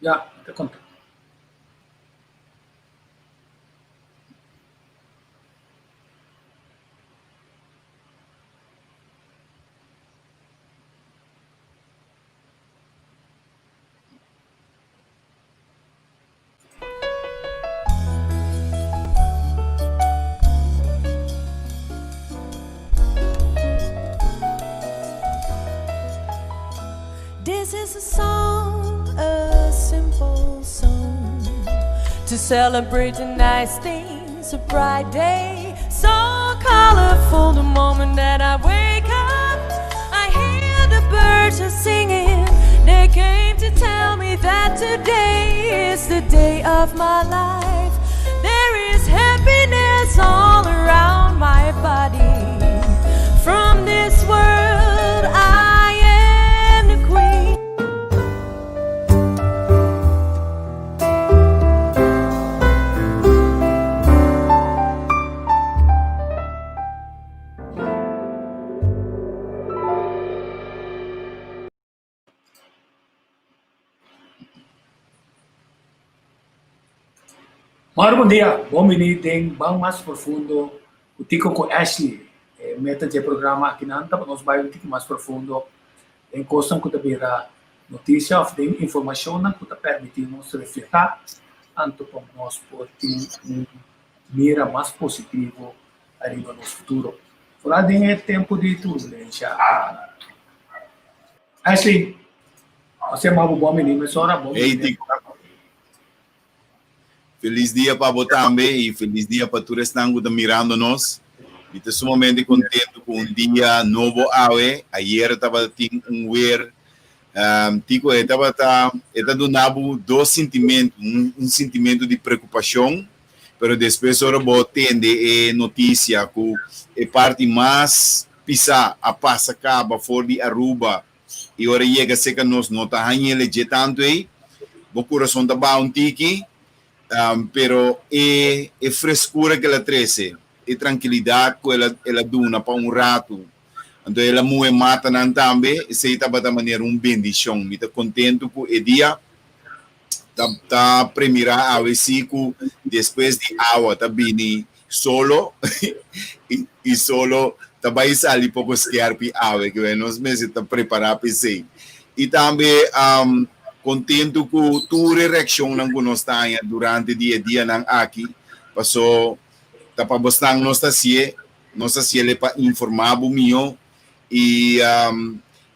Já, te conto. This is a song, a simple song, to celebrate the nice things, a bright day, so colorful the moment that I wake up. I hear the birds are singing, they came to tell me that today is the day of my life. There is happiness all around my body. From this world I am the queen. Maro, bom dia. Bom meeting, bom mais profundo. O Tico com Ashley, meta de programa aqui na Anta, nós vamos o Tico mais profundo. Em questão que vira notícia ou de informação que está permitindo nos refletir, tanto como nós podemos mira mais positivo arriba no futuro. Fora de tempo de turbulência. Ashley, você é um bom menino, mas ora bom. Ei, Tico. Feliz dia para você também e feliz dia para todos que estão mirando-nos. Estou sumamente contente com um dia novo. Ayer estava tendo ver, Tico, estava dando dois sentimentos, um sentimento de preocupação, mas depois eu vou atender a notícia que a parte mais pisar a passa acaba fora de Aruba e agora chega a ser que nós não está eleger tanto aí, o coração está bom, Tiki. Pero é frescura que ela traz, é tranquilidade que ela duna para rato. Então ela muito mata também, e sei que da maneira bendição. Me está contente com o dia, tá primeira a ver se depois de água tá vindo solo e solo tá vai sair para buscar a água que nós meses tá preparar para isso. E também contente com toda a reação que nós estamos durante o dia a dia aqui. Passou, está para mostrar nossa cia para informar o meu e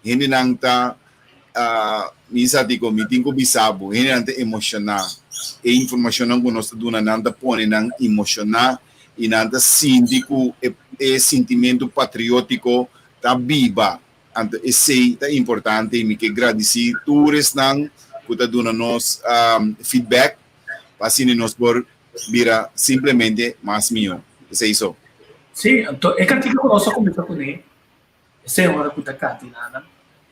gente não está, me sabe como, me tem que pensar, gente não está emocionar. A informação que nós estamos dando não está põe não emocionar e não está sentir que o sentimento patriótico está viva. Isso é importante, me que agradecer todos que estão dando nos feedback, para assim nós por vir simplesmente mais meu. Isso é isso. Sim, então, é que a gente começa a conversar com ele. Essa é a hora que está catinando.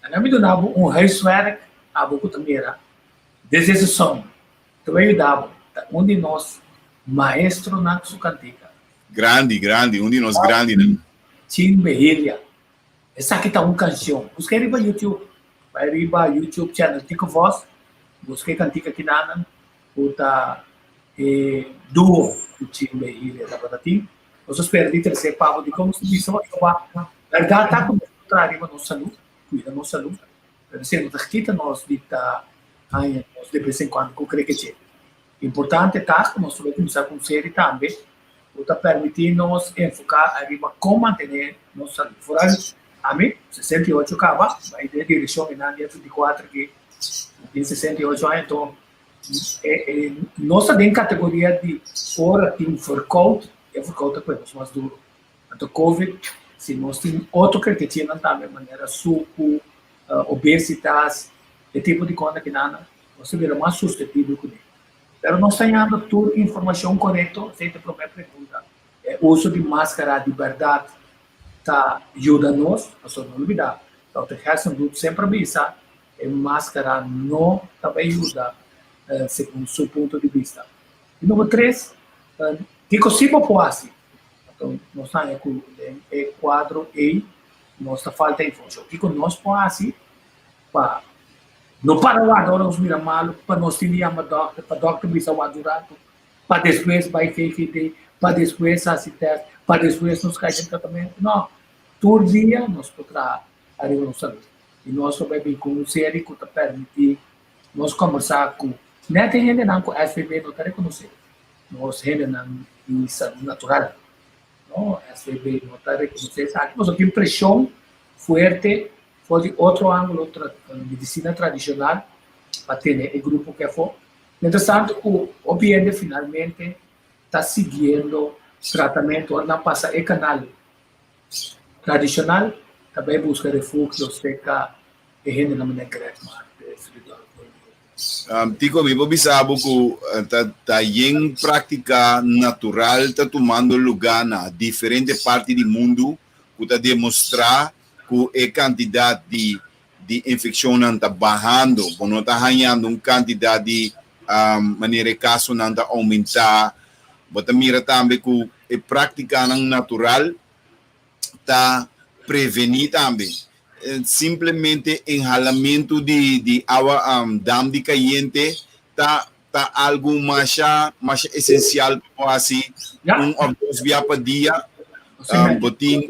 A gente dá um reiswerk, a boca também era. Decisão. Então, eu dava um de nós, maestro na sua cantica. Grande, um de nós grande. Tim Behilha. Essa aqui está uma canção. Busquei riba YouTube. Vai riba YouTube channel Tico Voz. Busquei cantica aqui na Ana. Puta duo do Tim Behilha da Batatim. Nós esperamos terceiro pavo de como se diz. Verdade, está com a riba nossa saúde. Cuida da nossa saúde. Mas se não está nós dita nós de vez em quando com creio que é importante tá nós vamos começar com série também. Puta permitir-nos enfocar arriba como manter nossa saúde. Fora a mim, 68 acaba, vai ter direção em dia 24 que tem 68 anos, então nossa tem categoria de fora tem workout, é workout que é mais duro. Então Covid, se nós temos outro que tinha também maneira suco, obesidade, esse tipo de coisa que nada, você vira mais suscetível com ele. Mas nós temos toda informação correta, feita para a minha pergunta. O uso de máscara de verdade tá ajuda-nos, nós não olvidar. Então, o Hassan sempre avisa, a máscara não também ajuda, segundo seu ponto de vista. E número 3, que consigo pode. Então, nós estamos com o quadro E, nossa falta de informação. Que nós pode para No para o agora nos mira malo, para nós tínhamos doctor, para doctor bisa o adurato, para depois vai feito, para depois assistir, para depois nos cair em tratamento. Não, todo dia nós podemos arriba no saúde. E nós também com um série que te permite nós conversar com, não tem gente não com SVB, não está reconhecido. Nós gente não em saúde natural. Não, SVB não está reconhecido. Aqui nós temos pressão forte, foi de outro ângulo, outra medicina tradicional, para ter o grupo que foi. Entretanto, o OBN finalmente está seguindo tratamento, não passa o canal tradicional, também busca refúgio, seca, e gente não me negrete mais. Tico, mi bisabo que tá em prática natural tá tomando lugar na diferente parte do mundo que tá demonstrar que a quantidade de infecção não está barrando, não está ganhando uma quantidade de maneira de caso não está aumentar. Bota mira também que a prática natural está prevenir também. Simplesmente enjalamento de água dam de caliente tá algo mais essencial para assim ou dois vezes por dia botin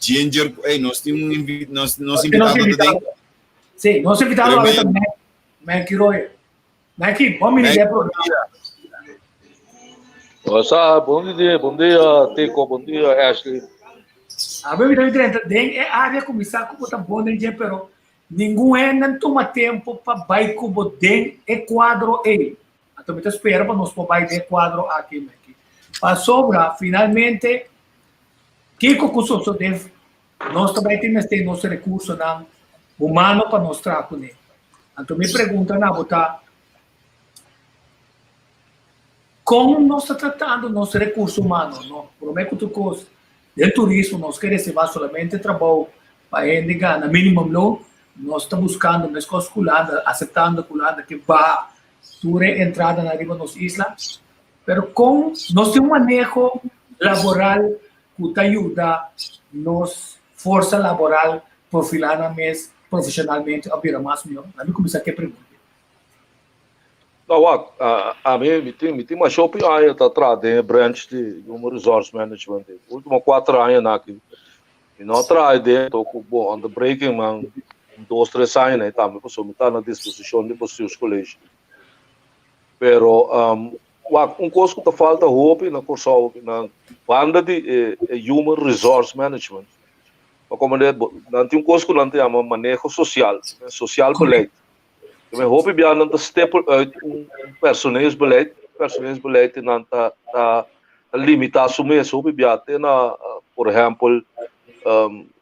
ginger nós temos invitado também sim nós invitado a também mas que roe mas que bom dia programa bom dia Tico, bom dia Ashley. A mim me tem é área começar com botar bom dia, pero ninguém não toma tempo para vai com botem e quadro aí. Então me espera para nós vai de quadro aqui. Para sobra finalmente que com o seu deve nós também temos ter nosso recurso não humano para nós trabalhar com ele. Então me pergunta na botar como nós está tratando nosso recurso humano, não? Prometo tu coisa. De turismo, nós queremos levar solamente trabalho para gente ganhar minimum loan, nós estamos buscando nas coisas culadas, aceitando culada que vai ter entrada na riba das islas, mas com nós temos um manejo laboral que ajuda nos força laboral profissionalmente a virar mais melhor. A mim começar a perguntar. Não, a mim tem uma shopping aí está atrás de branch de Human Resource Management. Último 4 anos aqui. E não atrás de tô com bom on the breaking man 2, 3 anos aí também pessoal está na disposição de vocês colégios. Pero coisa que tá falta hope na curso na banda de Human Resource Management. Como não tem coisa que não tem manejo social beleid. Eu hoop bia não tá step uit personeels beleid não tá limitar sumes hoop bia tem na por exemplo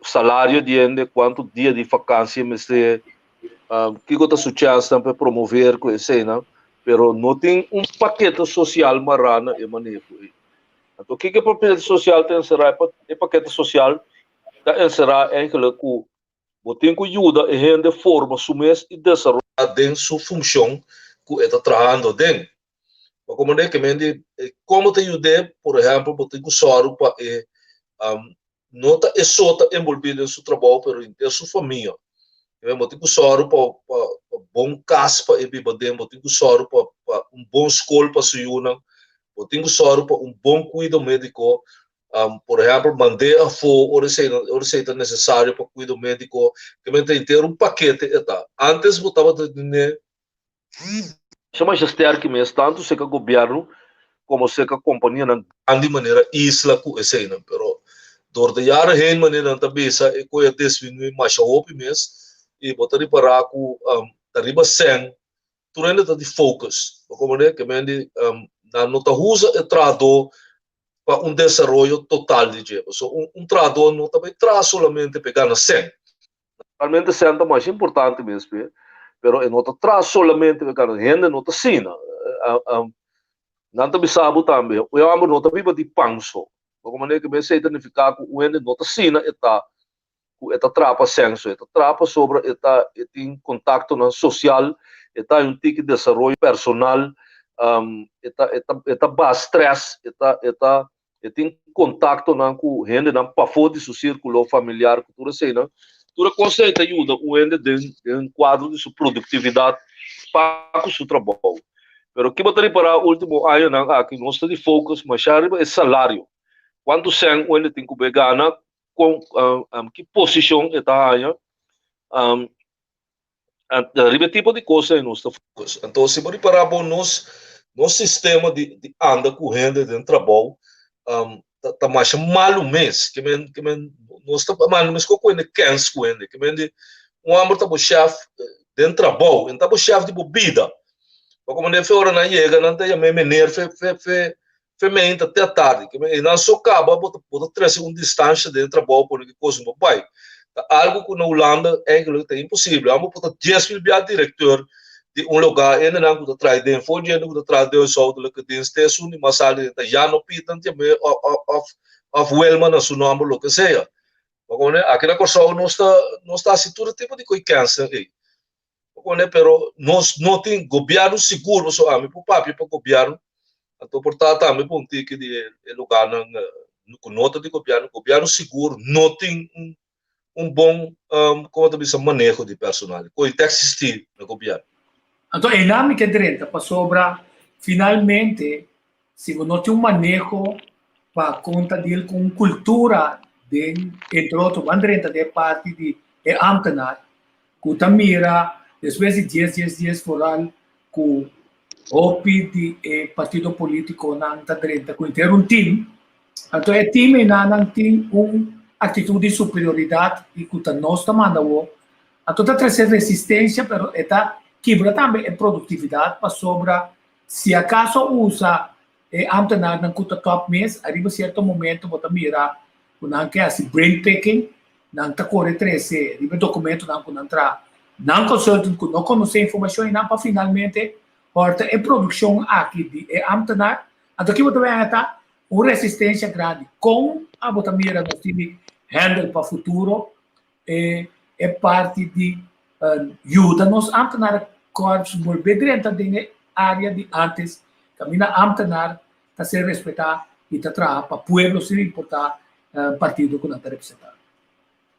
salário de quanto dia de vacância mas que gota chance para promover com esse não pero não tem paquete social marana e manejo então que paquete social tem será e paquete social da será eigenlijk que botem que ajuda e rende forma sumes e desenvolver dentro sua função que está trabalhando dentro. Como é que como te ajuda, por exemplo, botem que soro para não está só envolvido em seu trabalho, mas em sua família. Botem que soro para bom casa para viver dentro, botem que soro para bom escola para sua una, botem que soro para bom cuidado médico. Por exemplo, mandei a receita necessária para cuidar médico, que me tem paquete. Antes, botava dinheiro. Chama gestor que mesmo, tanto se que o governo, como se que a companhia, na grande maneira, isla com esse, pero door de jaren heen, meneer Antabisa, ik kon je deswinu mais hoop mesmo, e botar para com arriba sem, turende tá de focus, como é que me na nota usa e trado para desenvolvimento total de jeito. So, trador não também traz solamente pegar na 100. Realmente 100 é mais importante mesmo, pero não traz solamente pegar na gente, não está assim. Não está sabe também. Eu amo não está viva de panso. Como é que me sei identificar com o gente não está assim, está trapa senso, está trapa sobre, está em contato social, está um tipo de desenvolvimento personal, está bastante stress, está tem contato com gente não para fora do seu círculo familiar, cultura assim, não. Toda conceito ajuda o ende em quadro de sua produtividade para o seu trabalho. Pero que botar para o último ano aqui nós estamos de focus, mas já é salário. Quando sem o ende tem que ganhar com que posição está aí, ribe tipo de coisa em nosso focus. Então se botar para nosso sistema de anda correndo dentro do trabalho, tá mais mal mês que nós tá mal mês com ele cansa com ele que um amor tá chefe dentro do trabalho então chefe de bebida como nem foi hora na chega não tem me mener fe mente até tarde que não só acaba bota 3 segundos de distância dentro do trabalho por que coisa não vai algo que na Holanda é impossível amo botar 10 mil diretor de lugar ainda não que traz dentro foi ainda que traz dentro só do que tem estesso de massagem já não pitam também of Welma na seu nome lo que seja porque aqui na Corsol não está assim todo tipo de coisa cansa aí porque pero nós não tem governo seguro só a mim para papi para governo então portanto também para que de lugar no nota de governo seguro não tem bom como também se manejo de personal coisa que existir no governo. Então, é lá que direita para sobra, finalmente, se não tem manejo para conta dele com cultura, entre outros, direita de parte de ambtenaar, que também depois de 10 dias foral, que o de partido político na direita, que ter time, então o time não tem uma atitude de superioridade e que nós estamos mandando, então está trazendo resistência, mas está quebra também a produtividade para sobra se acaso usa ambtenaar na cuta top mês arriba certo momento bota mira não quer assim brain picking não tá corre 13 arriba documento não entrar não consultant não conhece informação e não para finalmente porta a produção aqui de ambtenaar então que bota vai estar uma resistência grande com a bota mira no time handle para futuro é parte de ajuda-nos ambtenaar corpos volver dentro da área de antes, camina ambtenaar para ser respeitado e para trabalhar para o povo sem importar partido que não está representado.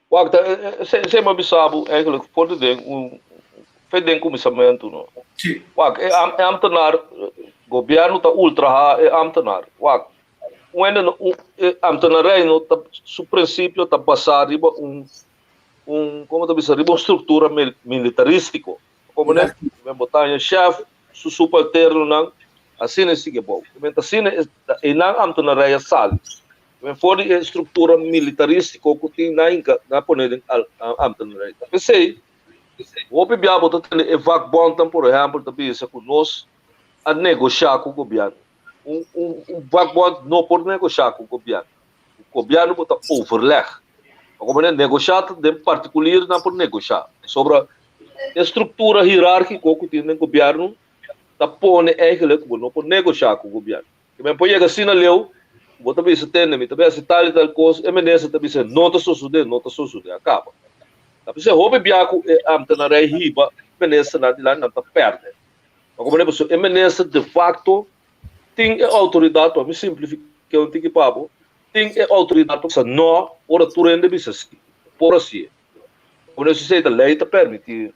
Wagta, se me avisava, eigenlijk pode ter comissamento, não? Sim. Wagta, é ambtenaar, governo está ultra, é ambtenaar. Wagta, ambtenaar não está, seu princípio está basado em como está pensando, uma estrutura militarística. Como né, botar em chefe, su subalterno não, assim é que bom. Assim é não ambtenaar é sal. Men for a estrutura militarística que tem na poner ambtenaar. Pensei, o biabo tá tendo vagbontan, por exemplo, também isso conosco a negociar com o governo. Vagbont não pode negociar com o governo. O governo bota overleg. Como é negociar, de particular não pode negociar sobre a estrutura hierárquica que tem no governo, tá põe eigenlijk não pode negociar com o governo. Que me põe assim na lei, bota bem se tem, me também se tal e tal coisa, emergência também se não tá sucedendo, acaba. Tá pensando, rouba biaco ambtenaar riba, emergência na não tá perde. Como é pessoa, emergência de facto tem autoridade para me simplificar o que papo, tem autoridade para não, ora tu rende bisa por assim. Como eu sei da lei tá permite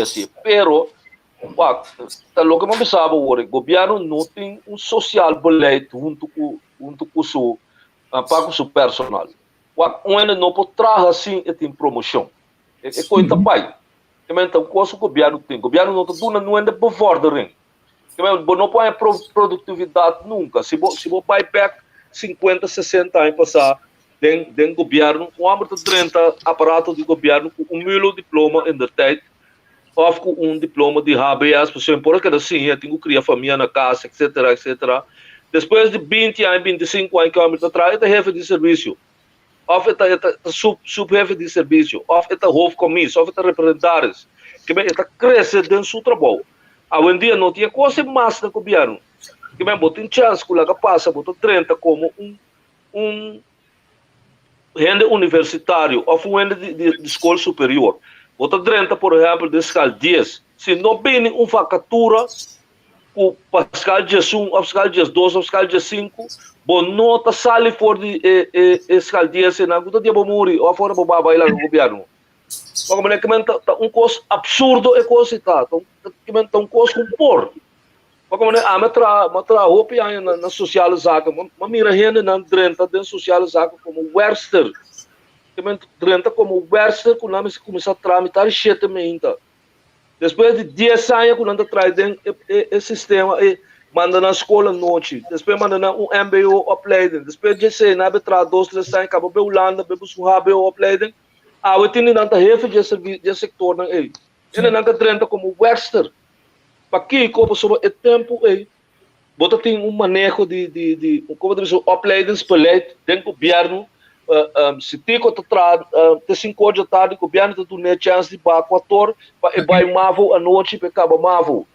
assim, pero lo que não sabe o governo não tem social boleto junto com seu para o seu personal. Ainda não pode trazer assim e tem promoção. É coisa pai. Então, o governo tem, o governo não está dando não ainda bevordering. Não põe produtividade nunca. Se você vai back 50, 60 anos passar dentro do governo, o homem de 30 aparatos de governo com um diploma em detalhe, ou com diploma de HBS, por exemplo, porque assim, eu tenho que criar família na casa, etc, etc. Depois de 20 anos, 25 anos que o homem está atrás, é chefe de serviço. Ou é sub-chefe de serviço, ou é hoofdcommissie, ou é representantes, que está crescendo dentro do seu trabalho. Hoje em dia não tinha coisa mais no governo. Que bem, botem chance que lá passa, botou 30 como rende universitário ou um rende de escola superior. Botou 30, por exemplo, de escala 10. Se não tem uma vacatura, o Pascal dia 1, Pascal dia 2, Pascal dia 5, bom nota sali for de escal dia se na guta dia bomuri ou fora bo bailar no governo. Porque mané que tá custo absurdo e coisa tá, que tá custo com por. Porque mané matra hopi aí na social zaga, mas mira rende na drenta den social zaga como Webster. Que drenta como Webster quando nós começar a tramitar chetamento. Depois de 10 anos, quando anda traz o sistema, manda na escola à noite. Depois manda na MBO opleiding. Depois de 6 anos, traz 2, 3 anos, acaba para Holanda, para o HBO opleiding. Eu tenho nanta jefe de sector na ele. Ele nanta trenta como Webster. Para que como sobre o tempo bota tem manejo de como diz opleidings para dentro do governo. Se tico te 5 horas da tarde, o governo te dá chance de ir para 4 para vai mavo à noite para acabar mavo.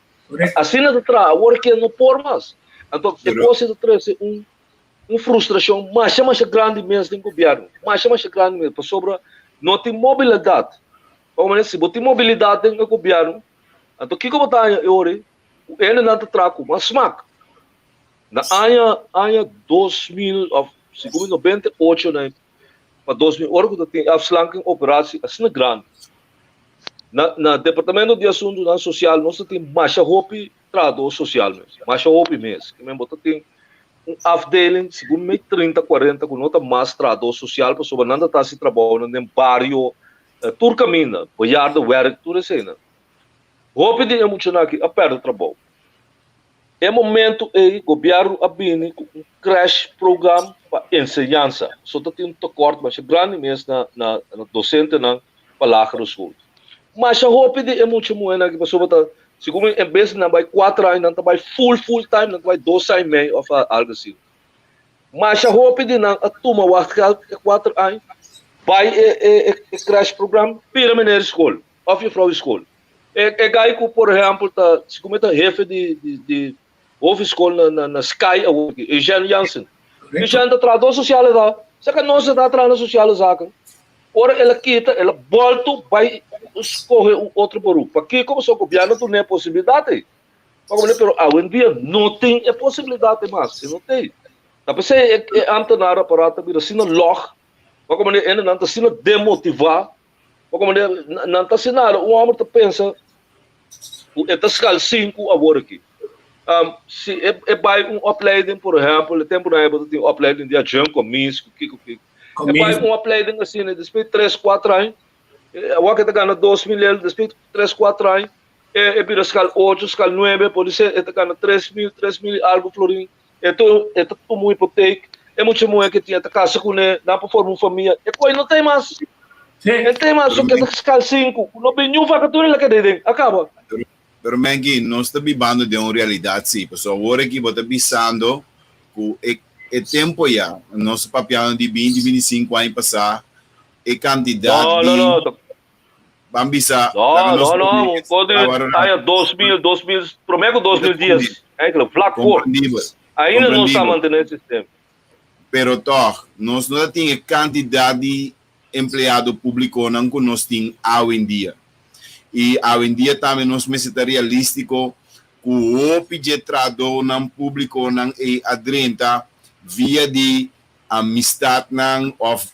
Assim não tra, agora que não por mais. Então, depois de trazer uma frustração mais grande mesmo no governo, mais grande mesmo, sobre não tem mobilidade. Como se você tem mobilidade no governo, então o que eu botar hoje, ele não te trago, mas smack. Na ano 2000 segundo 98, né? Para 2000, orgo tem afslanking operatie assim grande. Na departamento de assuntos social, nós tem mais hopi trado social mesmo, mais hopi mesmo. Que mesmo tem afdeling, segundo 30, 40, com nota mais trado social, para sobre nada tá se trabalhando no barrio Turcamina, Boiardo, Werk, tudo assim, né? Hopi de emocionar aqui, a perda de trabalho. É momento o governo abrir um crash program para ensinança. Só tem corte, mas é grande mesmo na docente na palavra escola. Mas a roupa é muito boa que pessoa está, segundo em vez de não vai 4 anos, não vai full time, não vai 2 anos e meio ou algo assim. Mas a roupa de não a turma o 4 anos vai crash program para a escola, of your escola. É gaico, por exemplo, tá, segundo está jefe de escola na Sky, Eugênio Jansen. Eugênio está trazendo socializar. Só que não se está trazendo socializar. Ora, ela quita, ela volta, vai escorrer outro por para que como só o governo não tem possibilidade. Mas hoje em dia não tem possibilidade mais, não tem. Depois é antenar aparato, vira assim, log, como ele não está sendo demotivar, como ele não está sendo nada, o homem pensa, está escala 5 agora aqui. Se vai opleiding, por exemplo, tempo na época tem opleiding de adjunct, comisco, vai opleiding assim, depois de 3, 4 anos, o que está ganhando 2 mil, depois de 3, 4 anos, vira escala 8, escala 9, pode ser, está ganhando 3 mil, algo florim, tudo muito hipoteca, muito muito que tinha, casa com ele, dá para formar uma família, coisa não tem mais. Não tem mais, só que está escala 5, não tem nenhum vacatura lá que dentro, acaba. Pero Maggie, nós estamos vivendo de uma realidade, sim. Pessoal, agora que você está pensando que é tempo já, nosso papel de 20, 25 anos passar, é quantidade de... Vamos pensar... Não, pode estar 2000, prometo 2000 dias, é aquilo, flaco for. Ainda não está mantendo esse sistema. Pero, toch, nós não temos quantidade de empregado público não que nós temos hoje em dia. E hoje em dia também nós necessitamos realístico que o objetrador não público não é adrenta via de amistade não of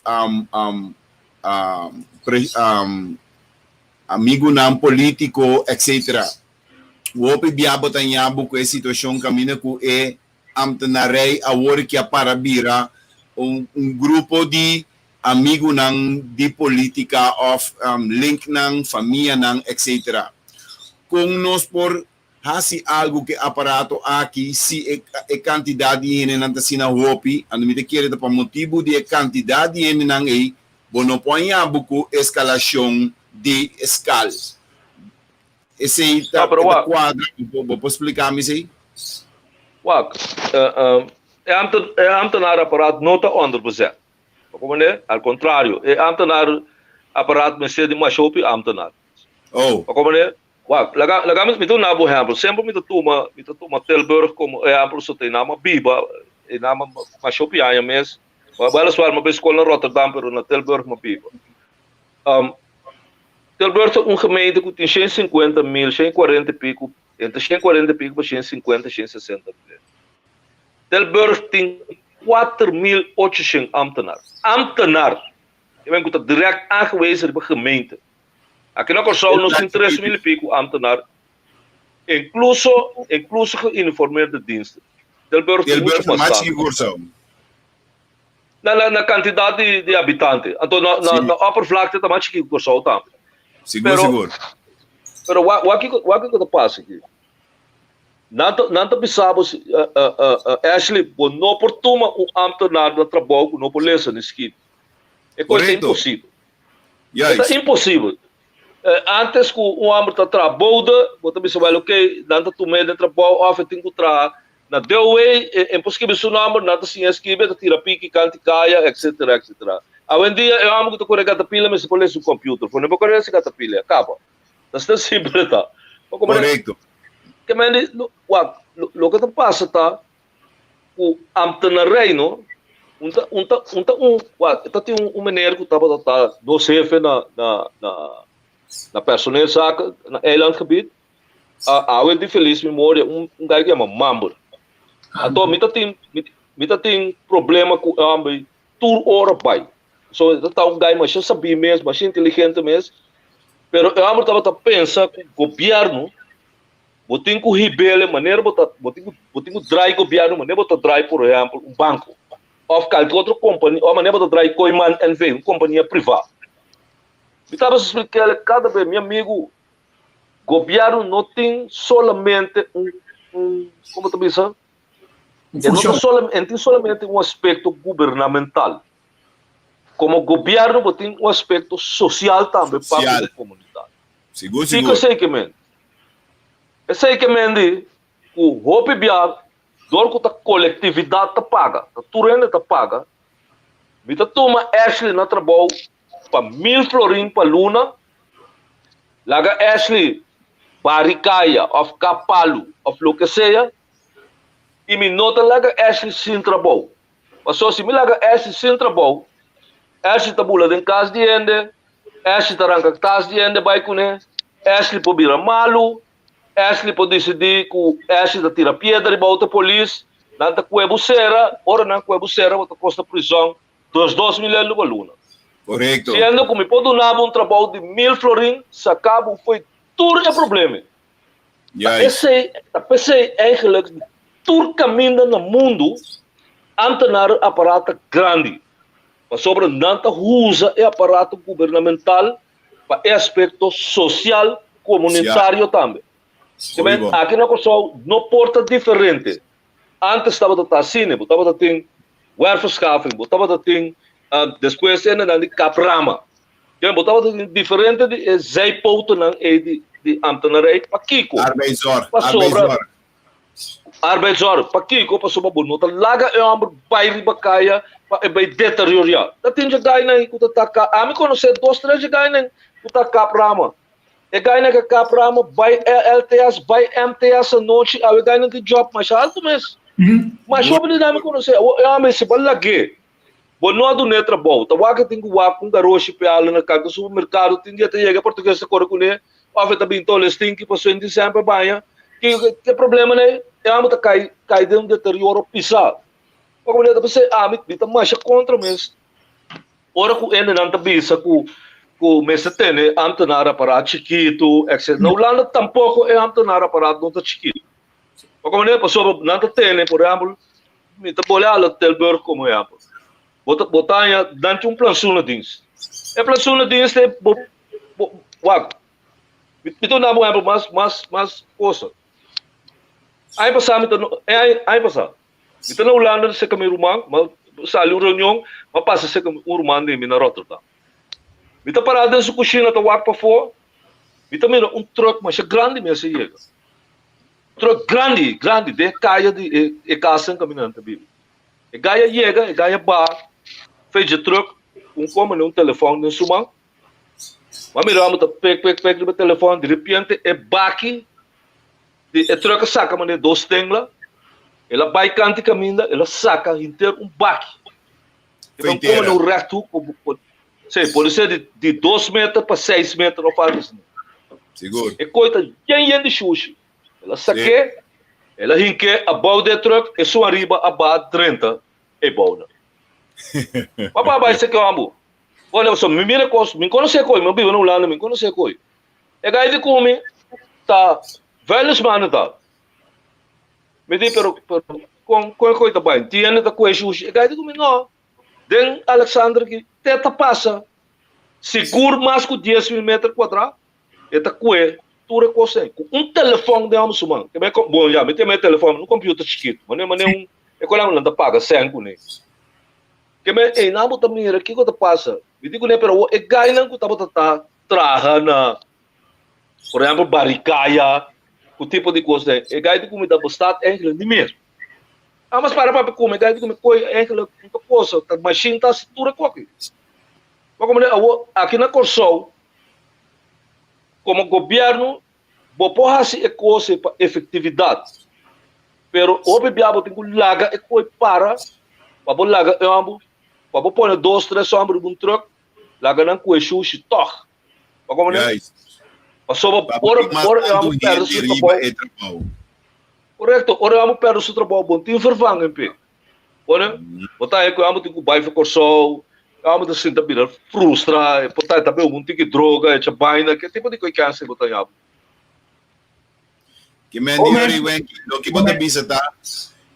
amigo não político, etc. O objeto tem com a situação caminha que é amtenarei a hora que a para vira grupo de amigo nang di política of link nang família nang etc. Kung nós por hasi algo que aparato aqui se é quantidade de nanta sina hopi ando me querer para motivo de quantidade de nang ei bono põe a buco escalação de escala. Esse quadro vou explicar me sei. É amtenar aparato nota 100%. Como é? Ao contrário, é amtenar aparato me ser de machope amtenar. Como é? Lagamos me na bo exemplo, sempre me toma Telburg como exemplo só tem nama Biba, e nama machope aí mesmo. Mas ela uma escola em Rotterdam, pero na Telburg uma Biba. Telburg é gemeente que tem 150 mil, 140 pico entre 140 e pico para 150, 160 milhões. Tilburg tem 4.800 ambtenaren. Ambtenaar. Je bent goed direct aangewezen op de gemeente. Aqui na Corsol nós temos 3.000 e pico ambtenaren. Incluso geïnformeerde diensten. Tilburg tem muito mais. Na quantidade de habitantes. Então, na oppervlakte está mais que Corsol também. Seguro. Pero o que passa aqui? Não pensamos, Ashley, não oportuna ambtenaar de trabalho não pode ler nesse kit. É coisa impossível. É impossível. Antes que um homem está trabalhando, você me sabe, ok, não está tomando trabalho, ou tem que trabalhar. Na DOE, é impossível seu nome, não está sem escrever, está tira pique, canta, caia, etc. Hoje em dia, eu amo que tu correga a pilha, mas se pode ler seu computer. Quando eu correga a pilha, acaba. Está simples, tá? Correto. Que mende, lo que passa, tá? O ambtenarei, não? Tem meneer que estava do chefe na personeel zaken, na eilandgebied. Hou de feliz memória, gajo que chama Mamber. Então, mita tem problema com o tour hora pai. So, está gajo, mas eu sabia mesmo, mas inteligente mesmo. Pero eu amo estava pensando que o governo botem que rebelde maneira botar drive governo maneira botar drive, por exemplo, banco ou qualquer outra companhia ou maneira botar drive Coiman NV, uma companhia privada. Me estava explicando cada vez, meu amigo, governo não tem solamente como tu diz, não tem solamente um aspecto governamental. Como governo tem um aspecto social também para a comunidade. Seguro. Sei que o Hopi Biar, dor que a coletividade está paga, a turena está paga, me toma Ashley na trabalho para 1.000 florins para Luna, laga Ashley Baricaya, of Capalo, of lo que seja, e me nota laga Ashley sem trabalho. Mas só se me laga Ashley sem trabalho, Ashley está bulando em casa de ende, Ashley está arrancando casa de ende, vai com ele, Ashley pode virar malo, Ashley pode decidir que Ashley está tirando pedra e volta a polícia, não está com a buceira, ora não com a buceira, vai custa prisão, 2 milhões de Luna. Correto. Se ainda como pode dar um trabalho de 1.000 florins, se acaba, foi tudo é problema. Pensei eigenlijk, tudo caminha no mundo, antenar aparato grande. Mas sobre nanta usa é aparato governamental para aspecto social, comunitário também. Aqui na Corsol não porta diferente. Antes estava a cine, estava a ter werfschaving, estava a ter depois ainda de caprama. Estava a ter diferente de zijpoten de ambtenarij para Kiko. Arbeidsor, para Kiko, para soba bonota, laga é uma bairro bacaia para deteriorar. Da tem já ganha que tá cá, a me conhecer 2, 3 já ganha que tá caprama. É ganha que caprama, vai LTS, vai MTS a noite, a ganha de job mais alto mesmo. Mas sobre de me conhecer, eu amo esse balague. Bono do netra bom, tá waga tem que waga com garoto pealo na casa do supermercado, tem dia chega português se corre com ele, ave tá bem toles tem que passou em dezembro banha. Que problema né? É amo tá cai de um deterioro pisar. Como ele tá pensando, me tá mais contra mesmo. Ora que ainda não tá bisa com mesa tem amtenar aparato chiquito, etc. Não lá tampouco é amtenar aparato não tá chiquito. Como ele passou não tá tem, por exemplo, me tá olhar lá Tilburg como é. Botar dante um plano de dienst. É plano de dienst é wag. Me tô na boa mais coisa. Aí passar aí passar. Me tô na Holanda se que meu irmão, mas saiu reunião, mas passa se que o irmão de mim na Rotterdam. Me tô parado nessa cozinha, tô wag para fora. Me tô mira truck mas grande mesmo chega. Truck grande, de caia de casa caminhando também. E gaia chega, e gaia bar, fez de truck, como telefone no sumão. Mas miramos, pega o telefone, de repente, é baki, é troca saca, mas 2 tengla, ela vai cante caminha, ela saca inteiro baki. Então, como no reto, pode ser de 2 metros para 6 metros, não faz isso. Seguro. É coisa, quem de xuxi. Ela saque, ela hinque a bau de truck, e sua arriba a ba 30 e bau na. Papa vai ser que eu amo. Olha, só me mira coisa, me conhece coi, me vive no lado, me conhece coi. É gai de come, tá, velhos mano tá. Me di pero com coisa bem, tiene da coisa, é gai de come não. Den Alexander que teta passa. Seguro mais que 10.000 metros quadrados. Eta coe, tudo coisa. Um telefone de amo sumang. Que bom já, me tem meu telefone no computador chiquito, mas nem é quando ela não paga 100 com ele. Que me ei na bota mira que coisa passa. Me digo né pero é gai não que tá bota traha na por exemplo baricaya, o tipo de coisa é gai de comida bastante é de mesmo. Ah, mas para comer gai de comer coi é aquela coisa, tá machine tá tudo qualquer. Aqui na Corsol, como governo, vou pôr assim coisa para efetividade. Pero o biabo tem que laga e coi para laga é ambo, para pôr 2, 3 ombros num truck, laga não coi sushi toch. Como né? Passou por é ambo perto do trabalho. Correto, ora ambo perto do trabalho, bom tem vervangen pe. Olha, botar aí que ambo tem que bairro Corsol. Amo de sinta bira frustra, portanto também um tipo de droga, é baina, que tipo de coisa que anse botar aí. Que melhor igual que bota bisa tá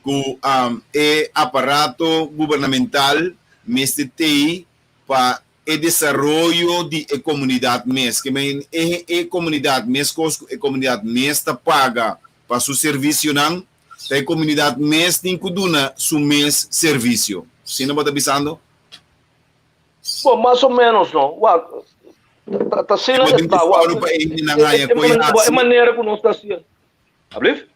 com é aparato governamental mestre TI para o desenvolvimento de comunidade mes, que é comunidade mes conosco é comunidade mes tá paga para seu serviço não, a comunidade mes tem que dar seu mes serviço. Se não bota bisando? Bom, mais ou menos, não. Tá sendo é maneira que nós está sendo. Abre?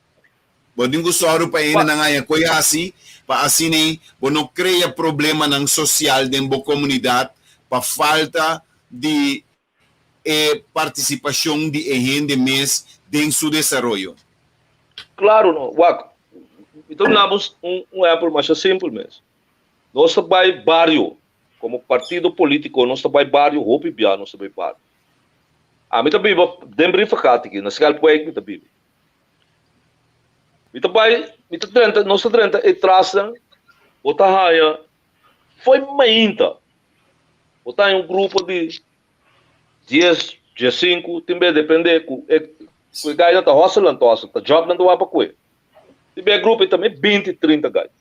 Bodingo soro pa ina na ngaya ko assim, pa assim não cria problema nang social dentro da comunidade, pa falta de participação de gente mês dentro do desenvolvimento. Claro, não. Então nós um exemplo mais simples mesmo. Nós trabalhamos barrio. Como partido político, nós trabalhamos barrio, Hopi Bia, nós trabalhamos barrio. A mim também, dentro aqui, na escala poética, eu também. Nós trabalhamos e traçam, o Tahaya, foi mainta. O Tahaya um grupo de 10, 5, também depende, o gajo está hostelando, está job não está para coisa. Também grupo também 20, 30 gajos.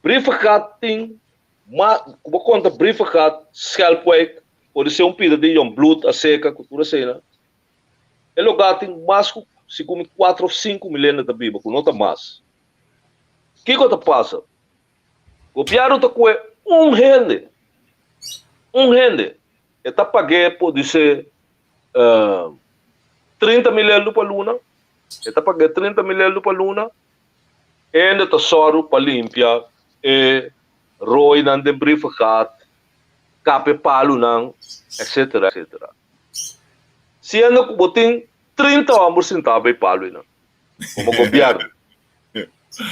Briefing como conta briefing scalpway pode ser pida de blood a seca cultura cena é lugar tem mais se como 4 ou 5 milhões de biba com nota mais que coisa passa copiaram tá com rende está paguei pode ser 30 milhões para luna está paguei 30 milhões para luna e ainda tá soro para limpar e Roy nan den briefkaart, kape palu nang, etc. Sendo que botem 30 anos sem tabe palu não, como governo.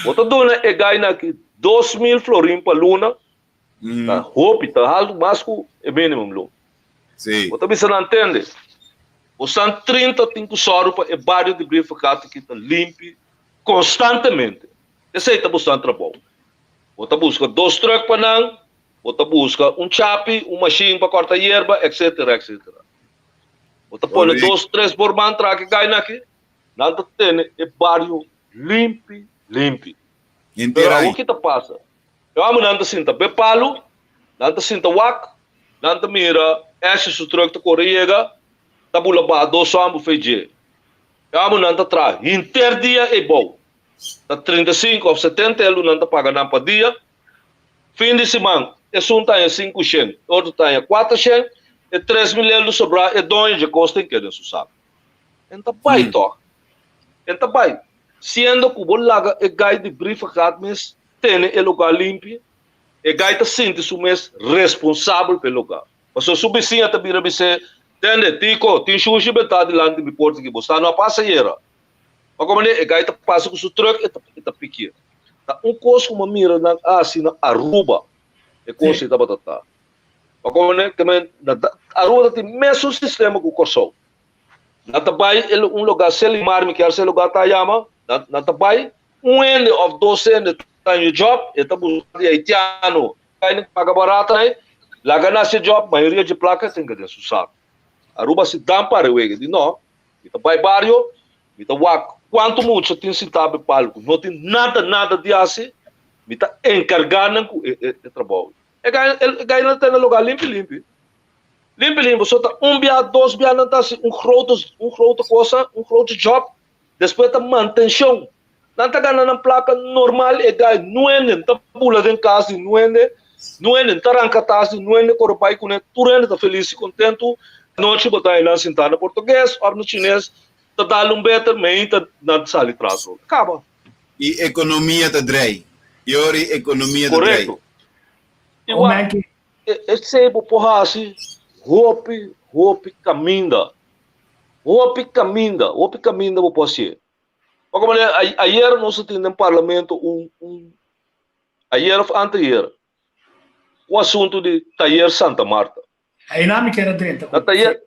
Bota dona é ganha aqui 2.000 florim para luna, tá hope tá alto mais que é mínimo lo. Sim. Bota bisa não entende. O san 30 tem que soro para é barrio de briefkaart que tá limpo constantemente. Esse aí tá buscando trabalho. Você busca 2 trucks para não, você busca chapi, machine para cortar hierba, etc. Você põe 2, 3 borman truck que cai aqui, não tem é barrio limpo. Então, o que passa? Eu amo não sinta bepalo, não sinta wak, não mira, esse seu truck te correga, tá bula 2 ambo feije. Eu amo não traz, interdia é bom. Da 35 ou 70 ele não está pagando para dia. Fim de semana, esse um tem 500, outro tem 400, e 3 milhões sobrar, e dois de custo que não se sabe. Então, vai, toca. Então, vai. Sendo que o bolaga é gai de briefing, mas tem o lugar limpo, e gai está sendo mês responsável pelo lugar. Mas o subvizinho também vai ser, entende, tico, tem sushi betade lá de porto que você não passa era. Mas como é que passa com o seu truck e está pequeno. Coisa como mira na assim na Aruba é coisa que está batata. Mas como é que também Aruba tem mesmo sistema com o Corsol. Natabay lugar selimar me quer ser lugar tayama. Natabay ano of 12 anos tayo job, ita buscar de haitiano. Kaya paga barata aí, laga na se job, maioria de placa tem que ter sucesso. Aruba se dá para o de não. Ita vai barrio, ita wak quanto muito tem centavo palco, não tem nada de assim. Ita encargando com o trabalho. Ganha não tem lugar limpo. Limpo, só tá dia, 2 dias não tá assim, grote coisa, grote job. Depois tá manutenção. Não tá ganhando placa normal, ganha não é tá pula dentro casa, não é tá arrancatado, não é corpai com tudo tá feliz e contente. Noite botar aí na sentada português, ou no chinês, tá dando better, mas tá na sala de trato. Acaba. E economia tá drei. Iori economia tá drei. Correto. Igual, esse porra assim, roupa caminda. Roupa caminda, vou poder. Como ayer nós tínhamos no parlamento ayer ou anteayer, o assunto de Taller Santa Marta. A dinâmica era dentro. Na Taller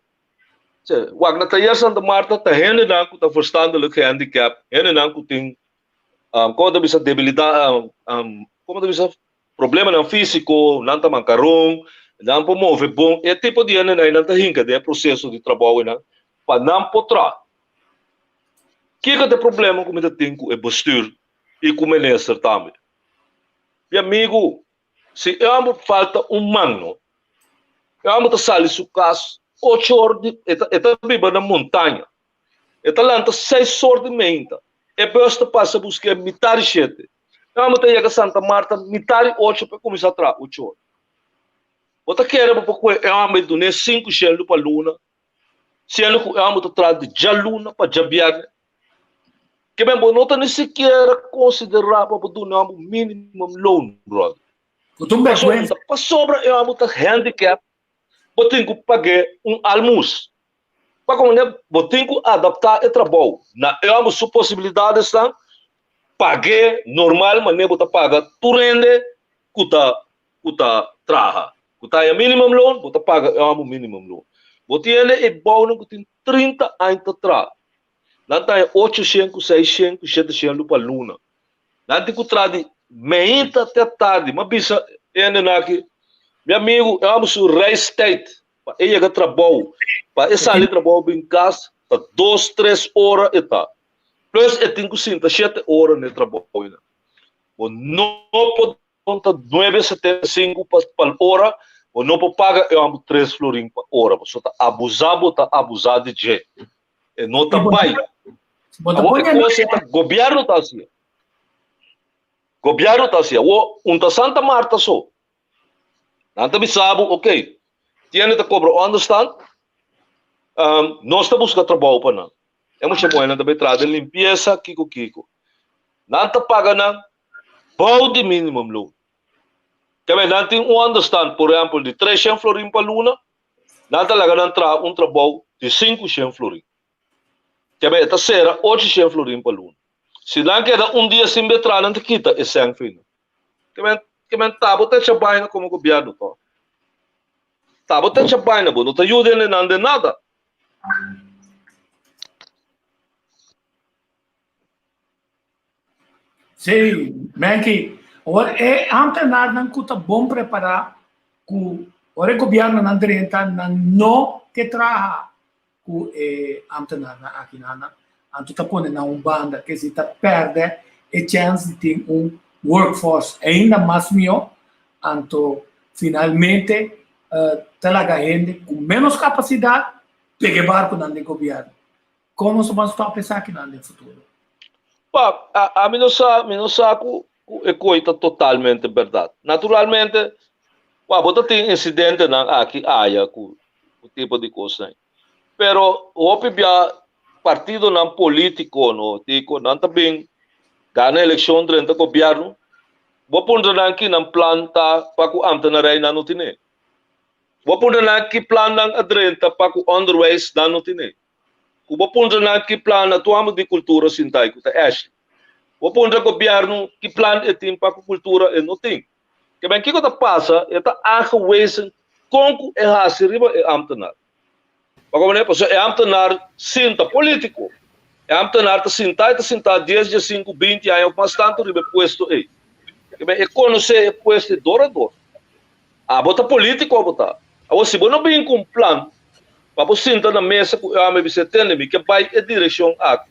Santa Marta, tá gente não que tá verstandelijk handicap, gente não que tem como bisa debilidade, como bisa problema não físico, não tá mancarão, não pode mover bom, é tipo de gente não tá hinca de processo de trabalho não, para não poder. Que é o problema que eu tenho com o bestuur e com o ministro também? Meu amigo, se eu falta mano, eu amo sair do caso, 8 horas de viver na montanha, lá 6 horas de menta, e depois passa a buscar metade de 7. Eu amo ir a Santa Marta, metade 8 para começar a trabalhar 8 horas. Outra quero porque eu amo donar 5 chelos para a luna, sendo que eu amo trazer de luna para jabiar. Que bem, não está nem sequer considerar para donar um mínimo loan, brother. Para sobra, eu amo handicap, eu tenho que pagar almoço. Para como eu tenho que adaptar o trabalho. Eu amo sua possibilidade de pagar normal, mas eu pagar tu rende, que trabalha. Que é mínimo loan, eu paga, eu amo mínimo loan. Eu tenho bom que tem 30 anos de trabalho. Não tem 800, 600, 700 para a luna. Não tem que trazer meia até tarde. Mas bisa, meu amigo, eu amo o Ray State. Para ele trabalho. Para essa ali trabalho em casa, 2, 3 horas e tal. Plus, eu tenho que sentar 7 horas no trabalho. Não pode contar 9,75 para hora. Não pode pagar, eu amo 3 florins para hora. Você está abusado de jeito. Não está bem. O governo está assim. O Santa Marta só. Não está sabe, ok. Tiene que cobrar, understand? Nós estamos buscando trabalho para nós. É muito bom, não está trazer limpeza, kiko. Não está pagando bom de mínimo loan. Também não tem understand, por exemplo, de 300 florins para a luna, não está lá trabalho de 500 florins. Também está será 800 florins para a luna. Se não queda dia sem betrar, não te quita esse sangue fino. Também está, você trabalha como governo. Tá, você trabalha, não te ajuda em nada. Sim, Menki. Ora, antes nada não custa bom preparar que o governo não orienta não que traga com antes nada aqui nada antes tá pondo na banda que se tá perde a chance de ter workforce ainda mais melhor anto finalmente talaga gente com menos capacidade pegue barco no governo. Como se vamos estar pensar aqui no futuro? A mim não sabe é coisa totalmente verdade. Naturalmente, você tem incidente aqui com o tipo de coisa. Pero o partido não político não também ganha eleição dentro do governo. Vou pôr aqui na planta para que ante na rei não tem. Vou pôr aqui planta dentro para que underways não tem. Vou pôr aqui planta tu amo de cultura sintai que é o ponto do governo que plano tem para a cultura e não tem. Que bem que passa é a coisa com é a riba é amtenar. Pagomane po é amtenar sinta político. É amtenar ta sinta 10, 5, 20 anos mas tanto ribe puesto aí. É conhecer puesto de dorador. Bota político a botar. Se você não vem com plano, para você sentar na mesa com o homem você tem que vai em direção a.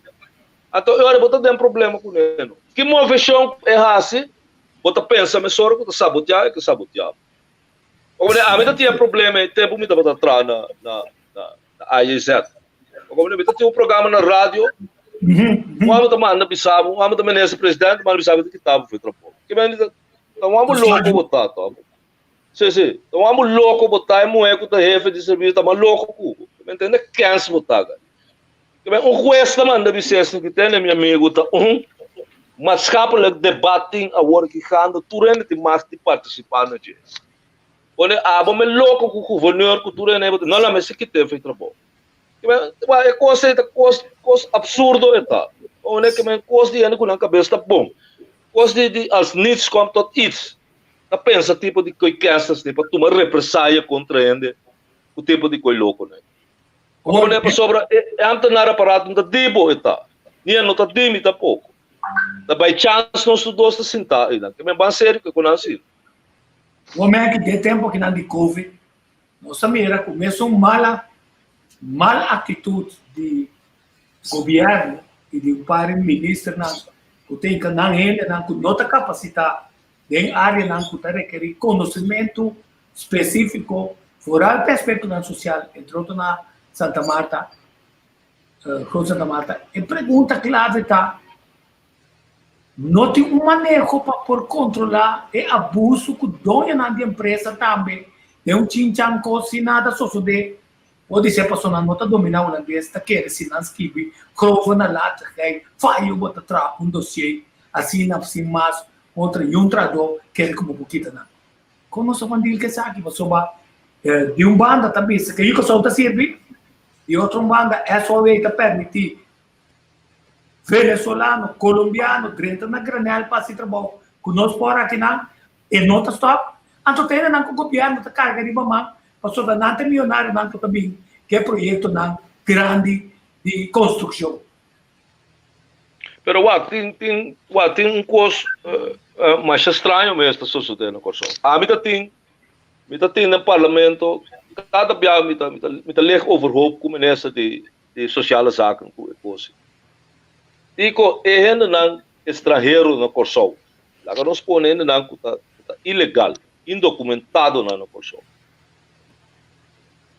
Então eu botar tem problema com ele. Que movição é assim? Bota pensa me soro que sabotear que sabotear. Como a mim tinha problema tempo me botar atrás na AIZ. Como ele tinha um programa na rádio. O homem também anda bisabo, o homem também nesse presidente, mas bisabo que estava foi trapo. Que bem então o homem louco botar tá. Sim. Então vamos louco botar e moer com o jefe de serviço, tá louco cubo. Entende? Cansa botar. Juez também deve ser assim que tem, meu amigo, tá mas capaz de debating agora que anda, tu rende te mais de participar no dia. Olha, vamos louco com o governador, com tu rende, não lá mas que tem feito trabalho. É coisa absurdo tá. Olha que me coisa de ano com a cabeça tá bom. Coisa de as needs como tot iets. Tá pensa tipo de coisas tipo tomar represália contra ele, o tipo de coisa louco, né? Como é para sobre é antenar aparato não dibo eta. Nem não tá dimi tá pouco. Da by chance não estudou se sentar ainda. Que me bem sério que conhece. O homem é que de tempo que não de Covid, nossa mira começou mal atitude de governo e de ministro não que tem que não ele não com nota capacidade em área não que requer conhecimento específico fora do aspecto social entre outros na Santa Marta, Santa Marta. E pergunta clave tá, não tem um manejo para por controlar e abuso que dona na empresa também. Tem um chinchang se nada só de pode ser pessoa não está dominando o ambiente, está querendo se não esquive, crova na lata, falho bota atrás dossiê, assim não se mais outra e trador quer como pouquinho não. Como só quando ele que sabe, você vai de banda também, se que eu só está servindo. E outra banda é só para permitir venezuelano, colombiano, dentro na granel para se trabalhar. Que nós por aqui não, e não está stop. Então tem não que o governo está carga de mamãe, para só não ter milionário não também, que é projeto não grande de construção. Pero tem um coisa mais estranho mesmo está sucedendo na corção. A mim tem no parlamento cada dia me tá leg overhoop como nessa de sociale zaken com coisa. Dico é não estrangeiro na corção. Lá que nós ponendo não tá ilegal, indocumentado na corção.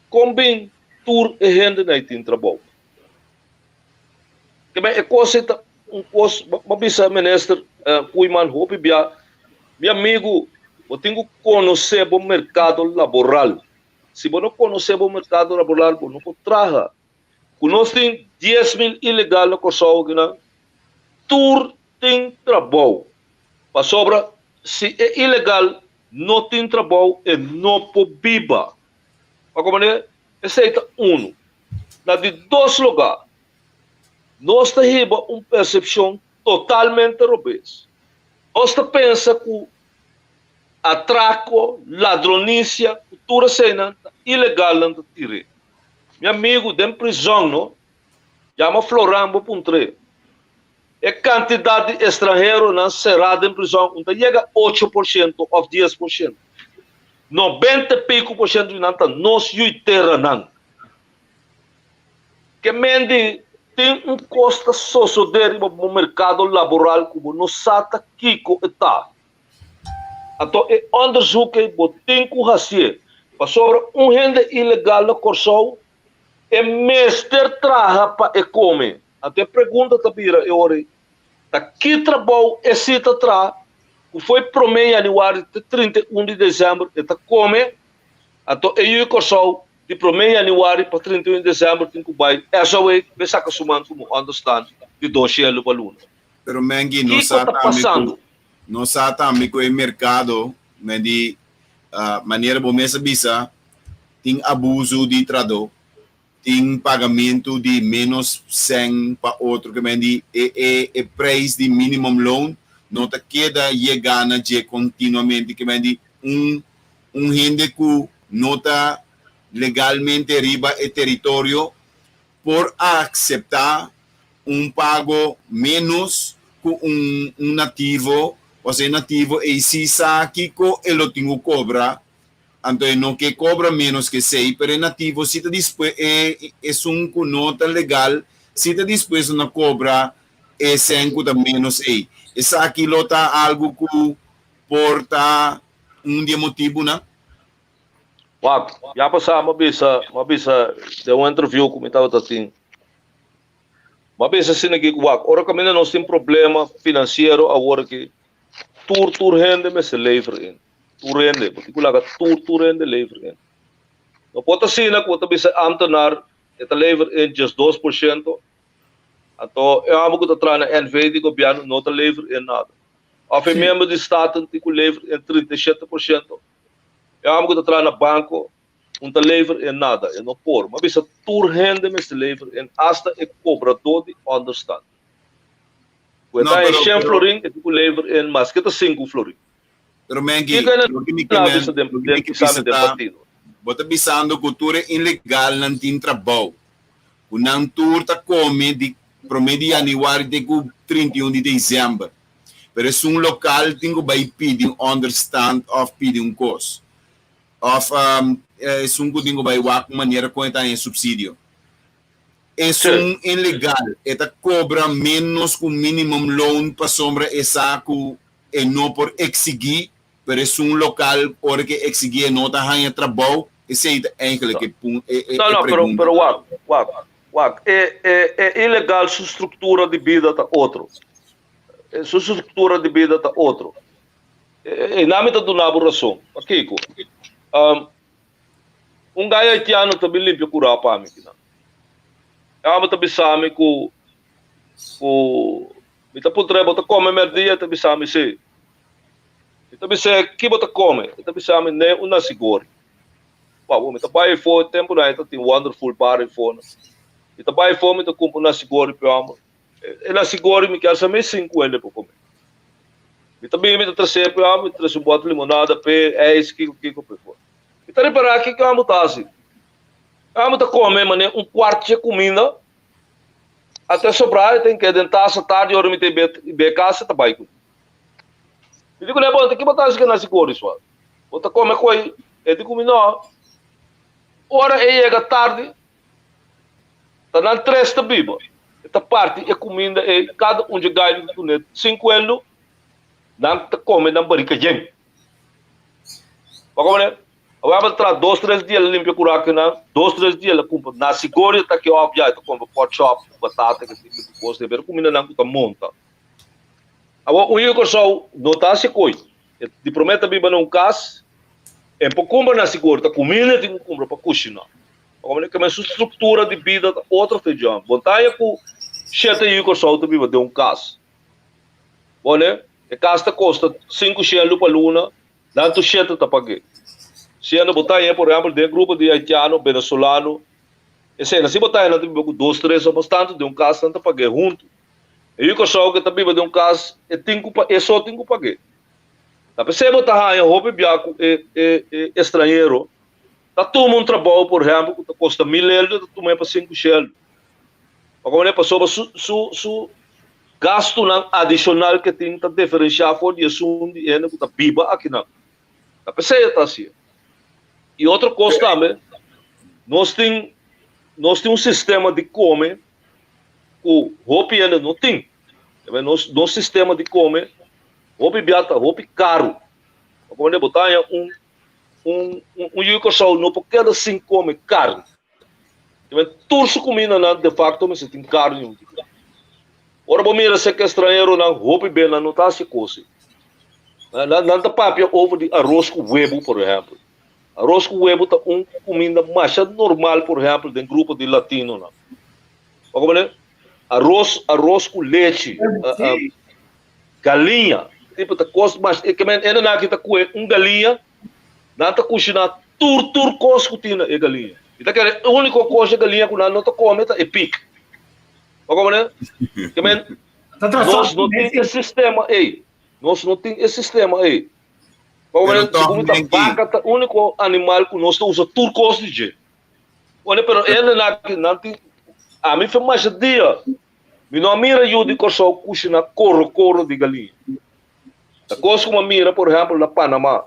Combin tour é gente não tem trabalho. Que bem é coisa mas bisa ministro Puiman Hopi meu amigo eu tenho que conhecer o mercado laboral. Se você não conhecer o mercado laboral, você não trabalha. Nós temos 10.000 ilegais na Corsão, tour tem trabalho. Para sobra, se é ilegal, não tem trabalho e não pode viver. Para como é, aceita um. Na de dois lugares, nós temos uma percepção totalmente robês. Nós pensamos que atraco, ladronícia, cultura cena, ilegal não tire. Meu amigo, dentro da prisão, não? Chama Florambo Puntre. A quantidade de estrangeiros não será dentro da prisão, onde chega 8% ou 10%. 90 e pico por cento de nanta, nós e terra não. Que mendi tem um custo sociodério no mercado laboral como no sata kiko está. Então, é onderzoek que tem que fazer sobre gente ilegal na Corsão é mestre trabalha para comer. Até pergunta também eu que trabalho esse tra que foi promedio anual de 31 de dezembro está come. Então, eu Corsão de promedio anual para 31 de dezembro tem que vai essa way pensar que sumando como understand de dossiê do aluno. Pero Mengi não está passando. Não está também com o mercado, né, de maneira como essa bisa, tem abuso de trabalho, tem pagamento de menos 100 para outro, que mendi é preço de minimum loan, não te queda chegar na dia continuamente, que mendi gente que não está legalmente riba o território por aceitar pago menos que nativo, ou seja, nativo e se sabe que ele tem que cobrar, então não que cobra menos que 6, pero nativo se depois é nota legal, se depois não cobra é 5 menos 6. Essa aqui lota algo que porta dia motivo, né? Já passar uma vez de uma interview com estava assim. Uma vez assim aqui, ora que nós temos problema financeiro agora que tur rende me se lever in. Tur rende, porque culaga tur rende lever in. Não pode assim na quando bisa ambtenaar eta lever in just 2%. Então, eu amo que tra na NV de governo não te lever in nada. Of een membro de staten die lever in 37%. Eu amo que tra na banco não te lever in nada, e não por. Mas bisa tur rende me se lever in hasta e cobrador de understand. Quando é 100 florin, e tu lever in mas que tá 5 florin. Pero Mengi, bota bisando cultura ilegal não tem trabalho. O não turta come de promedio anual de 31 de dezembro. Pero é local tem que vai pedir understand of pedir cost. Of é que tem que vai wak maneira como está em subsídio. É ilegal. Eta cobra menos que o minimum loan para sombra essa que é não por exigir, pero é local porque exigir não está ganhando trabalho. Esse é eigenlijk não, pero wak. É ilegal sua estrutura de vida tá outro. Sua estrutura de vida tá outro. E na metade do naboração, Kiko. Gaio haitiano também limpa curar para mim. Eu também sabe que me tá por trás bota come merdia também sabe se. Também se que bota come, também sabe né uma seguro. Uau, me tá pai for tempo daí tá tem wonderful bar for. Me tá pai for me tá comprar na seguro para amo. E na seguro me quer saber 50 para comer. Me também me tá trazer para amo, trazer um bote de limonada, pé, isso que for. E tá reparar aqui que eu amo tá assim. Eu amo tá comer, mané, quarto de comida. Até sobrar, tem que dentar essa tarde, hora me tem casa, tá bem. E digo, né, bom, tem que botar isso que nasce cor, isso. Bota comer coi, é de comida. Hora chega tarde, tá na 3 da biba. Esta parte é comida, é cada de ganha do net 5 euros, não tá come na barrica gente. Como né? Agora tra 2-3 dias limpa curar que não, 2-3 dias ela compra na segura tá que óbvio já tá compra pot shop, batata que tipo de coisa, ver comida não tá monta. Agora o eu só notar se coi. De prometa biba num cas, é para comprar na segura tá comida tem que comprar para cozinhar. Como é que a estrutura de vida outra feijão. Vontade com cheta eu só tá biba de um cas. Bom né? E cas tá custa 5 shekels para luna, lá tu cheta tá paguei. Se anda botar aí, por exemplo, de grupo de haitiano, venezuelano, se botar aí, não tem 2-3 ou bastante, de caso, não tem paguei junto. E eu só que também de caso, é só tem que pagar. Tá se botar aí, roupa biaco, estrangeiro, tá tomando trabalho, por exemplo, que custa 1.000 euros, tá tomando para 5 shekels. Como é passou su gasto adicional que tem que diferenciar fora de assunto de que tá biba aqui não. Tá se tá assim. E outra coisa também, nós temos sistema de comer que o roupa ainda não tem. Nosso sistema de comer, roupa biata, roupa caro. Quando eu botar yuca só, não porque cada 5 come carne. Tudo comida de facto, mas tem carne. Ora, bom, mira, se é estrangeiro, não, roupa bem, não está se coisa. Não está papel ovo de arroz com huevo, por exemplo. Arroz com huevo tá comida mais normal, por exemplo, de grupo de latino, não. Como é? Arroz com leite, galinha, tipo de coisa mais, que ainda não aqui tá com galinha, não tá cozinhando tudo coisa que tem é galinha. Então que a única coisa galinha que não tá comendo é pique. Como é? Que nós não tem esse sistema aí. Nós não tem esse sistema aí. O único animal que nós usamos tudo custo de jeito. Olha, pero ele não tem... A mim foi mais dia. Me não mira eu de corso cuxi na corro de galinha. A coisa como mira, por exemplo, na Panamá.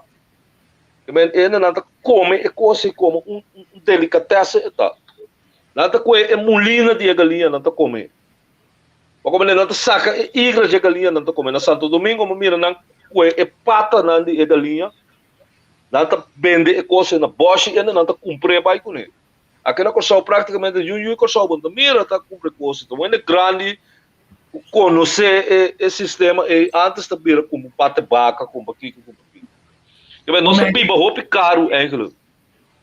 Ele não come, é coisa como delicatesse, tá? Não é mulina de galinha, não come. Como ele não saca igreja de galinha, não come. Na Santo Domingo, mira, não é pata de galinha. Não vende é coisa na bocha e não cumpre vai com ele. Aqui na Corsal praticamente o Corsal mira tá cumpre coisa. Então é grande conhecer o sistema e antes de vir como pate vaca, como aqui. Não se biba roupa caro, Angelo.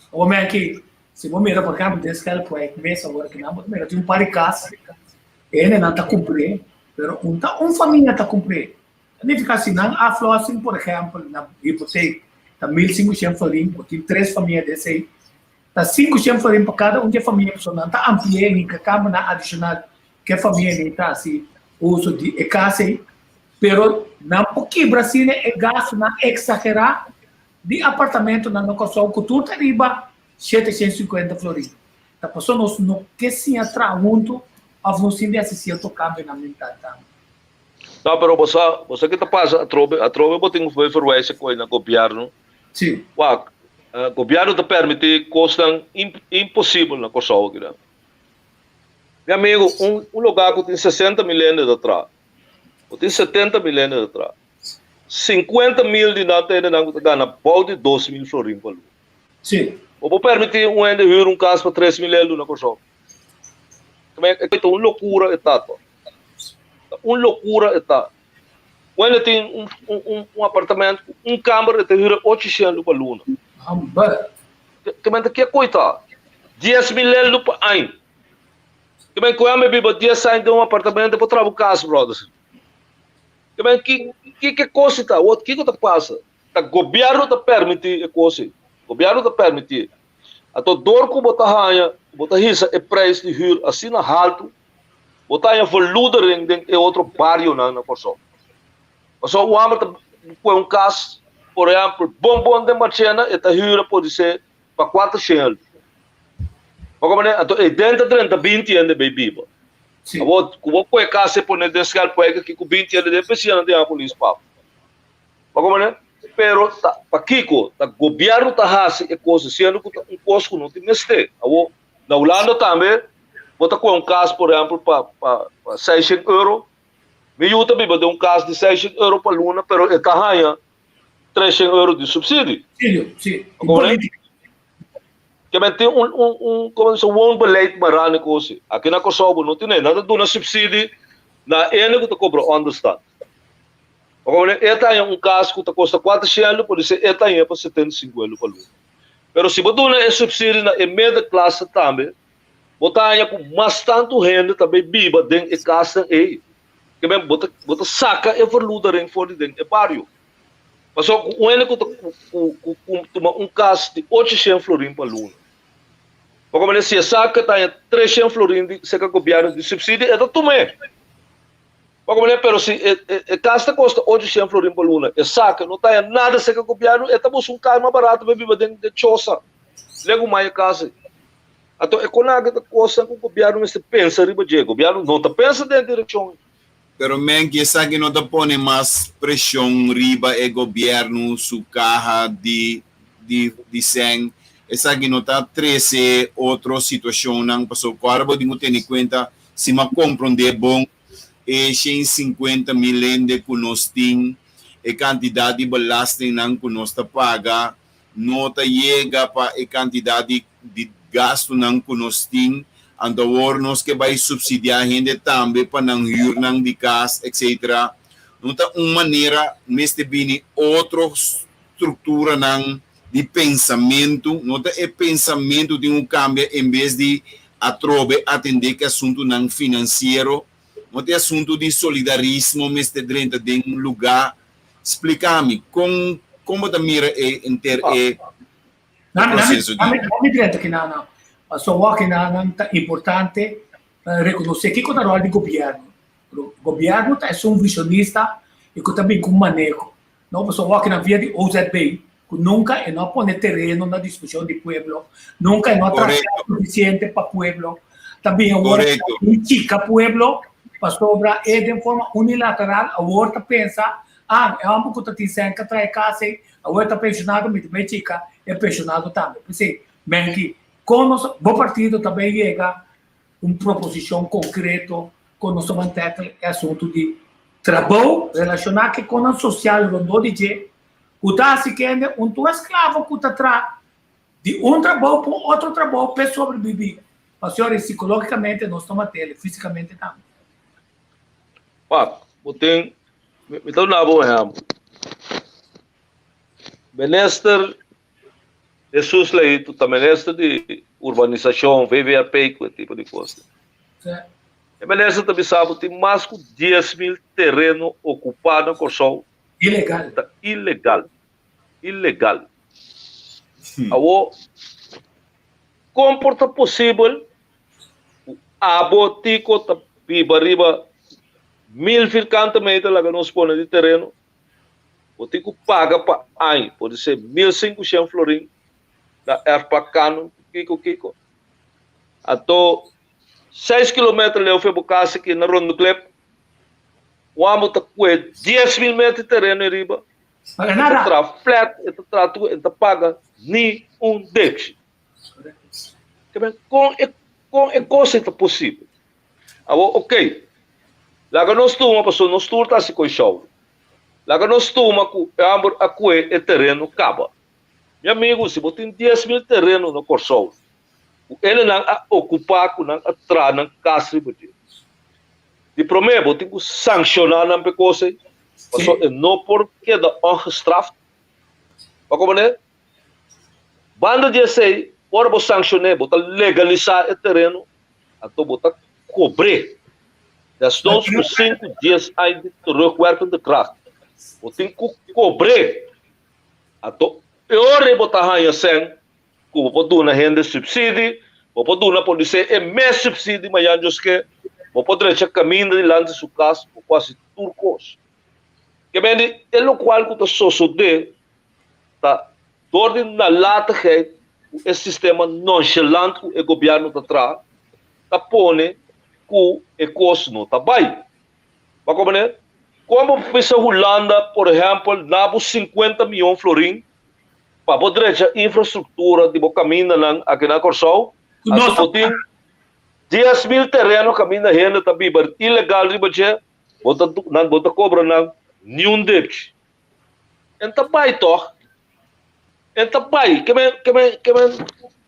O homem aqui, se você mira por exemplo, desse cara que começa agora que não, mira tem par de casa, ele não tá cumprindo, mas família tá cumprindo. Não fica assim, não há flor assim, por exemplo, na hipoteca, tá 1.500 florins, tem 3 famílias desse aí. Tá 500 florins para cada de família personal, tá ampliando, que acaba na adicional, que a família nem tá assim, uso de casa aí, pero não porque o Brasil é gasto na exagerar de apartamento na nossa cultura riba 750 florins. Tá passando no que se atrás muito a função de assistir o câmbio na mentalidade. Não, pero você que tá passa a trove botem foi verweise com o governo. Sim. O governo te permite custam impossível na Corsal aqui. Meu amigo, um lugar que tem 60 milhões de atrás, tem 70 milhões de atrás, 50 mil de nada ainda não ganha pode 12 mil florins por ano. Sim. Ou vou permitir ainda vir caso para 3 milhões na Corsal. Também é uma loucura está. Uma loucura está. Quando tem um apartamento, câmara te vira 800 por ano. Também que é coitado. 10 milhões por ano. Também quando eu vivo 10 anos de apartamento para trabalhar casa, brothers. Também que coisa está? O que está passa? O governo te permite a coisa. O governo te permite. A tua dor que você ganha, você risa é preço de hyra assim na alto. Você ganha valor em outro bairro na Corsal. Só o homem põe caso, por exemplo, bombom de Marchena, e a hyra pode ser para 400. Então, é dentro de 30, 20 anos de bebida. Como põe caso, você põe desse cara, põe aqui com 20 anos de pessoa, não a polícia, papo. Pero, para Kiko, o governo está fazendo coisa, sendo que um custo não tem mestre. Na Holanda também, você põe um caso, por exemplo, para 600 euros. Eu também vou dar caso de 600 euros por luna, pero ele está ganhando 300 euros de subsídio. Sim. Que tem como se um beleid marano coisa. Aqui na Corsal não tem nada de subsídio na ene que te cobra understand. Ele tem caso que custa 400, pode ser ele tem para 75 euros por luna. Pero se você não subsídio na média classe também, você tem com bastante gente também viva dentro de casa aí. Que bem, você saca e verluda em fora dentro do bairro. Mas só o ene que toma caso de 800 florins por luna. Como ele se saca, tem 300 florins de seca governo de subsídio, é da tomé. Como ele, pero se a casa custa 800 florins por luna, é saca, não tem nada seca governo, é também carro mais barato para viver dentro de choça. Lego mais casa. Então, é quando a coisa que o governo pensa, o governo não pensa dentro da direção. Pero que sabe que não te põe mais pressão riba o governo su caja de sangue. Essa que não está 13 outra situação não passou agora vou ter em conta se me compreender bom e 150 milhões de que nós temos a quantidade de belasting não que nós paga não chega para a quantidade de gasto não que nós temos. Então, nós que vai subsidiar a gente também para não ir de casa, etc. Não está uma maneira, mas tem outra estrutura de pensamento, não está pensamento de câmbio em vez de atender que assunto não financeiro, não tem assunto de solidarismo, mas tem dentro de lugar. Explica-me, como da mira em ter processo de... Não. Só que é importante reconhecer que é o rol do governo. O governo é um visionista e que também com manejo. Não só que na via de OZB, nunca no pone terreno na discussão de pueblo, nunca no trazer suficiente para pueblo. Também agora chica pueblo para sobra é de forma unilateral, a outra pensa, é uma coisa que tem que trazer casa, a outra pensionado, muito bem chica, é pensionado também. Porque, bem que, com o partido também chega uma proposição concreta com nosso manter assunto de trabalho relacionado com a social rondou de que o se quer tu escravo que está atrás de trabalho para outro trabalho para sobreviver. Mas psicologicamente nós estamos tendo, fisicamente também. Tem então na boa minister Jesus lei tu também minister de urbanização VVAP que tipo de coisa. A minister também sabe tem mais de 10.000 terreno ocupado com sol ilegal. Awo comporta possível a botico ta riba 1.050 metros lá que nós põe de terreno, o tico paga para ano, pode ser 1.500 florim da Erpacano, Kiko. Até 6 km eu fui para casa aqui na Rondo Clep, o amo tá com 10.000 metros de terreno em riba, está flat, está paga nem deixe. Com é coisa possível. Ok. Lá que nós tomamos, passou, nós turta se com show. Lá que nós tomamos, é terreno caba. Meu amigo, se você tem 10.000 terreno no Corsol, ele não ocupar, não atrás, não casa, de primeiro, você tem que sancionar na coisa, passou, não porque da ongestraft. Mas como é? Banda de sei, ora você sancionar, você legalizar o terreno, então você cobrir. Das 2 por 5 dias ainda terugwerkende kracht. Você tem que cobrir. Então, eu botar aí assim, como pode dar na renda subsídio, pode dar na polícia é mais subsídio, mas antes que pode deixar caminho de lá de sua casa, quase turcos. Que bem, é o qual que está sucedendo, tá? Todo na lata que o sistema nonchalant que o governo está atrás, tá pone que é custo não está bem. Mas como pensa a Holanda, por exemplo, dá 50 milhões de florim para poder a infraestrutura de caminho aqui na Corsol, então tem 10.000 terrenos caminho na renda também, ilegal, bota cobra não, nenhum deles. Então vai toh. Então vai, que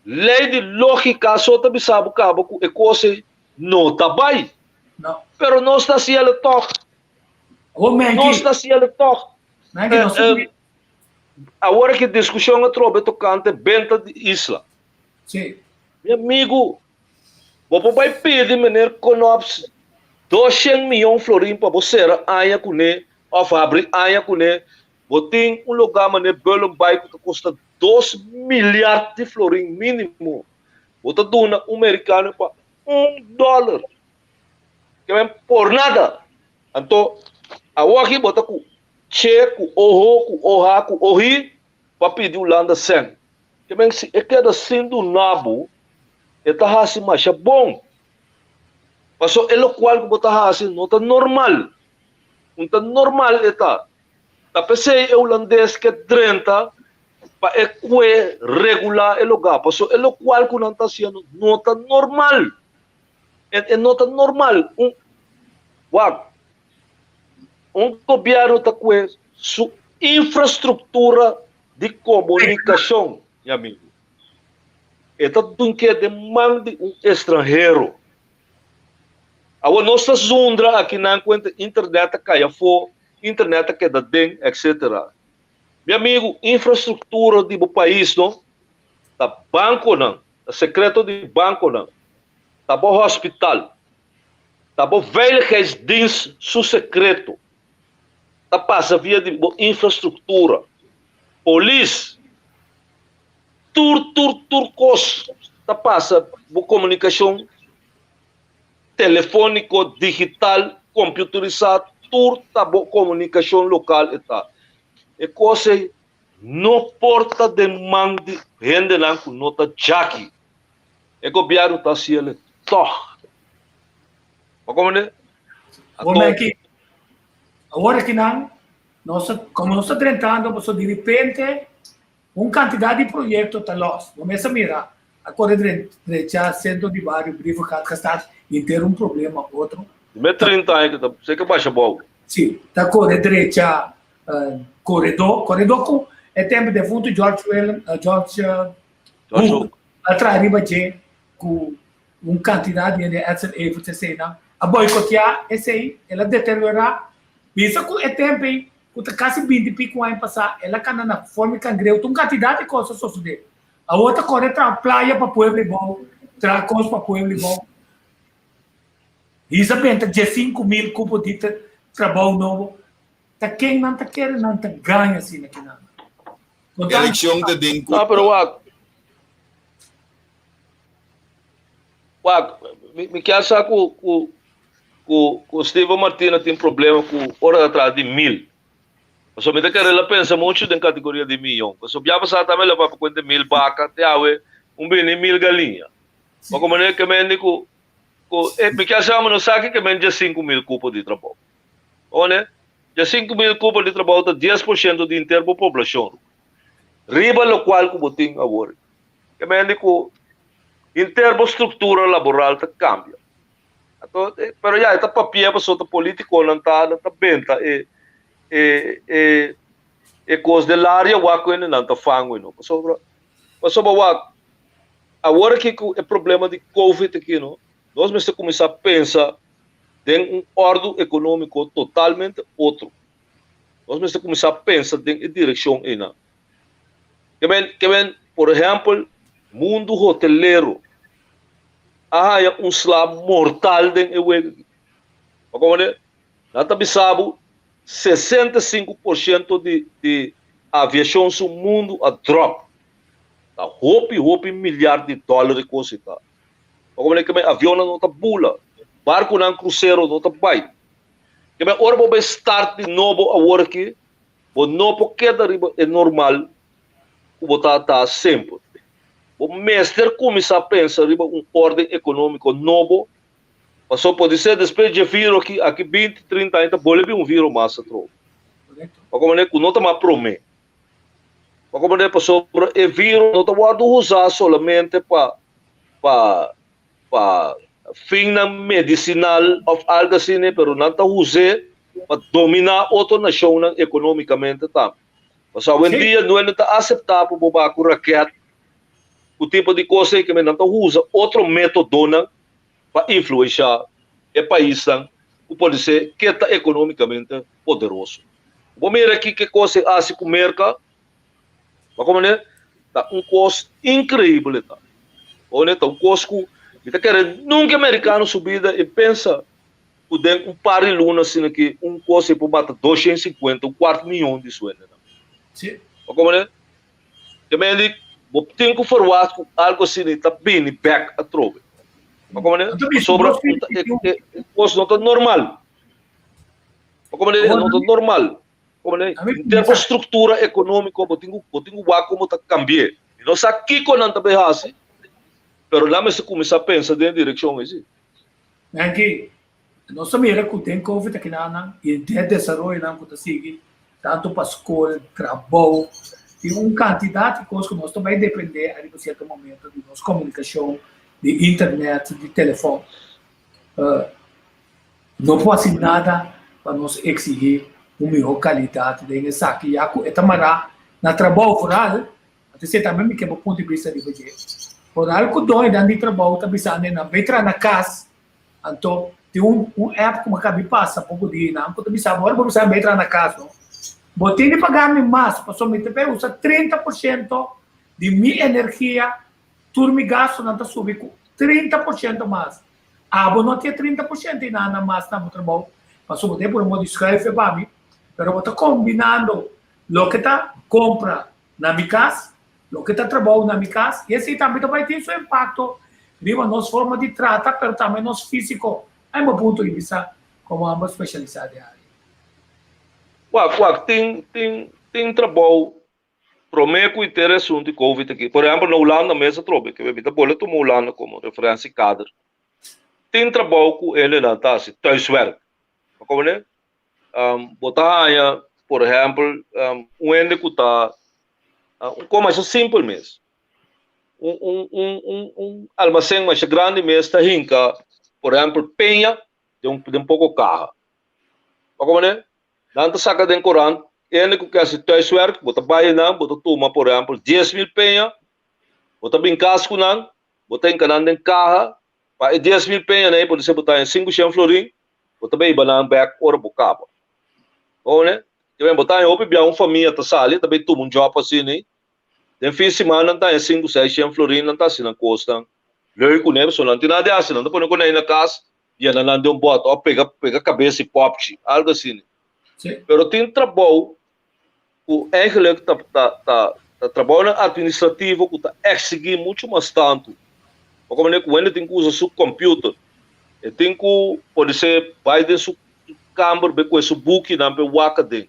lei de lógica só também sabe que é coisa não está bem. Não. Pero não está se ele toca. Não está se ele toca. Agora que a discussão é trobe tocante venda de isla. Sim. Meu amigo, vou vai pedir menino conops 200 milhões de florim para você aia com ele, ou abrir aia com ele. Vou ter lugar mané belo bairro que custa 2 milhões de florim mínimo. Vou ter dona americano para $1. Que vem por nada. Então, agora aqui bota com cheque, com oha, com ohi, para pedir o landa sem. Que vem se é que da sendo nabo, é tá assim mais bom. Passou é o qual que bota assim não tá normal. Não tá normal é tá. Tá pensei é holandês que 30 para é regular é lugar. Passou é o qual que não tá sendo não tá normal. É nota normal. Governo está com sua infraestrutura de comunicação, meu amigo. Então, tu que demanda estrangeiro. Agora, nossa zundra aqui na conta internet caia fora, internet que dá dentro, etc. Meu amigo, infraestrutura do país, não? Tá banco, não? Tá secreto de banco, não? Tá bom hospital, tá bom veiligheidsdienst, seu secreto, tá passa via de infraestrutura, polícia, turcos, tá passa por comunicação telefônico, digital, computerizado, tá bom comunicação local, tá. É coisa não porta demande rende não com nota jaki. É governo tá se ele toch. Como né? Como é que agora que não, como nós estamos tentando, de repente, quantidade de projetos está los. Começa a mirar. Agora, já sendo de vários brivos que está inteiro um problema, outro. Me 30 anos, você que baixa bom. Sim, está corredor já corredor com é tempo de fundo George atrás arriba de com quantidade de essa evento cena a boicotear esse aí ela deteriorar isso com é tempo aí com quase 20 pico anos passar ela cana na forma cangreu tem quantidade de coisas suceder a outra corre para praia para pueblo bom tra coisas para pueblo bom isso bem de 5.000 cubos de trabalho novo tá quem não tá querendo não tá ganha assim aqui não Eleição de Denko. Não, pero me quer achar que o Steve Martina tem problema com hora atrás de 1.000. Eu só me quero ela pensa muito em categoria de milhão. Eu só já passar também lá para contar 1.000 vaca até awe bem 1.000 galinha. Mas como é que me quer achar não sabe que me já 5.000 cupos de trabalho. Olha, já 5.000 cupos de trabalho tá 10% de inteira população. Riba lo qual que boting agora. Que me indico em termos estrutura laboral tá cambia. Então, pero já está papel para sota político não tá benta coisa de área o que não tá fango não. Sobre agora que é problema de Covid aqui não. Nós vamos começar a pensar em ordem econômico totalmente outro. Nós vamos começar a pensar em direção aí não. Que vem, por exemplo, mundo hoteleiro. Há slab mortal dentro do como é? Nós sabemos 65% de aviação no mundo a drop. Tá hope milhar de dólares coisa tá. Como é que avião não tá bula, barco não cruzeiro não tá vai. Que bem, ora vou start de novo agora aqui, o novo queda é normal. O tá sempre. O mestre começa a pensar em ordem econômica novo. Só pode ser depois de vírus aqui 20, 30 anos, pode um vírus mais atrás. Como é que não está mais promete. Como é que sobre o vírus não está pode usar somente para fim medicinal ou algo assim, mas não está usando para dominar outra nação economicamente também. Mas hoje em dia não está aceitável para o raquete, o tipo de coisa que não usa outro método para influenciar o país que pode ser que está economicamente poderoso. Vamos ver aqui que coisa hace com o mercado, mas como é tá custo incrível tá. Olha tá custo que está querendo nunca americano subida e pensa o den par de luna assim que coisa por matar 250, um quarto milhão de sueldo. Sim. Como é? Também ele tem que forward com algo assim, está bem back a trove. Como é? Sobre o custo não está normal. Como é? Não está normal. Como é? Em termos de estrutura econômica, eu tenho como está cambiando. E não sei que não está bem assim, mas lá me se começa a pensar em direção assim. Aqui, nós sabemos que tem Covid aqui na e tem desenvolvimento não que sigue tanto para a escola, trabalho, e uma quantidade de coisas que nós também depender a certo momento de nossa comunicação, de internet, de telefone. Não pode ser nada para nós exigir uma melhor qualidade de essa aqui. É tamará na trabalho rural, até também me quebra o ponto de vista de budget. Rural que dói dando de trabalho, está pensando na entrar na casa, então tem época como acabei passa pouco dia, não, quando me sabe agora vou precisar entrar na casa, não. Botei de pagar-me mais, para somente usa 30% de minha energia, tudo me gasto, não está subindo 30% mais. Vou não ter 30% e nada mais no trabalho, mas somente por um modo de escrever para mim, mas eu estou combinando o que está compra na minha casa, o que está trabalho na minha casa, e assim também vai ter seu impacto, na nossa forma de tratar, mas também nosso físico, é meu ponto de vista, como uma especialidade área. Tem trabalho prometo interessante de Covid aqui. Por exemplo, na Holanda mesmo trobe, que bebida bola toma Holanda como referência e cadre. Tem trabalho com ele na taça, thuiswerk. Como né? Botar por exemplo, onde que está, como é simples mesmo. Almacém mais grande mesmo está rinca, por exemplo, penha de um pouco carro. Como né? Nanta saca de corante, ele que quer se thuiswerk, bota baia não, bota toma por exemplo 10.000 penha, bota bem casco não, bota em canal de carro, para 10.000 penha né, pode ser botar em 500 florim, bota bem banana back ora bocaba. Ou né? Também botar em opi uma família tá sali, também toma job assim né. Den fim de semana tá em 500-600 florim, não tá assim na costa. Leu com ele, só não tem nada assim, não depois quando na casa, e não deu bota, ó pega cabeça e pop, algo assim. Né? Sim. Pero tem trabalho, o eigenlijk tá trabalho administrativo que tá exigir muito mais tanto. Como né, quando tem que usar seu computer, tem que pode ser vai de sua câmera, be com esse book na be waka de.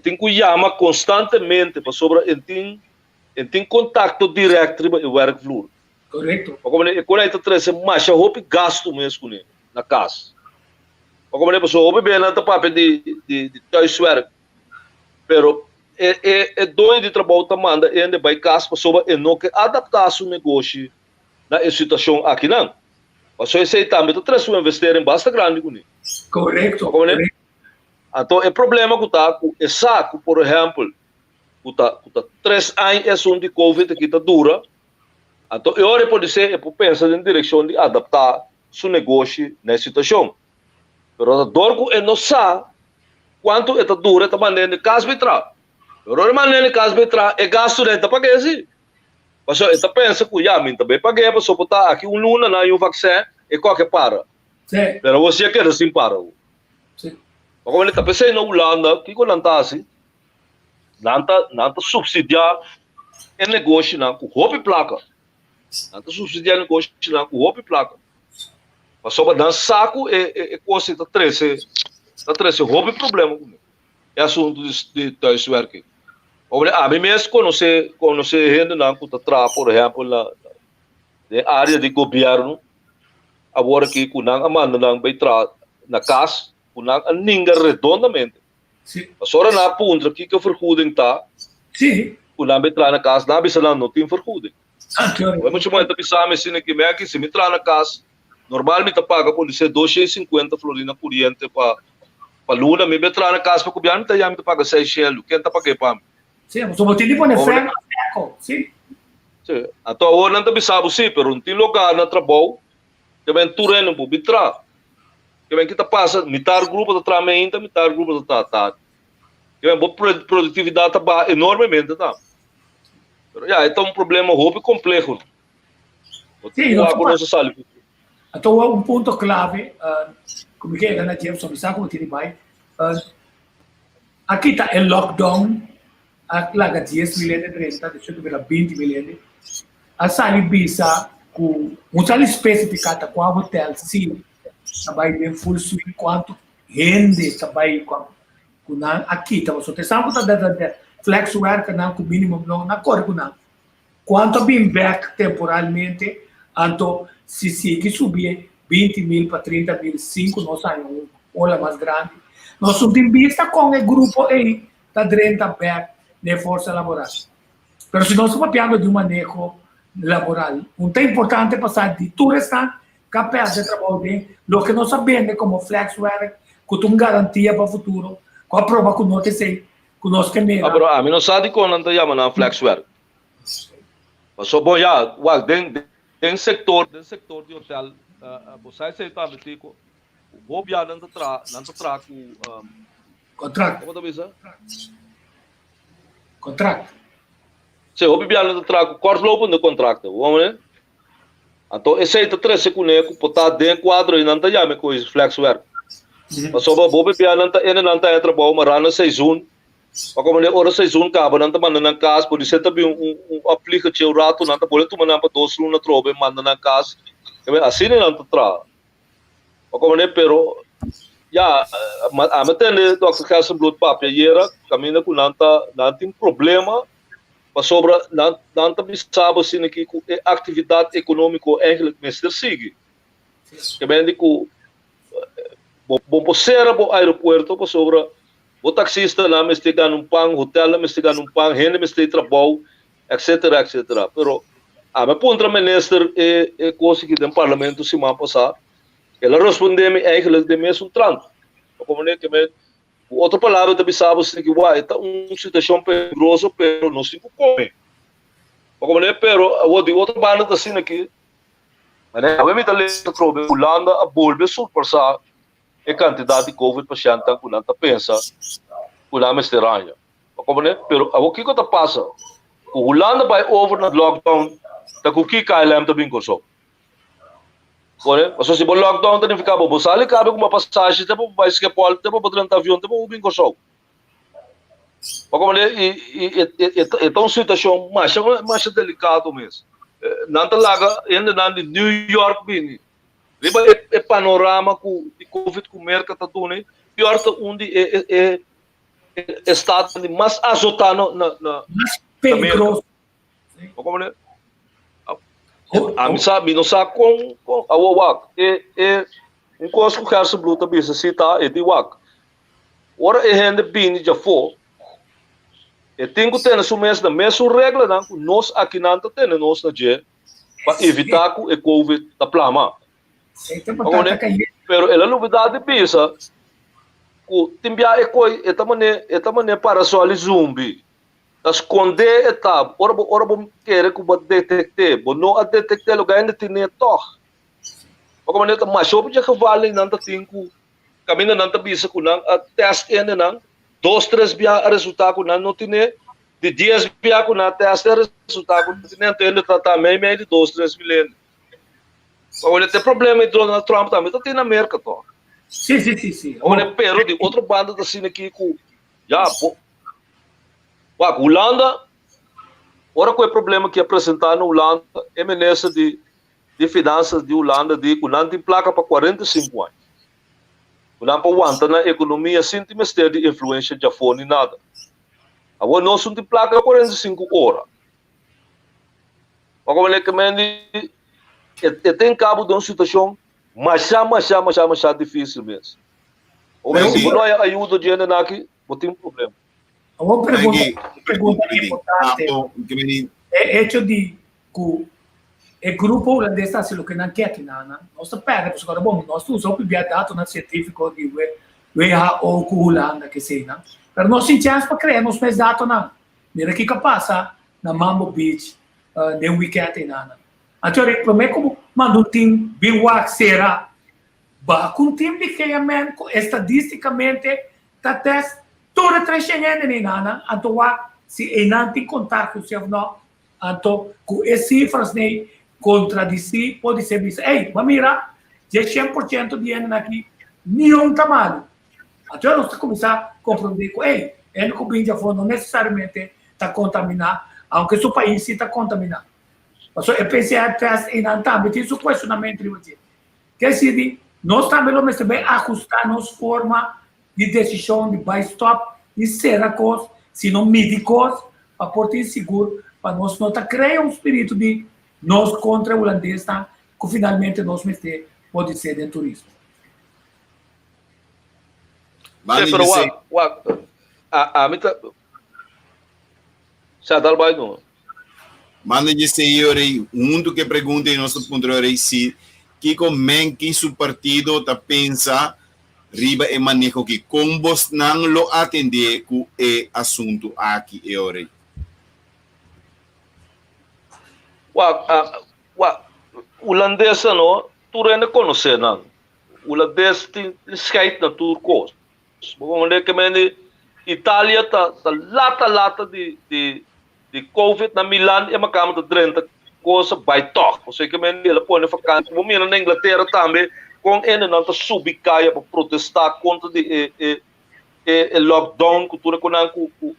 Tem que chamar constantemente para sobre tem contato direto com o workfloor. Correto. Como né, quando aí tá trazendo mais roupa gasto mesmo né, na casa. Como né, pessoal, o bebê não tá papel de thuiswerk. Pero doido de trabalho tá manda ainda vai casa para sobre não que adaptar seu negócio na situação aqui não. Mas só esse também tá trazendo investir em basta grande com ele. Correto. Como né? Então o problema que tá com é saco, por exemplo, que tá 3 anos é de Covid que tá dura. Então eu pode ser eu penso em direção de adaptar seu negócio na situação. Pero a dor que não sabe quanto esta dura esta maneira de casa betra. Pero a maneira de casa betra é gasto dentro para que assim. Mas esta pensa que já me também paguei para só botar aqui luna na um vaccin e qualquer para. Sim. Pero você quer assim para. Sim. Como ele está pensando na Holanda, que quando está assim, não está subsidiar o negócio não com roupa e placa. Não está subsidiar o negócio não com roupa e placa. Mas só para dar saco é coisa que está trazendo roupa e problema. É assunto de thuiswerk. A mim mesmo conhecer gente não que está por exemplo na área de governo, agora que com não manda não vai entrar na casa, com não ninguém redondamente. Sim. A senhora na ponta que a vergoeding tá, Sim. com não vai entrar na casa, não bisa não tem vergoeding. Claro. Mas muito mais pensar me sina que me aqui se me entrar na casa, normalmente paga por ser 250 florina corrente para luna, me entrar na casa para governo tá já me paga 600, quem tá pagar para mim. Sim, mas o motivo de poner ferro sim. Sim. Então agora não tá pensando sim, pero não tem lugar na trabalho, também tureno para entrar. Que vem que tá passa, metade grupo da tramenta, metade grupo da tá. Que vem boa produtividade tá baixa enormemente tá. Pero já é um problema roupa complexo. Sim, não agora se sabe. Então um ponto clave, como que é na Jameson, sabe como tem vai? Aqui tá o lockdown, a laga 10 milhões de renta, deixa eu ver 20 milhões. A sali bisa com um sali especificado com a hotel sim. Trabalho bem full suite quanto rende trabalho com aqui tá você sabe que tá flex work não com mínimo não na cor com não quanto bem back temporalmente então se que subir 20.000 para 30.000 5 nós saímos olha mais grande nós temos vista com o grupo aí tá renta back de força laboral pero se nós estamos de um manejo laboral muito importante passar de tudo esta capaz de trabalho bem, lo que nós sabemos como flexwork, que tem garantia para o futuro, com a prova que nós temos, que nós queremos. A mim não sabe como não chama na flexwork. Mas só bom já, dentro sector de hotel, você sai tá metido, o governo não tá com contrato. Como tá vendo? Contrato. Se o governo não tá com corte logo no contrato, vamos né? Então, esse aí tá trazendo com ele, botar dentro quadro e não tá já me coisa flexwork. Mas só o bebê não tá trabalho, mas lá na sezon, para como ele ora sezon acaba, não tá mandando na casa, por isso também aplicativo rato, não tá bolando mandar para 2 lunas trobe, manda na casa, assim não tá tra. Para como ele pero já a metade do que casa blood papo era caminha com não tem problema sobra não também sabe assim que a atividade econômica eigenlijk mestre sigue. Que bem que bom ser o aeroporto para sobra o taxista lá mestre ganha pão, hotel lá mestre ganha pão, gente mestre trabalho, etc, etc. Pero a me pontra minister é coisa que no parlamento semana passada, ela respondeu-me eigenlijk de mês trant. Como nem que me outra palavra também sabe assim que é uma situação perigosa, pero não se come. Como nem pero de outra banda assim aqui, né? A mim tá lendo sobre Holanda a bolbe surpassar a quantidade de COVID paciente que não tá pensa, o lá estranho. Como nem pero o que tá passa? O Holanda vai over na lockdown, tá com que KLM também começou. Olha, mas se o lockdown não ficar bom, você ali cabe com uma passagem, depois vai escapar, depois pode entrar avião, depois o bingo show. Como é uma situação mais delicada mesmo. Não tá lá ainda na New York bem. Riba é panorama com de Covid com mercado tá tudo, né? Pior tá onde é estado mais azotado na perigoso. Como é? A mim sabe, não sabe com a WAC. Um coisa que o cara se bluta bisa cita é de WAC. Ora é rende bem já for. E tem que ter na sua mesma regra não, nós aqui não temos nós na dia para evitar que o COVID da plama. Pero ela novidade bisa que timbia é coi é também para só ali zumbi. Esconder etapa, ora bom querer que o detecte, bom não a detecte lugar ainda tem neto. Como nem mas o que vale não tá cinco, caminho não tá bisa com não a teste ainda não, 2-3 via resultado não tem de 10 via com não teste resultado não tem ainda tratamento meio de 2-3 milhões. Olha tem problema em Donald Trump também tá tem na América to. Sim. Olha pero de outro bando tá assim aqui com já Holanda, ora qual é o problema que apresentar na Holanda, é ministro de finanças de Holanda, de Holanda tem placa para 45 anos. Holanda aguenta na economia sem ter mistério de influência de fone nada. Agora nós não tem placa para 45 horas. Agora ele que tem cabo de uma situação mais difícil mesmo. Ou se não ajuda de ainda aqui, não tem problema. Uma pergunta importante é hecho de que o grupo holandês está sendo que não quer que nada. Nós pega, agora bom, nós usamos o dados na científico de WHO com Holanda que sei, não. Mas nós sem chance para criar nos meus dados não. Mira que passa na Mambo Beach, de weekend e nada. Agora como é como manda um time bem será, com um time de criamento estatisticamente tá teste toda três nem nada, então se não tem contato se não, então com as cifras nem contradizer pode ser visto. Ei, mas mira, já 100% de gente aqui nenhum tamanho. Então nós começar a compreender que ei, ele que bem já foi não necessariamente está contaminado, aunque seu país sim está contaminado. Mas eu pensei atrás e não também tem seu questionamento de você. Quer dizer, nós também vamos também ajustar nossa forma de decisão de buy stop e será coisa, se não médicos, para portar seguro, para nós não criar um espírito de nós contra o holandês, que finalmente nós pode ser de turismo. Sim, pero a mim tá já dá bem não. Manda dizer aí, mundo que pergunta em nosso ponto aí se que como que seu partido tá pensa riba e manejo que combos não lo atender com o assunto aqui e ora. O holandês não, tu não conhece não. O holandês tem escrito na tua coisa. Vamos ver que Itália tá lata de Covid na Milan e uma cama de 30 coisa vai tocar. Você que ela põe na vacância. Vamos ver na Inglaterra também. Com ele não está subicaia para protestar contra o lockdown que tu com o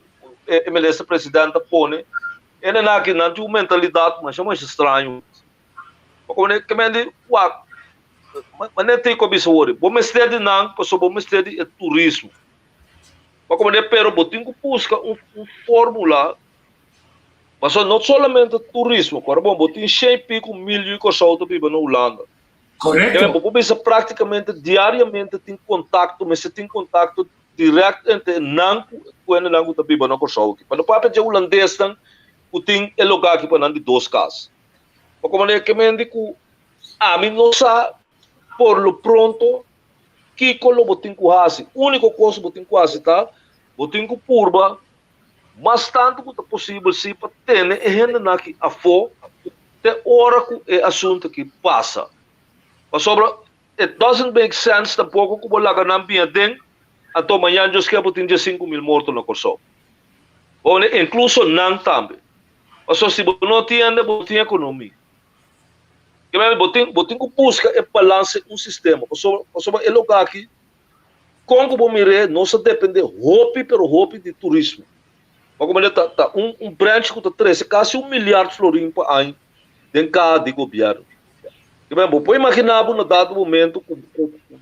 MLS presidente põe. Ele não aqui não tem uma mentalidade mas é mais estranho. Porque que mas não tem como isso hoje. Vamos ter de não, pessoal, vamos ter de turismo. Mas como é pero botinho busca um fórmula Mas não somente turismo, agora bom, tem 100 pico milho e coisa pipa na Holanda. Correto. Você praticamente diariamente tem contato, mas você tem contato direto entre Nanco e Nanco da pipa na coisa aqui. Para o papel de holandês, o tem é lugar aqui para de 2 casas. Mas como é que me digo, a mim não sabe por lo pronto que colo botin com hasi. Único coisa botin com hasi tá, botin com purba. Mas tanto quanto possível, se para ter a gente aqui a fo, te hora que é assunto que passa. Mas sobre, it doesn't make sense tampouco que vou lá ganhar bem, até amanhã eu esqueci de 5.000 mortos na Corsol. Ou incluso não também. Mas se você não tem, não tem economia. Que mesmo, botin que busca é balance um sistema. Sobre é lugar aqui, como vou mirar, não se depende de de turismo. Como tá um branch que está 13, quase 1 milhar de florim por ano dentro de governo. Pode imaginar no dado momento que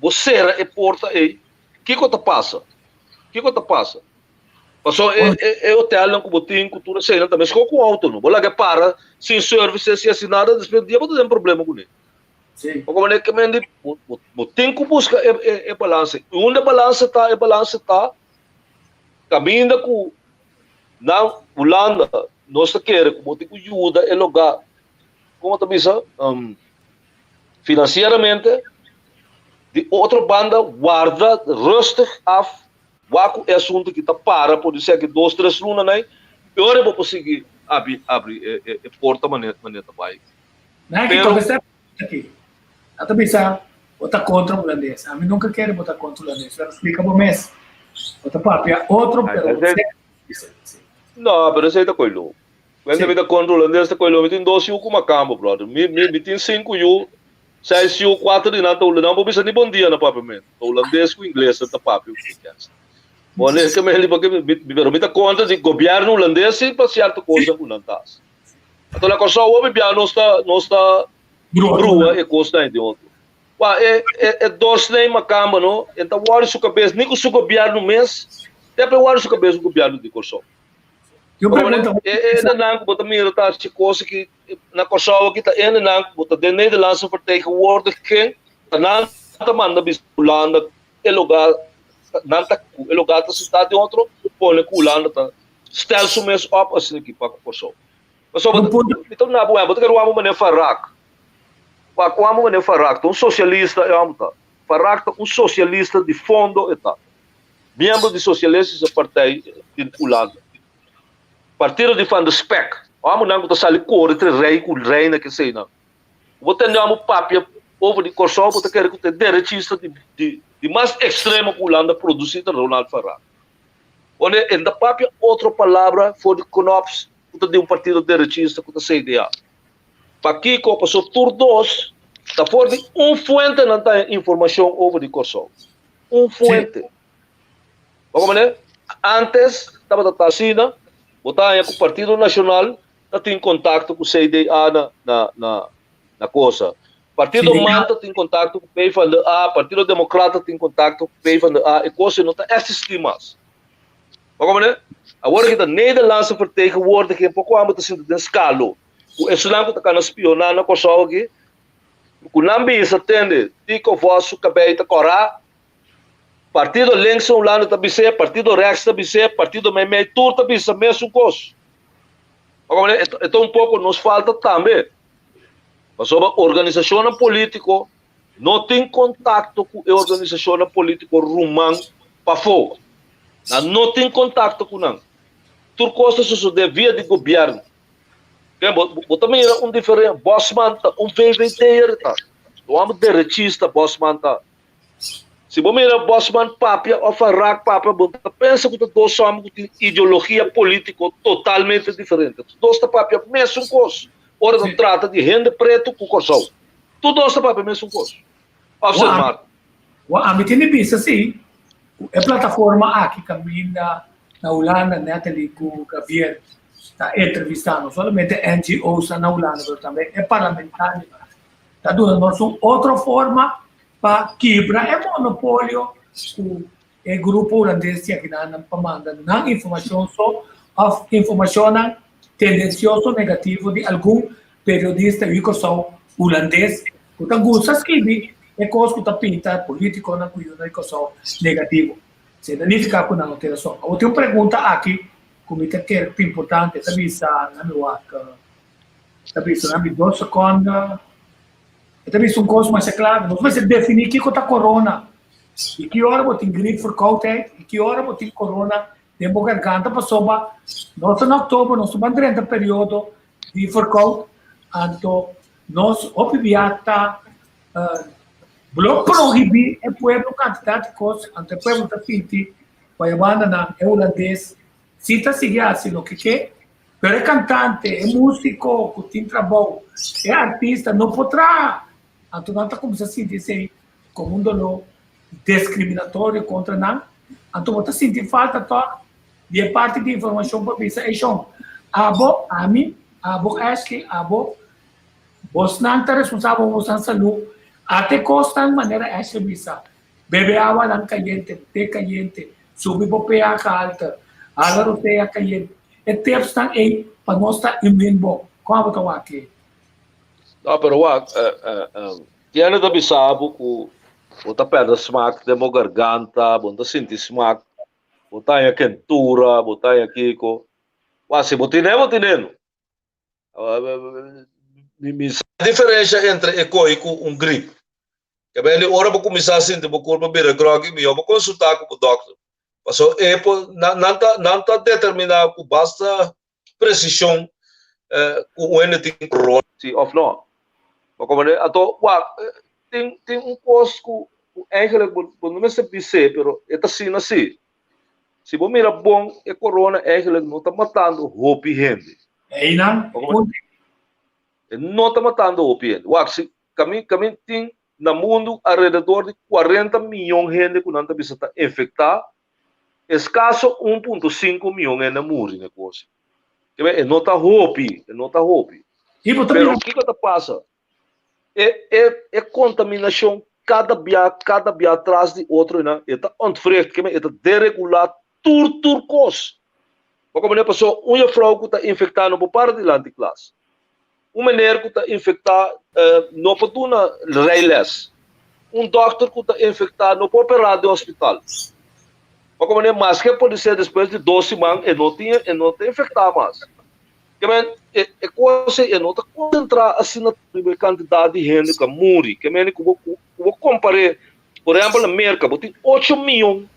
você é porta aí, o que está passa? Passou é hotel não que tem cultura cena também ficou com auto não, bola que para sem serviço sem assinada despendia não tem problema com ele. Sim. Como é que me diz, tem que buscar é balance. Onde balance tá caminho com na Holanda, nós queremos que tem ajuda é lugar, como também financeiramente, de outra banda guarda rustig af, waku é assunto que está para, pode ser que 2, 3 lunas, né? E agora eu vou conseguir abrir porta maneira vai. Não é que talvez aqui. Eu também sabe, botar contra o holandês. A mim nunca quero botar contra o holandês. Eu explico para o mês. Botar papel, outro, não, mas isso aí está coelho. Quando eu me dá contra o holandês, está coelho. Eu tenho 12 anos com uma cama, brother. Me tenho 5 anos, 6 anos, 4 anos, não vou pensar nem bom dia na papel. O holandês com o inglês, está papel. Bom, nesse que me dá conta de governo holandês, sim, para certa coisa, não está. Então, a coisa, o governo não está brua e coisa de outro. É 2 nem uma cama, não? Então, o sua cabeça, nem com o seu governo mês, depois o sua cabeça, o governo de coisa. Eu pergunto, não bota mira tá se coisa que na coisa aqui tá não bota de Nederlandse vertegenwoordiging não tá manda bisulanda é lugar não tá é lugar tá cidade de outro põe culanda tá stel so mes op assim aqui para coisa mas só então na boa bota quero uma maneira Farrak para como maneira Farrak um socialista é Farrak um socialista de fundo tá membro de socialistas partij in Holanda. Partido de Van de Spek. Vamos não botar ali cor entre rei com reina que sei não. Vou ter um papel over de Corsol, vou ter que ter direitista de mais extremo que Holanda produzida Ronald Farrak. Onde em da papel outra palavra for de Knops, de um partido direitista que sei CDA. Para aqui que passou tur 2, da for de fonte não tem informação over de Corsol. Fonte. Como né? Antes estava da China botar com o Partido Nacional, não tem contato com o CDA na coisa. Partido Manta tem contato com o PFA, Partido Democrata tem contato com o PFA, e coisa não está existindo mais. Como é? Agora que está Nederlandse vertegenwoordiging, pouco amo assim de escala. O Islam que está na espionar na coisa aqui, o Nambi se atende, dico voz o cabelo corá. Partido linksom lá no Tabicé, Partido Rex Tabicé, Partido Memei Tur Tabicé, mesmo coisa. Então um pouco nos falta também. Mas sobre a organização política, não tem contato com a organização política rumã para fora. Não tem contato com não. Tudo coisa isso devia de governo. Eu também era um diferente. Bosman, um PVT, o homem direitista, Bosman, se você mira Bosman Papia ou Farrak Papia, pensa que todos somos com ideologia política totalmente diferente. Todos os Papia mesmo coisa. Ora não trata de gente preta com corsão. Todos os Papia mesmo coisa. Observar. A mim tem visto assim, a plataforma aqui caminha na Holanda, Natalie, com o governo está entrevistando somente NGOs na Holanda, mas também é parlamentar. Está dando outra forma para quebrar é monopólio o grupo holandês que aqui na pamanda não informação só a informação tendencioso negativo de algum periodista holandês que gosta de escrever e coisa que pinta político na coisa negativo. Se significa que não tem razão. Eu tenho uma pergunta aqui, que é importante, também na minha também 2 segundos, também uma coisa mais clara, nós vamos definir o que é corona, e que hora você tem gripe verkoudheid, e que hora você tem corona, de boa garganta, passou, nós em outubro, nós estamos dentro do período de verkoud, então, nós, opiviata, bloco proibir é pueblo quantidade de coisas, ante o pueblo da Pinti, vai abandonar, é holandês, se está seguindo assim o que é, mas é cantante, é músico, que tem trabalho, é artista, não poderá, então não está como se sentir como um dolor discriminatório contra nós, então você sente falta de parte de informação para pensar, então, a mim, Ashley, você não está responsável por sua saúde, até custa de maneira extremista. Beber água não caliente, té caliente, subir para o pH alta, água do té caliente. E tips estão aí para nós estar imune bom. Como está aqui? Não, mas tiene também sabe que você perde smack de uma garganta, você sente smack, você tem quentura, você tem aqui, se você não. A diferença entre eco e um gripe. Que bem, ora vou começar a sentir o corpo bem grog e eu vou consultar com o doutor. Passou não está determinado com basta precisão com o NT corona ou não. Mas como então, tem coisa que eigenlijk não se precisa, pero é assim. Se você mira bom, a corona eigenlijk não está matando roupa e gente. É não? Não está matando roupa e gente. Se caminho tem no mundo ao redor de 40 milhões de gente que não está infectada, escasso 1,5 milhões de morrer na coisa. Não está roupa, não está roupa. Mas o que passa? É contaminação cada dia atrás de outro, né? Está ontvrecht, está deregular tudo coisa. Como é passou, uma frau que está infectada no par de lanticlasse. Uma mulher que está infectada não pode na reiles. Doctor que está infectado não pode operar no hospital. Mas como é mais que pode ser depois de 12 semanas e não tem infectado mais. É coisa e não está concentrar assim na quantidade de gente que morre. Que vou comparar, por exemplo, na América, tem 8 milhões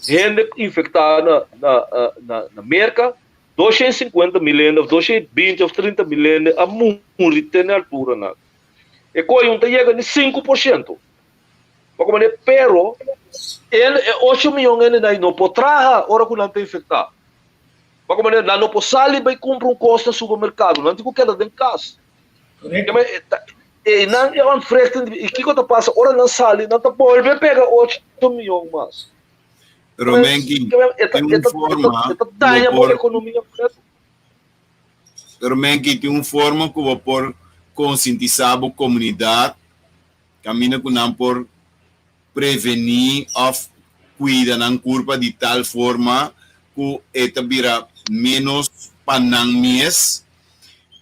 de gente infectada na América, 250 milhões, 220 ou 30 milhões a morrer tem na altura. Né? E coisa chega a 5%. Pero, ele é 8 milhões de não pode trabalhar hora que não está infectado. Mas como não pode sair e comprar costa no supermercado, não tem que quedar em casa. E não é uma fresta, e o que passa? Ora não sai, não está bom, ele pega 8 milhões mais. Romenki, tem uma forma que vou por conscientizar a comunidade, caminha com não por prevenir ou cuidar na curva de tal forma que esta vira menos pananmies,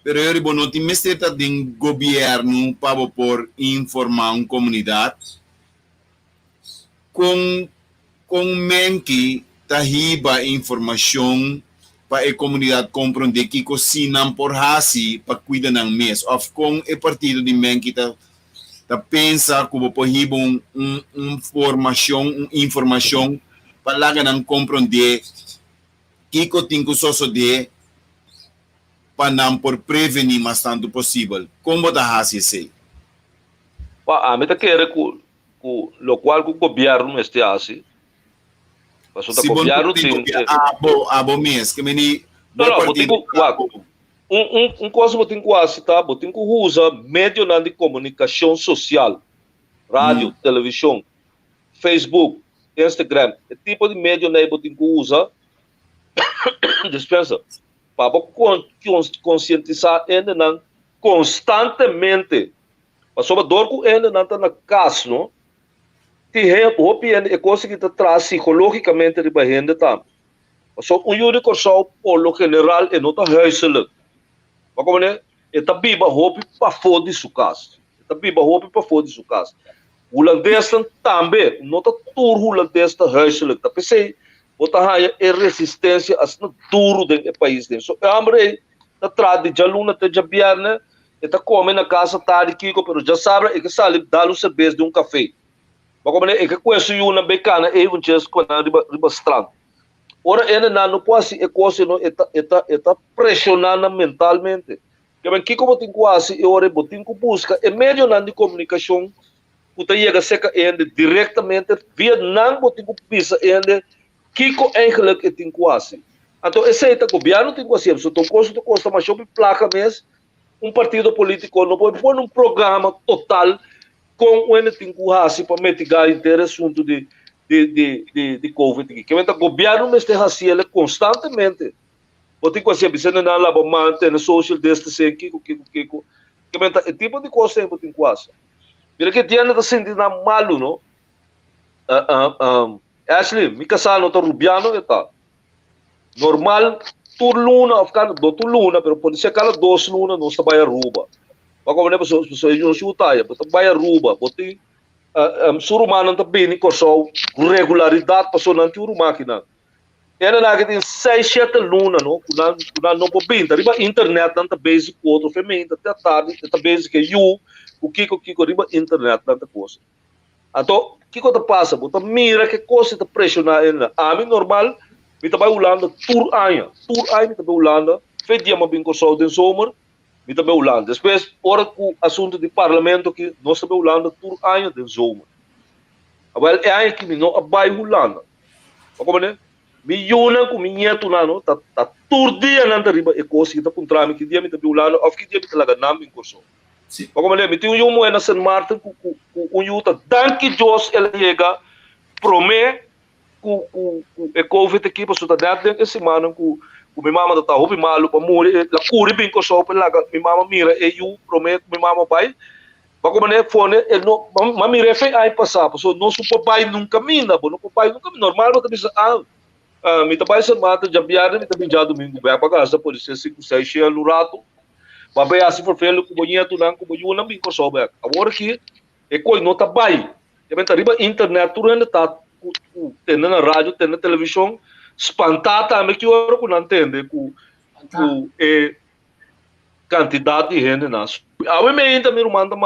pero eu digo, não tem mais de governo para por informar uma comunidade com menki tahiba informação para a comunidade compreender que cozinam por hasi para cuidar ng mes of com o partido de menki ta pensa que por hiba informação para lá não compreender que tem que só de para não por prevenir mais tanto possível como da hasi sei a meta quer que lo qual o governo este assim. Se bom tem abo mês que meni coisa que tem que assistir, tem que usar meio de comunicação social, rádio, televisão, Facebook, Instagram, o tipo de meio que tem que usar, dispensa, para conscientizar ainda constantemente, mas sobre dor que ainda não está na casa, não? É coisa que traz psicologicamente de gente também. Só único só por lo general é nota huiselijk. Mas como né? Eta biba roupa para foder sua casa. Eta biba roupa para foder sua casa. O holandês também, não está tudo holandês está huiselijk. Tá pensei, bota é resistência a ser duro do país dele. So, amre, tá trade de aluna até de biarna, eta come na casa tarde kiko, pero já sabe é que sale dar o cerveja de café. Mas como é que conheço uma becana, um chess com a riba strand. Ora, não pode é coisa não eta pressionando mentalmente. Que bem que como tem quase e ora botin com busca é meio de comunicação. Puta chega seca ainda diretamente Vietnam botin com pisa ainda Kiko eigenlijk tem quase. Então esse é o governo tem quase. Se tu custa mas eu placa mesmo partido político não pode pôr programa total com o tem quase para mitigar inteiro assunto de Covid. Que o governo mesmo tem racial constantemente. Botin quase se não lá para manter social distancing Kiko. Que o tipo de coisa tem botin quase. Mira que dia não está sentindo malu, não? Ashley, mi casano to rubiano eta. Normal, tur luna, afgano, do tu luna, pero pode ser cada 2 luna não está baia ruba. Mas como é pessoa não chuta, está baia ruba, boti surumano tá bem com só regularidade passou na turu máquina. Era na que tem 6, 7 luna, não? Kuna não pode bem, tá riba internet não basic outro feminino, até tarde, tá basic you. O Kiko riba internet tanta coisa. Então, o que passa? Você mira que coisa está pressionar ainda. A mim normal, me está Holanda tour aia, me está Holanda. Fez dia uma bem com sol de zomer, me está Holanda. Depois, hora com o assunto de parlamento que nós está Holanda tour aia de zomer. Agora é aí que me não abai Holanda. Como né? Me yuna com minha tu não, tá tour dia não riba e coisa que está com trame que dia me está Holanda, ou que dia me está lá ganhando em corso. Como ele tem um na San Martin com Utah, danke Deus ele chega promete com o Covid aqui para sutar dentro de semana com minha mama tá roupa malu para morrer la curi bem com só para lá minha mama mira e eu promete minha mama vai como ele fone ele não mami refe aí passar pessoa não supo pai nunca mina não pai nunca normal mas também me tá pai San Martin já viaja me também já domingo vai para casa por isso 5, 6 cheia no rato. Babai assim por felo com bonito tu não com bonito não bem com sobe agora que é coisa não tá bem já bem tá riba internet tu ainda tá tendo na rádio tendo na televisão espantar também que hora que não entende com quantidade de gente nas a mim ainda me manda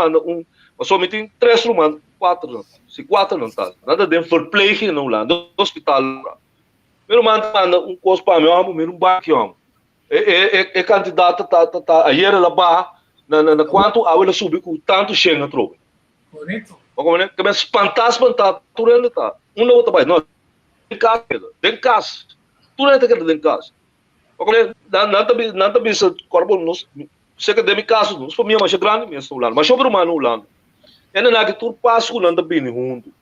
só me tem 3 rumando 4 se 4 não tá nada de verpleging não lá no hospital me manda coisa para meu banco é candidata tá ayer ela ba na quanto a ela subiu com tanto chega trobe Correto. como né que me espantar tudo ainda tá não outra vai não tem casa tudo ainda que tem casa como né nada bisa corpo nos sei que demi caso nos família mais grande mesmo lá mas sobre humano lá ainda na que tudo passa com nada bem junto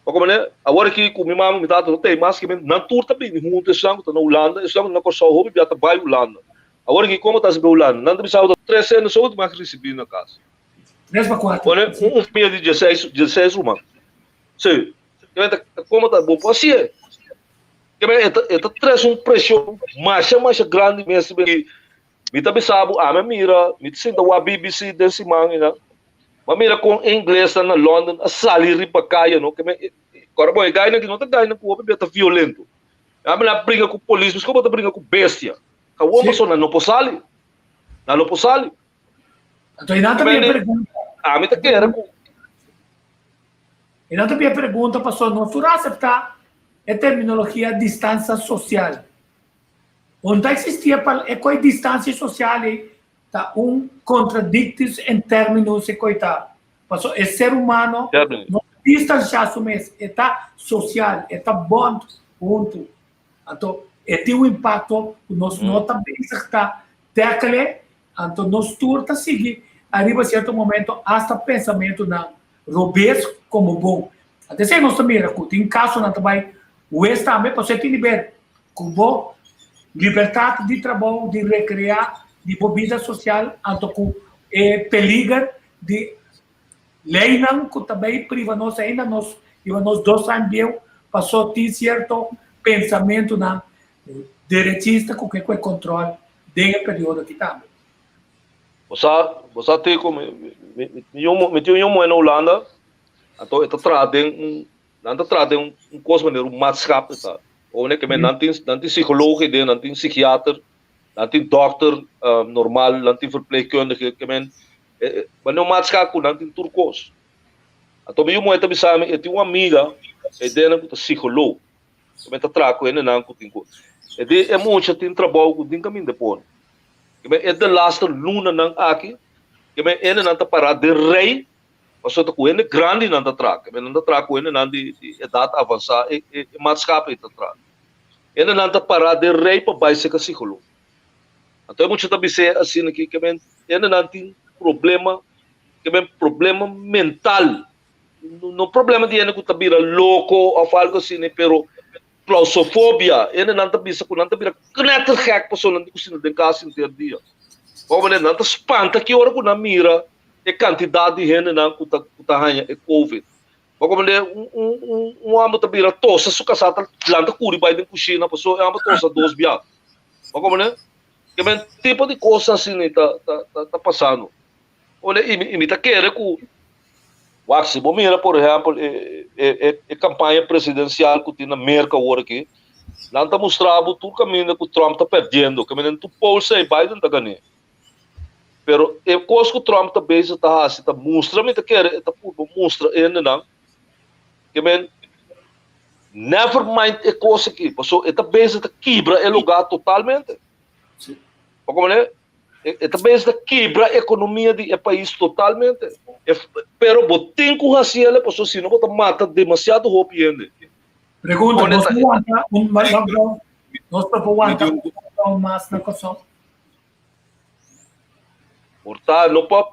como né agora que com minha mãe me dá tem mais que não tudo tá bem junto esse ano tá na Holanda esse ano não com só hobby já tá vai Holanda agora que como tá se Holanda não tem saúde 3 anos saúde mais recebi na casa 3 para 4 olha família de 16 rumano sim como tá bom assim é que é traz pressão mais grande mesmo que me tá sabe a minha mira me sinta o BBC desse manhã mas mira com inglês na London a salir para caia não que agora boy ganha que não tá ganhando com o beta violento a minha briga com polícia mas como tá briga com bestia a uma pessoa não pode sair então ainda também pergunta a mim tá querendo ainda também pergunta pastor não tu aceitar a terminologia distância social onde existia para a distância social tá contradictos em termos de coita passou é ser humano não distanciar-se mesmo está social está bom junto então tem impacto nós não também está daquele então nós turta seguir arriba certo momento hasta pensamento na robês como bom até se nós também tem caso na também o também para você ter como liberdade de trabalho de recrear de bebida social, então peligra de lei não que também priva nós ainda nós 2 anos passou a ter certo pensamento na direitista com que é controle desse período aqui também. Você tem como me tinha na Holanda, então está trazendo um coisa maneiro, um maatschappij tá. Ou né que não tem psicólogo, não tem psiquiatra, não tem doctor normal, não tem verpleegkundige, que men mas não maatschappij não tem turcos. Então eu muito me sabe, eu tenho uma amiga, ela é psicólogo, que men está trazendo não que tem coisa. É muito tem trabalho com tem caminho depois. É de last luna nang aqui, que me ene nanta para de rei, passou tá com ene grande nanta track, me nanta track com ene nandi idade avançada e maatschappij tá track. Ene nanta para de rei para baixo que psicólogo. Então muito também se assim aqui que me ene nanti problema, que me problema mental. No problema de ene que tá vira louco ou algo assim, pero claustrofobia, ene nanta bisa ku nanta vira knetter gek persoon nanti kusina de casa inteiro dia. Como né nanta espanta que hora ku na mira e quantidade de gente não kuta hanya e covid. Como né amo tá vira tosa suka sata lanta curi vai de cozinha pessoa amo tosa dos bia. Como né que men tipo de coisa assim tá passando. Olha e tá querer ku se você mira, por exemplo, a campanha presidencial que tem na América agora aqui, não está mostrando todo o caminho que o Trump está perdendo, que o Polsa e Biden está ganhando. Mas a coisa que o Trump está bem, está mostrando, mostra ainda não, que never mind a coisa aqui, porque está bem, está quebra o lugar totalmente. Como é? Também está quebra a economia do país totalmente. Pero botem com raciela, porque senão você mata demasiado roupa ainda. Pergunta, nós para aguentar mais na Kosovo? Portanto, não para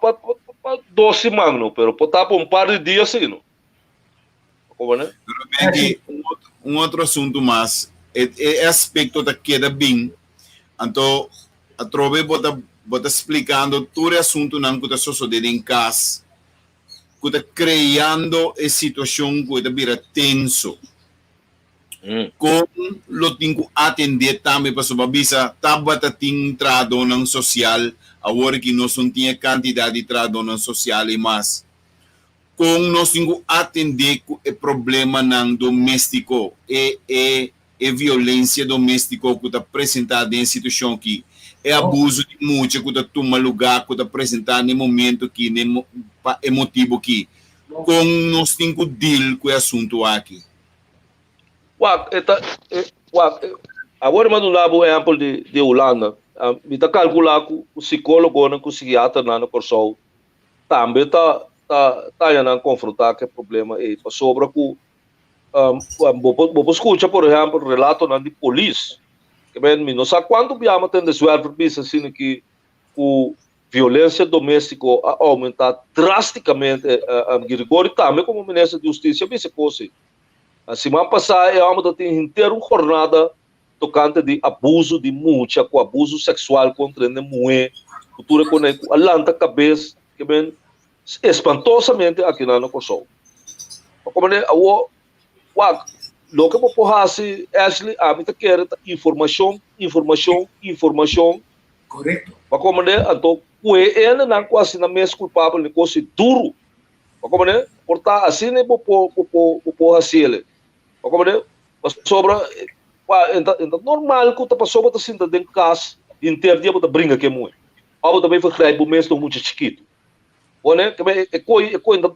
2 semanas, pero para par de dias sim. Como é? Outro assunto mais, é aspecto da queda bem, então a trove bota explicando todo o assunto não que está sucedendo em casa, que está criando a situação que está vira tenso. Como lo tenho que atender também para sua bisa, tabata tem tradona social, agora que nós não tinha quantidade de tradona social e mais. Como nós temos que atender o problema não doméstico e violência doméstica que está apresentada em situação aqui. É abuso de muito que toma lugar, que apresentar no momento que é motivo aqui. Como nós temos que deal com o assunto aqui. Agora mando lá o exemplo de Holanda. Me está calculando que o psicólogo ou o psiquiatra na Kosovo também está confrontar com o problema sobre que vou escutar, por exemplo, relato de polícia. Que bem, não sei quanto biama tem desvelado assim que a violência doméstica aumentar drasticamente. Agora também como ministro de Justiça disse coisa. A semana passada eu tenho inteira uma jornada tocante de abuso de mulher, com abuso sexual contra a mulher, cultura com a lanta cabeça, que bem espantosamente aqui na Kosovo. Como é lo que eu posso Ashley, a mim quer informação. Correto. Como é, então, ele não quase na mesma culpável de coisa duro. Como é, portanto, assim é por assim. Como é, sobre, então normal que a pessoa está sentando em casa, inteiro dia para brincar com muito. Ou também foi criado mesmo muito chiquito. Né, que é coisa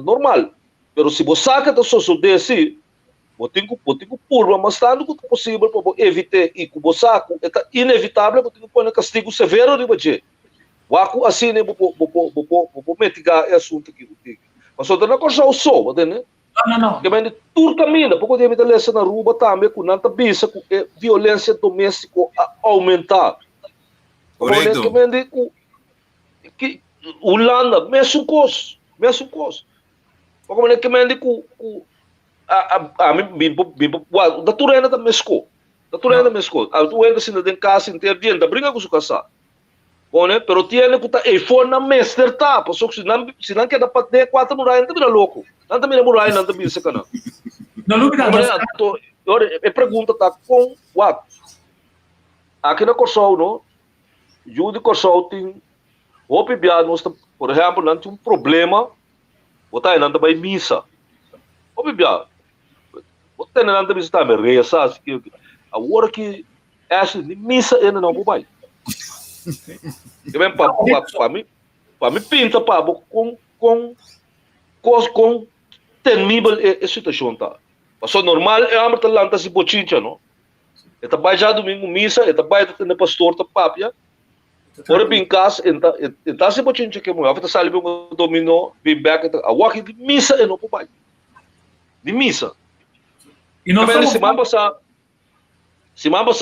normal. Mas se você saca da sua desse eu tenho que pôr, mas tanto que é possível para evitar e que você é inevitável, eu tenho que pôr um castigo severo de você. O assim é vou mitigar esse assunto aqui. Mas só não coisa só, né? Não. Que vem de tudo caminho, porque eu me na rua também com nanta bisa com violência doméstica aumentar. Correto. Que vem de que Holanda, mesmo coisa. Como é que vem de da turena da mesco. A turena assim da casa inteira da briga com o casa. Bom, pero tiene que estar iPhone na master tá, porque se não quer dar para ter 4 murais, não tá louco. Não tá mira murais, não tá bisa cana. Não dúvida. A pergunta tá com what? Aqui na Kosovo, no? Júdi Kosovo tem Hopi biado nós, por exemplo, não tem problema, botar não também missa. Hopi biado, botar não também está me reessa, que a hora que essa missa ainda não vou vai. Que vem para mim pinta para com temível a situação tá. Mas normal é a marta lanta se bochincha, não? E também já domingo missa, e também tem pastor tá papia. Ora bem cas, então se bochincha que mo, afeta sali bem dominou, bem back, a walk de missa e não papai. De missa. E nós Também somos... se mamba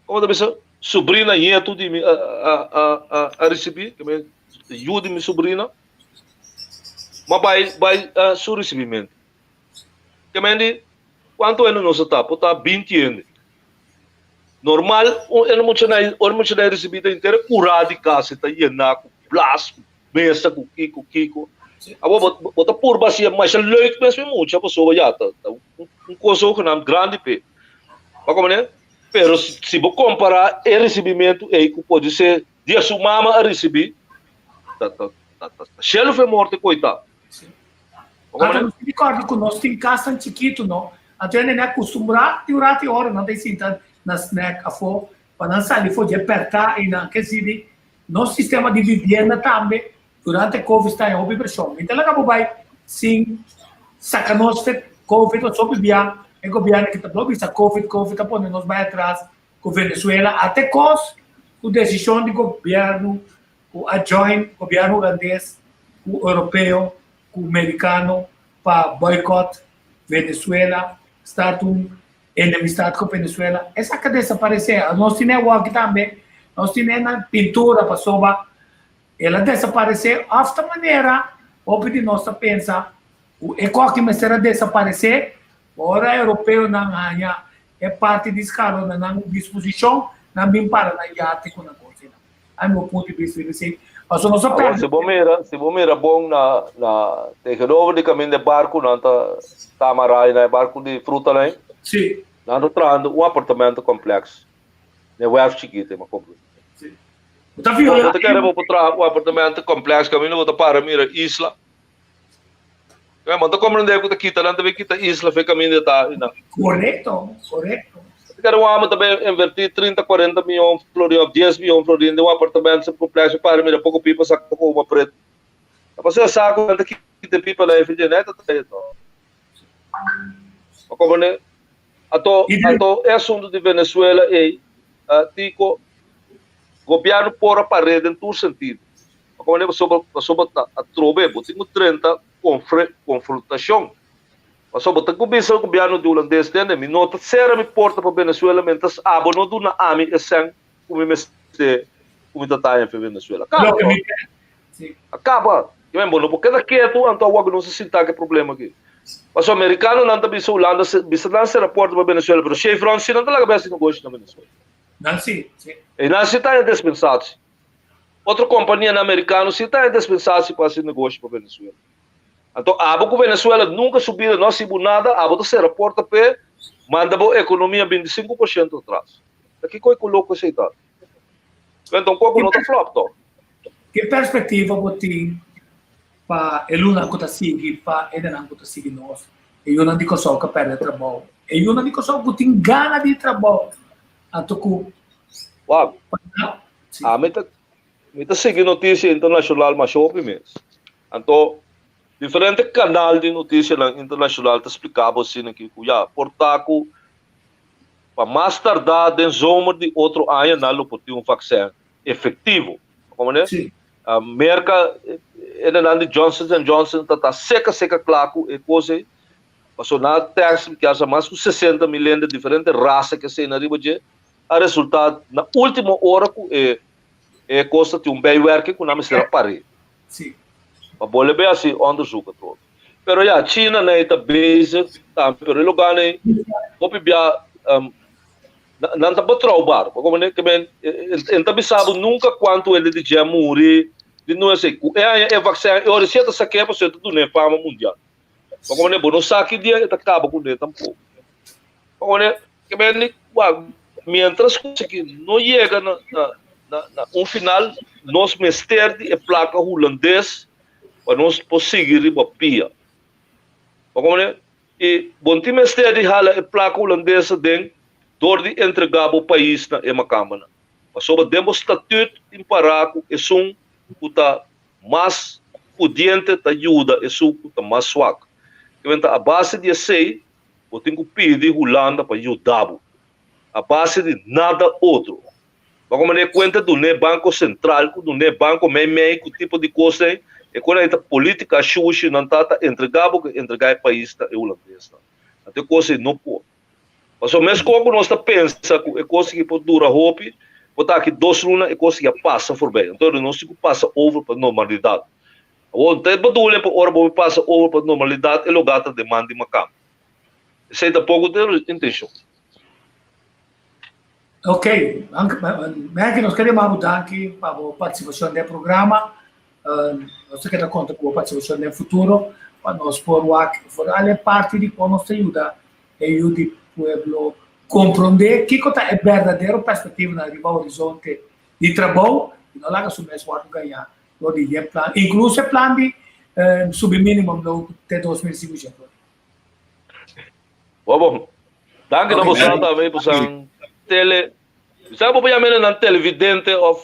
como deve ser, sobrinha e tudo a receber, que me ajude minha sobrinha. Mas vai seu recebimento. Que me quanto ano nós está? Está 20 anos. Normal, eu não vou receber inteira curada de casa, está aí na plástico, mesa, com kiko. Agora bota por baixo, mas é leuk mesmo muito, a pessoa já tá coisa que não grande pe. Mas como né? Pero se vou comparar o recebimento aí que pode ser de sua mama a receber, tá cheio foi morto coitado. Agora, não se recorda que nós temos casa chiquito, não? Até nem acostumar durante a hora, não tem sentado na snack, a for, para não sair, for de apertar e não, quer dizer, nosso sistema de vivenda também, durante a Covid está em obrigação. Então, acabou vai, sim, saca nós, Covid, nós só vivia, o governo que está bloqueando, Covid, está pondo nós vai atrás, com Venezuela, até cos, com decisão do governo, com a joint, governo holandês, com o europeu, com o americano, para boicote Venezuela, estar enemistade com Venezuela. Essa que desaparecer, nós temos aqui também, nós temos na pintura para soba, ela desaparecer, esta maneira, o que nós pensa, o ecoque que será desaparecer, ora europeu não ganha, é parte desse cara, não disposição, não bem para na iate com a coisa. Aí meu ponto de vista, mas nós só se você mira bom na tegedover de caminho de barco, não tá marai na barco de fruta lá, sim. Não tá trazendo apartamento complexo, né, web chiquito, mas completo. Tá vendo? Você quer para apartamento complexo, caminho não para mira isla. Mas não compreender que aqui não deve quitar isla, foi caminho de tá, não. Correto. Quero uma também invertir 30, 40 milhões florins, 10 milhões florins de um apartamento complexo para mim, pouco pipa saco com uma preta. Você sabe quanto que tem pipa lá em Fidjeneta, tá aí, então. Como né? Ato é assunto de Venezuela e tico governo por a parede em todo sentido. Como né? Sobre a trobe, botinho 30 confrontação. Mas sobre o governo do holandês tem me nota será me porta para Venezuela mentas abono do na ami esen como me tá em Venezuela. Acaba. Eu me bono porque daqui é tu então o não se sinta que problema aqui. Mas o americano não tá bisa Holanda bisa lançar a porta para Venezuela, pero Chevron France não tá lá bem negócio na Venezuela. Não sim. E não se tá dispensado. Outra companhia americana se tá dispensado para esse negócio para Venezuela. Então, a Venezuela nunca subiu, não se nada, a boca se reporta para manda a economia 25% atrás. Aqui coi coloco aceitado. Então, qual não tá flop, então? Que perspectiva você tem para ele não está seguindo, para ele não está seguindo nós? Eu não digo só que perde trabalho. Eu não digo só que tem gana de trabalho. Então, uau. Me tá seguindo notícia internacional, mas shopping mesmo. Então, diferente canal de notícia internacional te explicava assim que já portaco para mais tardar em zomer de outro ano na lupa ter vaccin efetivo, como né? A merca ainda de Johnson tá seca claro e coisa passou na teste que há mais de 60 milhões de diferentes raças que se na riba de a resultado na última hora é costa de bem work que não será pare. Sim. Mas boleh bem assim onderzoeken todo. Pero ja, China né está bezig, tá, pero lugar né, kopi bia não está betrouwbaar. Como né, que bem, então sabe nunca quanto ele de já morrer, de não sei, é vaccin, eu receita saque para ser tudo né fama mundial. Como né, não saque dia está acaba com ele tampouco. Como né, que bem, mientras que não chega um final, nós mestre de placa holandês para nós conseguir a pia. E bom time mestre de hala a placa holandesa dentro de entregar o país na ema câmara. Mas sobre demos estatuto em Paraco é um puta mais pudiente da ajuda é um puta mais swak. Que a base de sei, eu tenho que pedir Holanda para ajudar. A base de nada outro. Mas como é conta do Banco Central, do Banco Meimei, que tipo de coisa é quando a política xuxa não está entregar o país da holandesa. Até coisa não pode. Mas o mesmo como nós pensa que é coisa que pode durar roupa, pode aqui 2 lunas é coisa que passa por bem. Então nós temos que passar over para a normalidade. O tempo do olho para hora para passar over para a normalidade é lugar da demanda de uma cama. Isso é pouco de intenção. Ok, anche nós queremos mudar aqui para a participação do programa. Nós queremos contar com a participação no futuro, para nós pôr a parte de como nos ajuda e o povo compreender que é verdadeira perspectiva na horizonte de trabalho e não lá que o mesmo pode ganhar. Incluso o plano de submínimo até 2050. Bom, danke na você também por tele. Sabe por que na televidente ou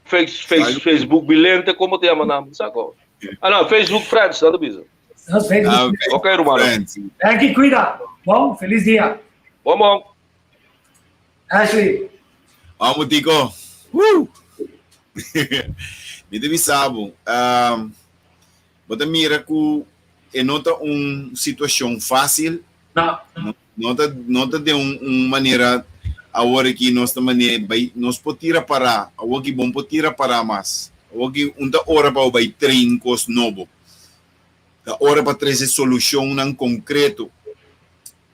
Facebook bilhente como te chama nome, saco? Não, Facebook Friends, nada bisa. Ok, Romano. Aqui cuida. Bom, feliz dia. Bom. Ashley. Vamos, Tico. Me deve saber. Você mira que é nota uma situação fácil. Não. Nota de uma maneira agora que nós também nós podemos tirar para agora que bom pode tirar para mais agora que uma hora para vai treinar coisa novo da hora para trazer solução não concreto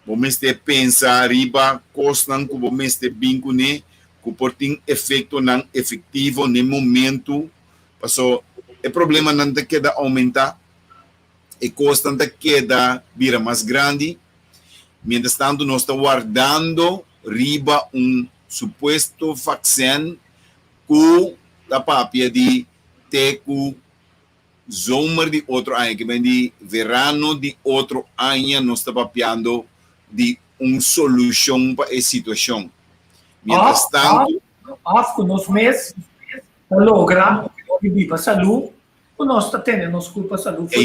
vamos ter pensar riba coisa não que vamos ter bingo né que pode ter efeito não efetivo no momento passou o problema não te queda aumentar e coisa não te queda vira mais grande. Mientras tanto, nós estamos guardando riba suposto vaccin que a papia de teco zomer de outro ano, que vem de verano de outro ano, nós estamos papiando de solução para essa situação. Mientras tanto... que nos meses, logra que viva a saúde, nós estamos tendo nossa culpa a saúde.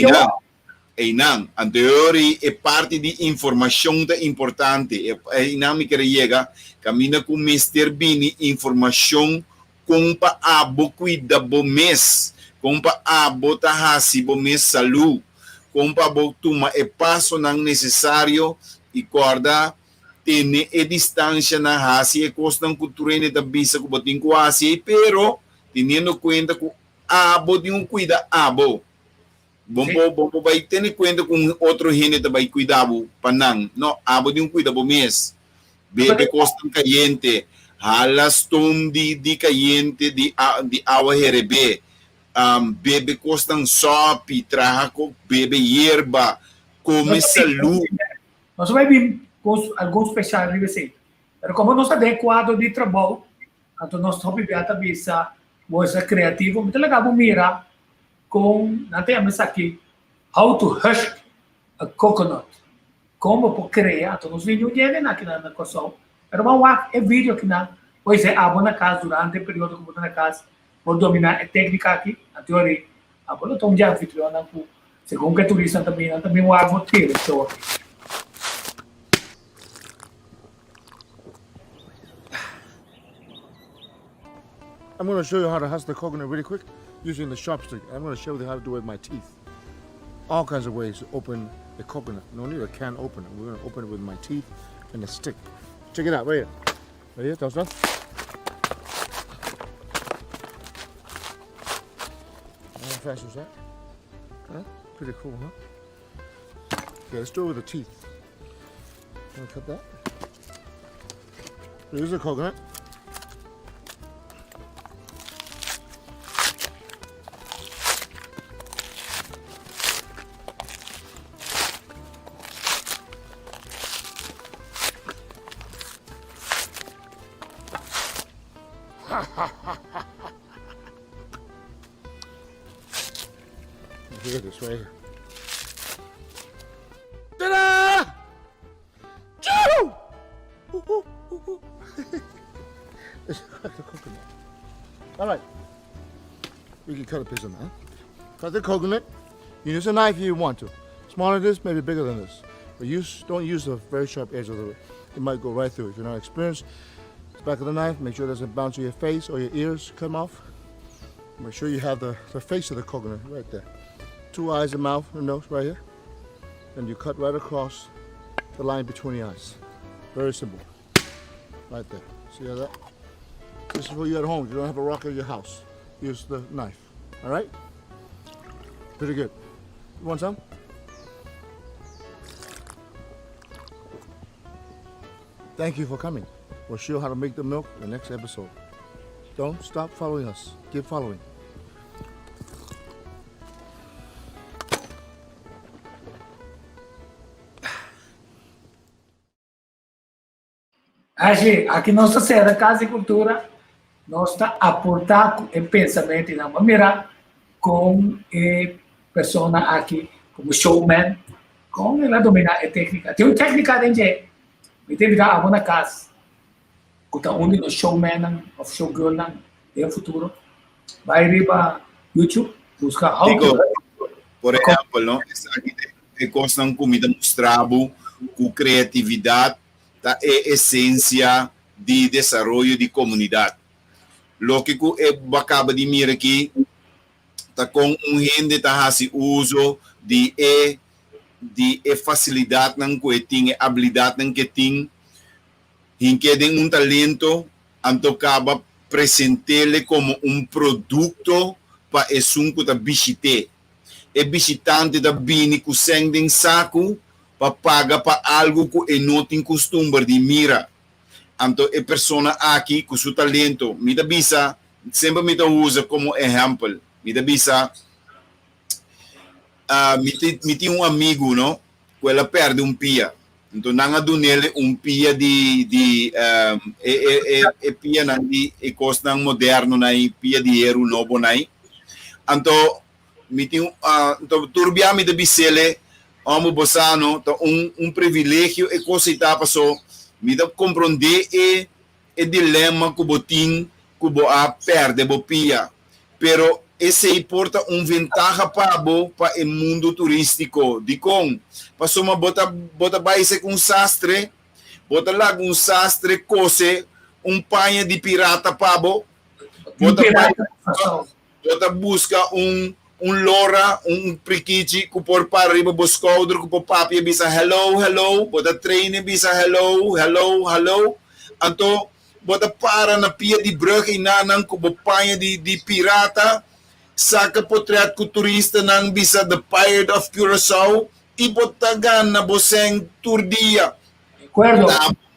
Não, anterior é parte de informação importante. Não me quer chegar, camina com Mr. Bini, informação com para abo cuida bo mês, com para abo tahasi bo mês saúde, com para abo tuma passo não necessário e corda tem distância na hasi e costam cultura da bisa que botin quase, pero tendo conta que abo de cuida abo. Bom, vai ter em conta com outro gente vai cuidar para não abo de cuida bom mês bebe costam caliente halas tom de caliente de água herebe bebe costam sope trago bebe hierba come saúde nós vai vir com alguns especial assim mas como nós temos quadro de trabalho então nós estamos a bisa você criativo muito legal mirar com nanti temos aqui how to husk a coconut como pode criar então nos vídeos dele aqui na coção pero vamos é vídeo aqui na pois é abo na casa durante o período que você na casa vou dominar a técnica aqui a teoria abo não tom já anfitriona com segundo que turista também o abo ter show aqui. I'm going to show you how to husk the coconut really quick using the chopstick. I'm going to show you how to do it with my teeth. All kinds of ways to open the coconut. No need a can opener. We're going to open it with my teeth and a stick. Check it out right here. Right here, that's done. How fast is that? Huh? Pretty cool, huh? Okay, let's do it with the teeth. I'm going to cut that. Here's the coconut. Look at this right here. Ta-da! Choo! It's the coconut. All right. We can cut a piece of that. Cut the coconut. You use a knife if you want to. Smaller than this, maybe bigger than this. But don't use the very sharp edge of the. It might go right through. If you're not experienced, the back of the knife. Make sure it doesn't bounce to your face or your ears. Come off. Make sure you have the face of the coconut right there. 2 eyes, the mouth, the nose right here. And you cut right across the line between the eyes. Very simple. Right there. See how that? This is for you at home. You don't have a rock in your house. Use the knife. All right? Pretty good. You want some? Thank you for coming. We'll show you how to make the milk in the next episode. Don't stop following us. Keep following. Aqui nossa sede, Casa e Cultura, nós está a aportar o pensamento na maneira com a pessoa aqui, como showman, com ela dominar a técnica. Tem uma técnica dentro, me teve que ir na casa, que está onde no showman, ou showgirl, no futuro, vai ir para YouTube, buscar how Digo, por exemplo, não? Aqui tem coisa de comida mostrado com criatividade, tá? É a essência de desenvolvimento de comunidade. Lógico, acaba de mirar aqui, tá com gente tá fazendo uso de facilidade não que tem, habilidade não que tem, que tem um talento, então acaba apresentá-lo como um produto para o sunco da visite. É visitante da bini que sende saco para pagar para algo que não tem costume de mirar. Então, a pessoa aqui com seu talento, me dá bisa, sempre me dá usa como exemplo. Me dá bisa, me tem um amigo, não? Que ela perde um pia. Então, não há nele um pia pia de costa moderno, pia de euro novo, Então, me tem então, turbia me dá bisele, amo bossano, um privilégio e coisa que está passou. Me dá compreender o dilema que botin que boa perde bopia, pero esse importa ventaja para o mundo turístico de com passou uma bota baixo com sastre, bota lá com sastre cose panha de pirata para bota busca lora, priquichi que por para arriba buscar outro que por papi bisa hello, bota treine bisa hello, então bota para na pia de brug e nanang que por panha de pirata, saca portrait com turista nang bisa the Pirate of Curaçao e bota gana boseng turdia. Acordo.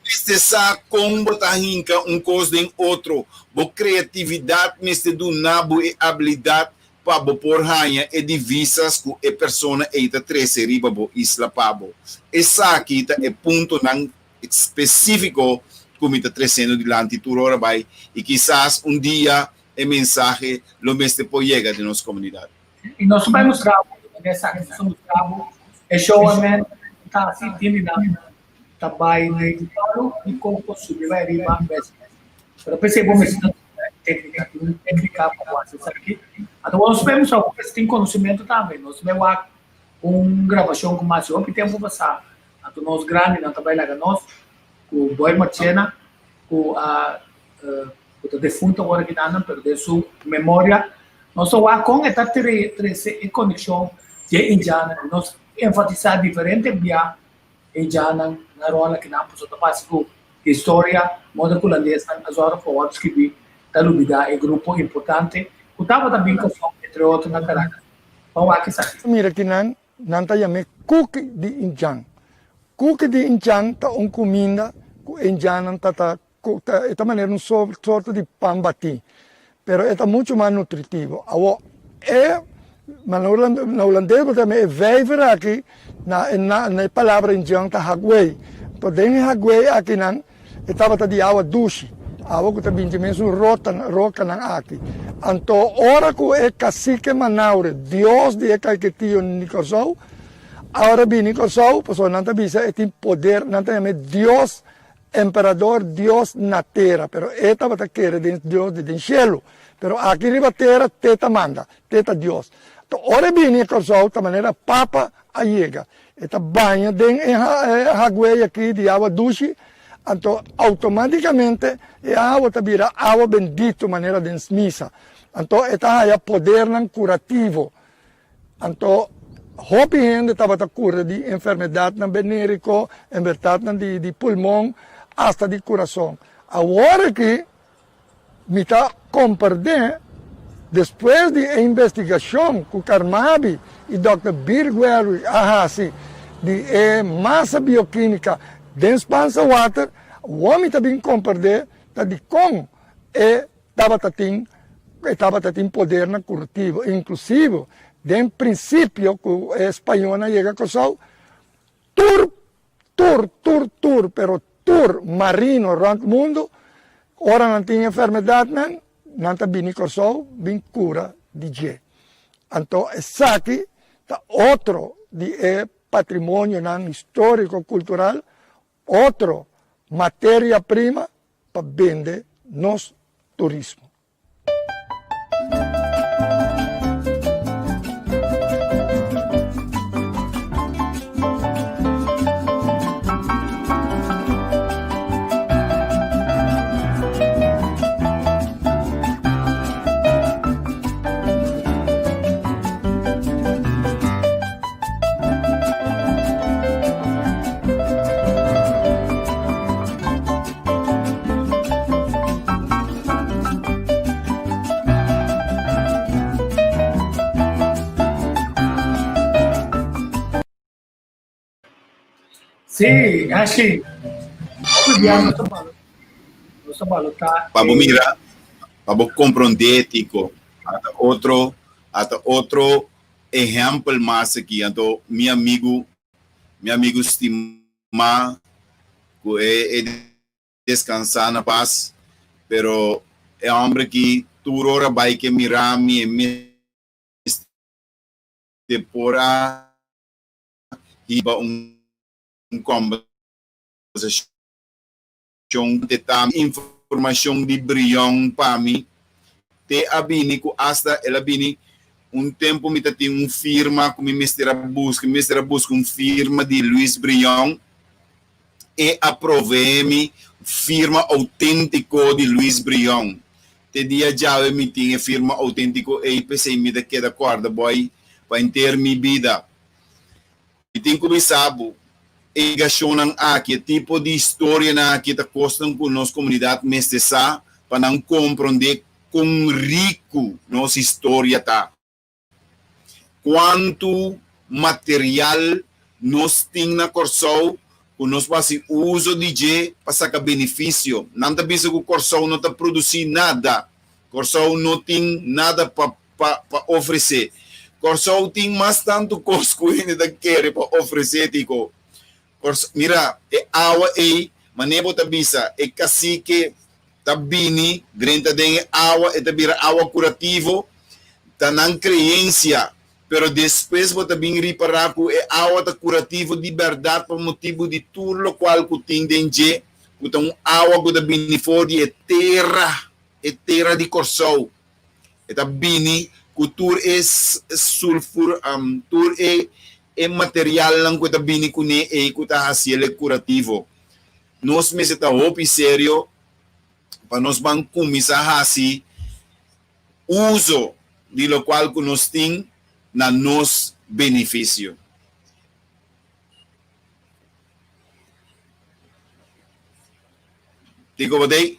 Este sa com bota hinca coisa em outro, bo criatividade neste do nabo e habilidade para por ranha e divisas que a pessoa eita trece riba bo isla pabo. Essa aqui é ponto não específico como está trazendo dilante tu hora vai e quizás dia a mensagem lo mestre pode chegar de nossa comunidade. E nós vamos mostrar nessa questão do trabalho, é showman tá assim terminando, tá bem editado e como consumir vai riba mesmo. Para perceber mesmo técnica para acessar aqui. Então, nós vemos que tem conhecimento também. Nós vemos gravação com mais e tempo passar. Então, nós grandes, nós trabalhamos nós, com o Boy Marchena, com a defunta original, perder sua memória. Nós vamos com esta conexão de indiana. Nós enfatizar diferente via indiana na rola que não precisa passar com história, moda holandesa, as horas para outros que vi. Talubida é grupo importante. O tava também com entre outros na Caracas. Vamos aqui sabe. Mira que não tá chamando cook de injan. Cook de injan tá comida que injan tá esta maneira sorte de pão bati. Pero é muito mais nutritivo. Mas na holandês também é veiver aqui na palavra injan tá hagway. Então dentro hagway aqui não estava de água doce. Awa ko tabi mesmo roca ng aki. Anto ora ko e cacique Manaure, Dios di e kaiketio ni Corsou. Ahora bini Corsou, paso nanta bisa etin poder, nanta yame Dios emperador, Dios na terra, pero eta bata quere Dios de cielo. Pero aqui riba terra teta manda, teta Dios. To ora bini Corsou ta maneira papa aiega. Eta banha den hagway aqui de água dushi, anto automaticamente a água vira água bendito maneira de missa. Anto eta haya poder nan curativo. Anto hopi gente estava a cura de enfermidade nan benérico, enfermidade de pulmão, hasta de coração. Agora que me está compreendendo, depois de investigação com Carmabi e Dr. Birguel Ahasi, de massa bioquímica de Spansa Water, o homem também compreende de como estava tendo poder na curativo, inclusive, de princípio, que o espanhol chega com o tour, pero tour marino around o mundo, ora não tem enfermidade, não tem corso, bem cura de G. Então, esse aqui é outro de patrimônio histórico cultural, outro matéria-prima para vender nos turismo. Sì, sì. Vediamo, sto valutando. Para mirar, para compreender, tico, até outro exemplo mais aqui, então meu amigo estima que é descansar na paz, pero é homem que tu hora vai que mirar me temporada e conversação de informação de brilhão para mim te abini ko hasta ela bini tempo me tem firma como mestre busca firma de Luiz Brion e aprovei firma autêntico de Luiz Brion te dia já me tinha firma autêntico e pensei me que da corda boy para ter minha vida e tem como sabe egacionan aqui tipo de história na que está costam com nossa comunidade mestiça para não compreender quão rico nossa história tá quanto material nós temos na Corsou que nós fazemos uso de para sacar benefício não está pensando que o Corsou não está produzindo nada Corsou não tem nada para oferecer Corsou tem mais tanto coisa que ainda quer para oferecer tico mira, água maneira de bisa, cacique, tabini, grande de água, tabira água curativo, tá na crença, pero depois você bem reparar que água tá curativo de verdade por motivo de tudo o qual que tem dentro, então água que tá bem fora é terra de Corsou, tá bem, cultura é sulfur, tur é material lang ko tabini ko ni ko ta hasile curativo nós me está hopi sério para nós ban kumisa hasi uso de lo qual que nós tem na nos benefício Tico botei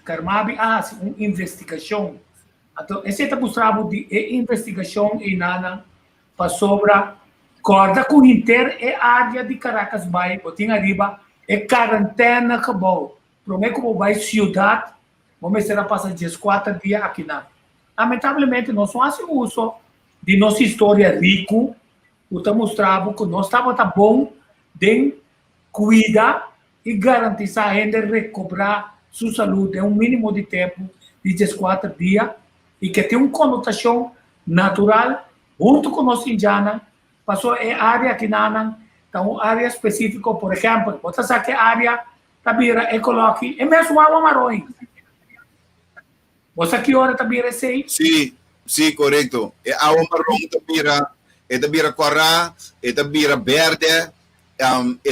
Carmabi uma investigação. Então, esse é mostrado de investigação em nada para sobre corda com inter área de Caracas Bay, botinha arriba quarentena acabou. Prometo como vai cidade, vamos será passar 4 dias aqui na. Lamentavelmente nós não fazemos uso de nossa história rico, o tá mostrado que nós estava tá bom de cuidar e garantizar a gente recobrar sua saúde em um mínimo de tempo de 14 dias e que tem uma conotação natural junto com os indianos. Passou é área que não então área específica, por exemplo, você sabe que área tabira ecologi é mesmo água marrom. Você que hora tabira sei? Sim, correto. É água marrom tabira corá, tabira verde,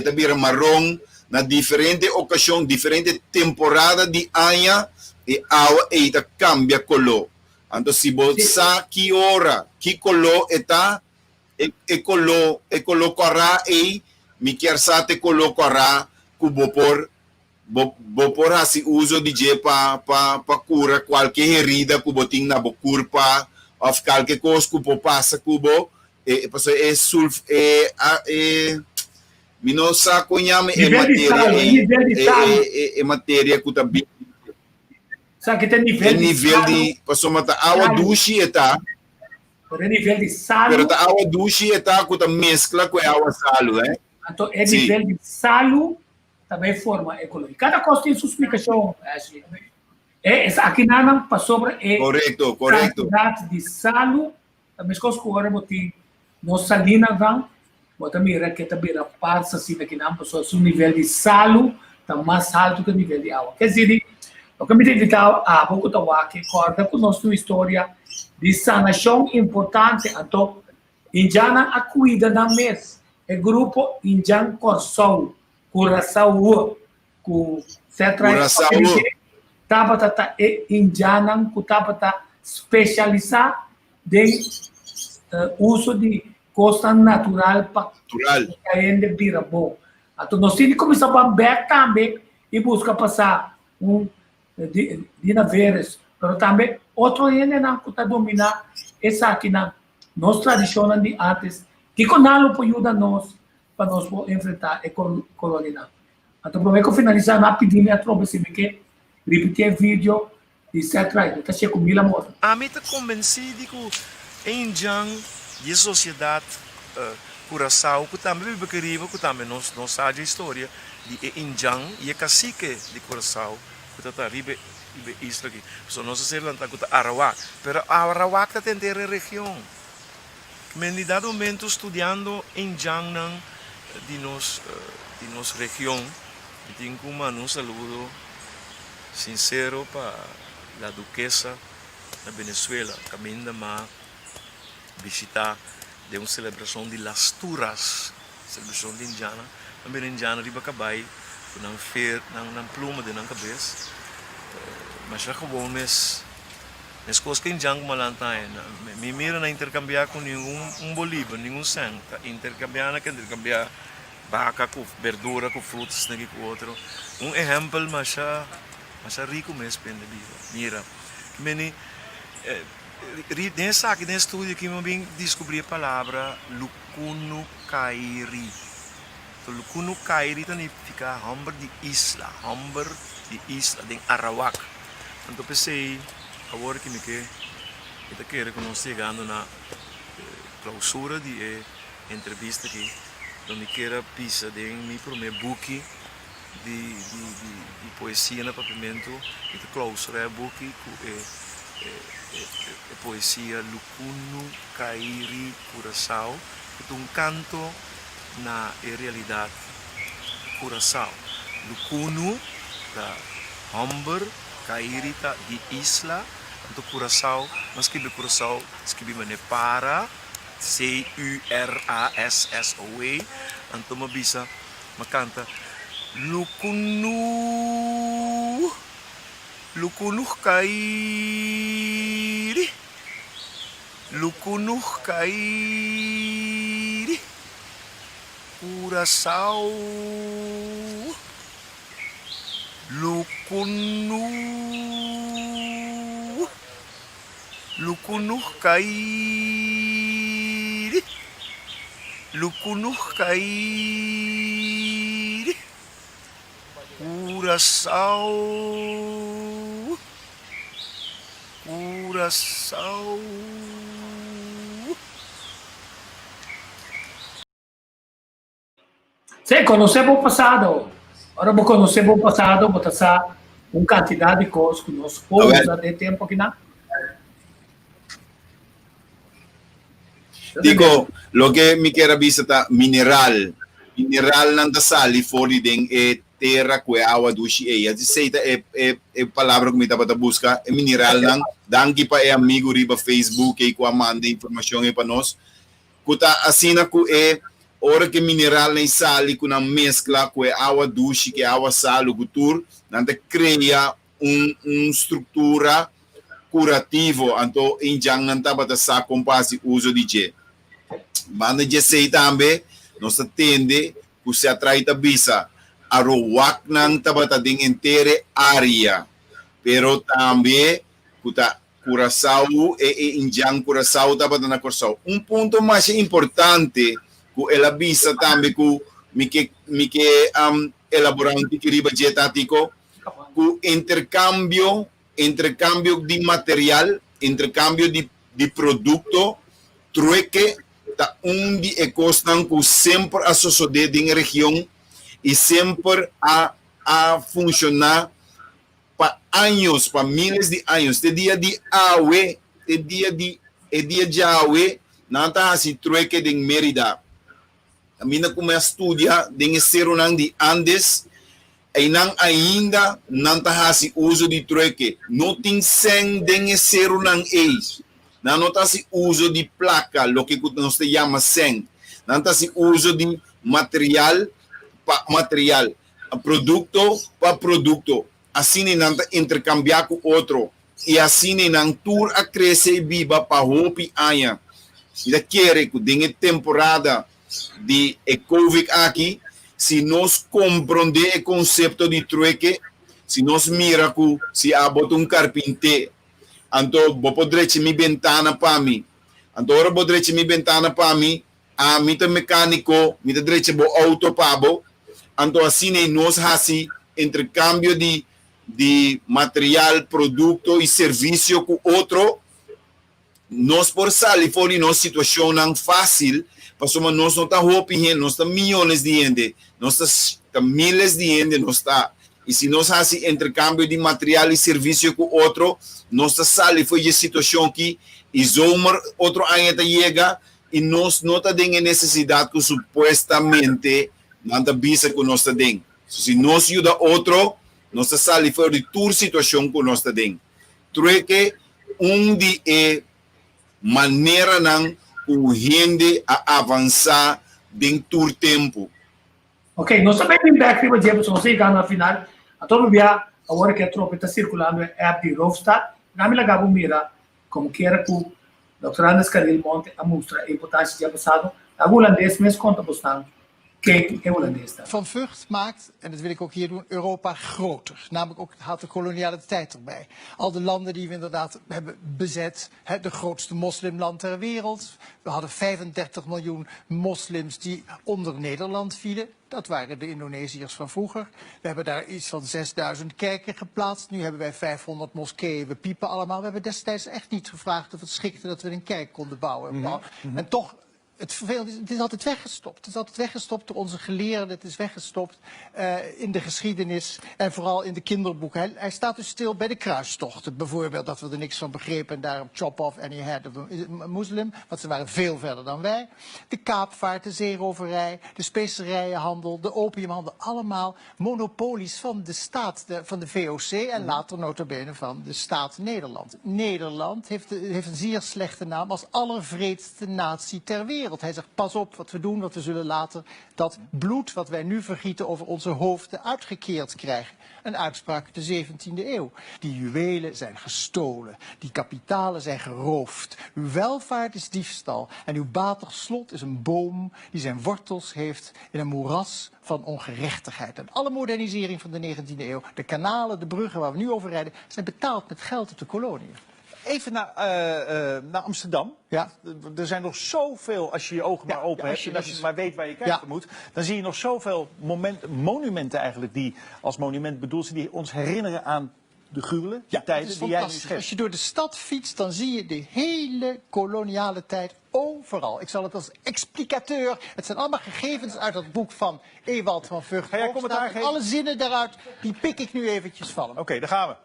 tabira marrom. Na diferente ocasião, diferente temporada de ano, e água ita cambia color. Então, se você que hora, que color está, color corá e me quer saber color corá, que vou assim uso de je para cura qualquer herida que botin na curva ou qualquer coisa que passa cubo é sulf não sa conhame é matéria que também sabe que tem nível de passou mata água duche eta nível de sal pero a água duche eta que mescla com a água salo então é nível de salo também forma ecológica. Cada coisa tem sua explicação. Aqui não passou sobre correto. quantidade de salo, também as coisas que agora botem no salina vão, botam mira que também a passa assim aqui não passou o nível de salo está mais alto que o nível de água. Quer dizer, o que me dedicar a pouco da que corta com nossa história de sanação importante, então indiana a cuida da mês, é grupo indian Corsou Curaçao, que se traz tabata indiana, que tabata especializar em uso de costa natural para ainda vira bom. Então nós temos que começar a ver também e buscar passar de naveres, mas também outro ainda não que está dominar essa aqui na nossa tradição de antes, que com nada pode ajudar nós para nós enfrentar a colônia. Então, para eu finalizar rapidinho, a tropa se me quer repetir o vídeo e se atrás. Está cheio com mil amor. A mim está convencido que em Indian e a sociedade Curaçao, que também é querido, que também não sabe a história de Indian e a cacique de Curaçao, que está ribe isso aqui. Só nós sabemos que está Arawak, mas Arawak está dentro da região. Me em dado momento estudando Indian de nossa região, tenho um saludo sincero para a duquesa da Venezuela, que ainda mais visitar de uma celebração de Las Turas, celebração de indiana, também indiana riba cabai, com fer, nang pluma de nang cabeça, mas já acabou mês coisas que indiano malantay, me mira na intercambiar com nenhum bolívar, nenhum sangue, intercambiar vaca com verdura, com frutas, com outro. Exemplo, mas rico mesmo, mira. Nessa estúdio que eu vim descobrir a palavra Lukunu Kairi. Então, Lukunu Kairi significa hombre de isla, de Arawak. Então, pensei, agora que me quero reconhecer chegando na clausura de entrevista aqui, onde quero pisar de meu primeiro book de poesia no papamento, e de clausura é book poesia Lukunu Kairi Curaçao, que é um canto na realidade Curaçao. Lukunu da hombre, Kairi ta de isla, untuk Curaçao, mas escreve Curaçao, escreve para Curassou, então mabisa makanta Lukunu Kairi Curaçao Lukunu Kairi Curaçao Sim, conhecemos o passado. Agora vou conhecer o passado, vou traçar uma quantidade de coisas que nós podemos até tempo aqui na. Dico, lo que mi quiero visita mineral nang sali fori ding terra que agua dushi a diceita palavra que me tava busca mineral nang dangi pa amigo riba Facebook e com a manda informação para nós kuta asina ku ora que mineral nem sali com na mescla com agua dushi que agua salo gutur nanda cria estrutura curativo anto injang nanta bata sa compasi uso di je banda je sei também nós atende que se atrai da bisa arowak nang tabata ding entere área pero também kuta Curaçao injang Curaçao tabata na Curaçao ponto mais importante que ela bisa também que me que elaborando que riba je tático que intercambio de material, intercambio de produto, trueque, tá onde costam que sempre a sociedade em região e sempre a funcionar para anos, para milhares de anos. De dia de awe, dia de awe, não tá assim trueque de Mérida. A mina começa a estudar de serunang de Andes. E não ainda não tá se uso de trueque, não tem sem de ser não não tá se uso de placa, lo que nós se chama sem, não tá se uso de material para material, produto para produto, assim não tá intercambiar com outro e assim não tur a crescer viva para hopi aia. E quer que dengue temporada de Covid aqui se nós compreender o conceito de trueque, se nós mira que se abota carpinteiro, então vou poder me ventana para mim, então agora vou poder me ventana para mim, a mim mecânico, me direito bo auto pabo, então assim nós assim intercâmbio de material, produto e serviço com outro, nós por sair fora nós situação não fácil. Pastor, nós não está roupa, nós está milhões de gente, nós está milhares de gente, nós está. E se nós fazemos intercâmbio de material e serviço com outro, nós está sali foi a situação que e zomer outro ainda chega e nós não está tendo necessidade que supostamente não está bisa que nós está tendo. Se nós ajuda outro, nós está sali foi de toda situação que nós está tendo. Trueque de maneira não o gente a avançar dentro do tempo. Ok, nós também temos back riba James, nós chegamos na final. A todo dia, agora que a tropa está circulando é a de Rovstad, nós lagamos mira como que era que o Dr. Anders Carril Monte a mostra a importância de passado. A holandês mesmo conta bastante. Kijk, é holandês. Van Vught maakt, en dat wil ik ook hier doen, Europa groter. Namelijk ook haalt de koloniale tijd erbij. Al de landen die we inderdaad hebben bezet, de grootste moslimland ter wereld. We hadden 35 miljoen moslims die onder Nederland vielen. Dat waren de Indonesiërs van vroeger. We hebben daar iets van 6000 kerken geplaatst. Nu hebben wij 500 moskeeën. We piepen allemaal. We hebben destijds echt niet gevraagd of het schikte dat we een kerk konden bouwen. En toch... Het vervelende is, het is altijd weggestopt. Het is altijd weggestopt door onze geleerden. Het is weggestopt in de geschiedenis en vooral in de kinderboeken. Hij staat dus stil bij de kruistochten. Bijvoorbeeld dat we er niks van begrepen en daarom chop off any head of a Muslim. Want ze waren veel verder dan wij. De kaapvaart, de zeeroverij, de specerijenhandel, de opiumhandel. Allemaal monopolies van de staat, van de VOC en later nota bene van de staat Nederland. Nederland heeft een zeer slechte naam als allervreedste natie ter wereld. Hij zegt, pas op wat we doen, want we zullen later dat bloed wat wij nu vergieten over onze hoofden uitgekeerd krijgen. Een uitspraak uit de 17e eeuw. Die juwelen zijn gestolen, die kapitalen zijn geroofd. Uw welvaart is diefstal en uw batig slot is een boom die zijn wortels heeft in een moeras van ongerechtigheid. En alle modernisering van de 19e eeuw, de kanalen, de bruggen waar we nu over rijden, zijn betaald met geld uit de koloniën. Even naar Amsterdam. Ja. Er zijn nog zoveel, als je je ogen maar open hebt en als je maar weet waar je kijken moet, dan zie je nog zoveel monumenten eigenlijk die als monument bedoeld zijn, die ons herinneren aan de gruwelen, de tijden die jij nu schetst. Als je door de stad fietst, dan zie je de hele koloniale tijd overal. Ik zal het als explicateur. Het zijn allemaal gegevens uit het boek van Ewald van Vught. Ga jij commentaar geven? Alle zinnen daaruit, die pik ik nu eventjes van hem. Oké, daar gaan we.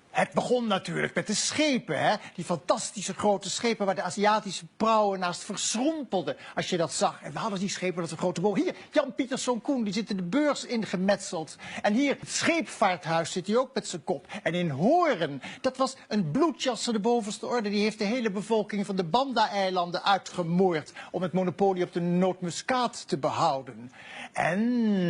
Het begon natuurlijk met de schepen, hè? Die fantastische grote schepen waar de Aziatische prauwen naast verschrompelden. Als je dat zag. En we hadden die schepen, dat een grote boot. Hier, Jan Pieterszoon Koen, die zit in de beurs ingemetseld. En hier, het scheepvaarthuis zit hij ook met zijn kop. En in Hoorn, dat was een bloedjas van de bovenste orde. Die heeft de hele bevolking van de Banda-eilanden uitgemoord om het monopolie op de nootmuskaat te behouden. En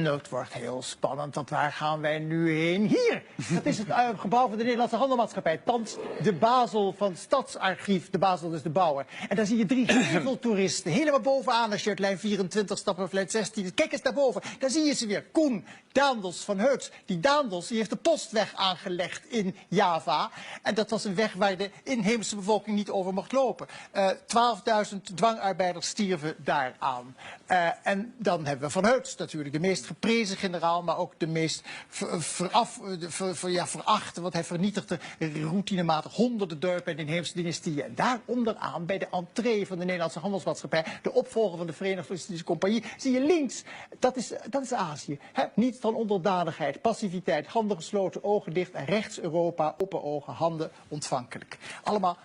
het wordt heel spannend, want waar gaan wij nu heen? Hier, dat is het gebouw van de Nederlandse Handelmaatschappij. Thans de Basel van het Stadsarchief. De Basel is de bouwer. En daar zie je 3 geveltoeristen. Helemaal bovenaan als je uit lijn 24 stapt of lijn 16. Kijk eens naar boven. Daar zie je ze weer. Koen Daendels van Heut. Die Daendels die heeft de postweg aangelegd in Java. En dat was een weg waar de inheemse bevolking niet over mocht lopen. 12.000 dwangarbeiders stierven daaraan. En dan hebben we Van Heut natuurlijk. De meest geprezen generaal, maar ook de meest verachte. Want hij vernietigde routinematig honderden dorpen en inheemse dynastieën. En daar onderaan, bij de entree van de Nederlandse Handelsmaatschappij, de opvolger van de Verenigde Indische Compagnie, zie je links. Dat is Azië. Niet van onderdanigheid, passiviteit, handen gesloten, ogen dicht. En rechts Europa, open ogen, handen ontvankelijk. Allemaal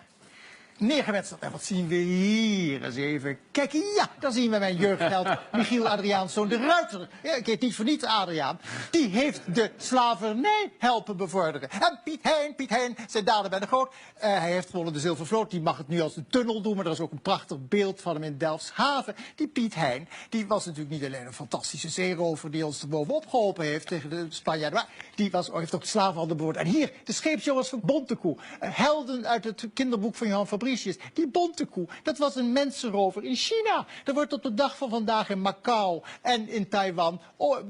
neergemetseld. En wat zien we hier? Eens even kijken. Ja, dan zien we mijn jeugdheld Michiel Adriaanszoon de Ruiter. Ja, ik heet niet voor niets Adriaan. Die heeft de slavernij helpen bevorderen. En Piet Hein, zijn daden bij de groot. Hij heeft gewonnen de Zilvervloot. Die mag het nu als een tunnel doen. Maar er is ook een prachtig beeld van hem in Delfshaven. Die Piet Hein, die was natuurlijk niet alleen een fantastische zeerover die ons er bovenop geholpen heeft tegen de Spanjaarden. Maar die heeft ook de slavenhandel bevorderd. En hier, de scheepsjongens van Bontekoe. Helden uit het kinderboek van Johan Fabricius. Die Bontekoe, dat was een mensenrover in China. Er wordt op de dag van vandaag in Macau en in Taiwan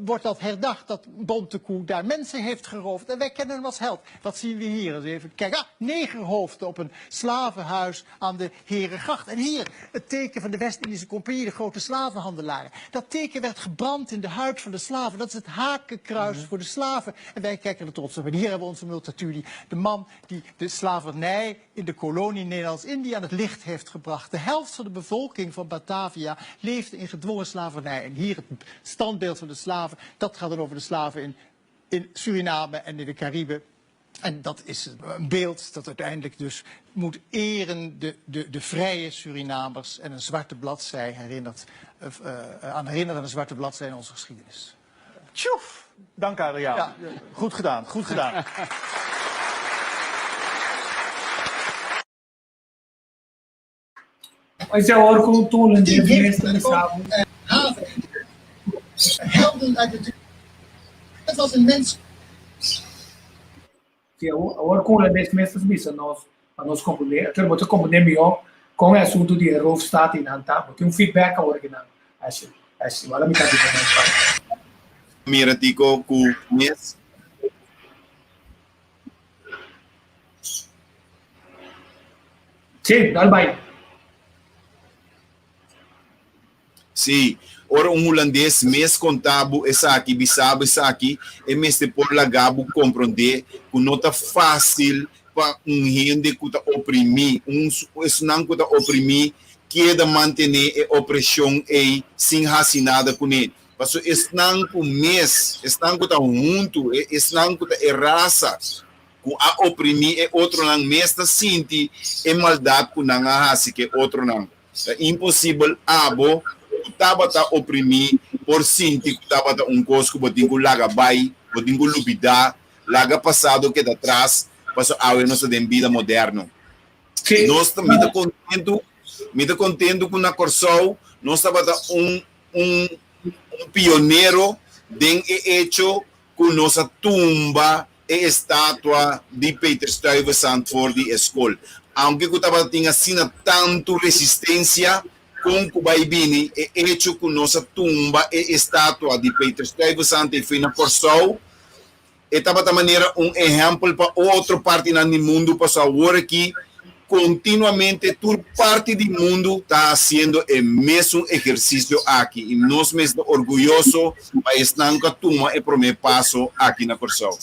wordt dat herdacht dat Bontekoe daar mensen heeft geroofd. En wij kennen hem als held. Wat zien we hier? Eens even kijken. 9 hoofden op een slavenhuis aan de Herengracht. En hier het teken van de West-Indische Compagnie, de grote slavenhandelaren. Dat teken werd gebrand in de huid van de slaven. Dat is het hakenkruis voor de slaven. En wij kijken er trots op. En hier hebben we onze Multatuli, de man die de slavernij in de kolonie Nederlands-Indië aan het licht heeft gebracht. De helft van de bevolking van Batavia leefde in gedwongen slavernij. En hier het standbeeld van de slaven, dat gaat dan over de slaven in Suriname en in de Cariben. En dat is een beeld dat uiteindelijk dus moet eren de vrije Surinamers en een zwarte bladzij herinnert aan een zwarte bladzij in onze geschiedenis. Tjoef! Dank Adriaan. Ja. Goed gedaan, goed gedaan. Mas é hora que eu estou olhando de sabe? Helden uit de... Het was een mens. Agora com o mestres missa nós compreender, até botar compreender melhor com o assunto de Hoofdstad in Anta, tem feedback agora que não, acho, wala me tá dizendo. Mira tico ku mes. Sim, dá bem. Sim, ora holandês mês contabo essa aqui, bisabo essa aqui, e mês de por lagabo compreender que não tá fácil para gente que tá oprimir, não que tá oprimir, que é de manter a opressão aí sem racinada com ele. Mas estão com mês, estão com tá junto, estão com tá raça, com a oprimir é outro não mês tá sente é maldade com não a raça que é outro não. É impossível abo tava tá oprimir por sentir que tava tá coisa que botinho laga bai, botinho lubida, laga passado que da trás, passou a nossa vida moderna. Nós também tá contento com a Corsol, nós tava tá um pioneiro den hecho com nossa tumba e estátua de Peter Stuyvesant for the escola. Aunque que tava tinha assim tanto resistência com Cubaibini é hecho com nossa tumba e estátua de Peter Stuyvesant e foi na Corsol. E estava da maneira exemplo para outra parte do mundo, para agora que continuamente toda parte do mundo está fazendo o mesmo exercício aqui. E nós mesmos orgulhosos para estar com a tumba e primeiro passo aqui na Corsol.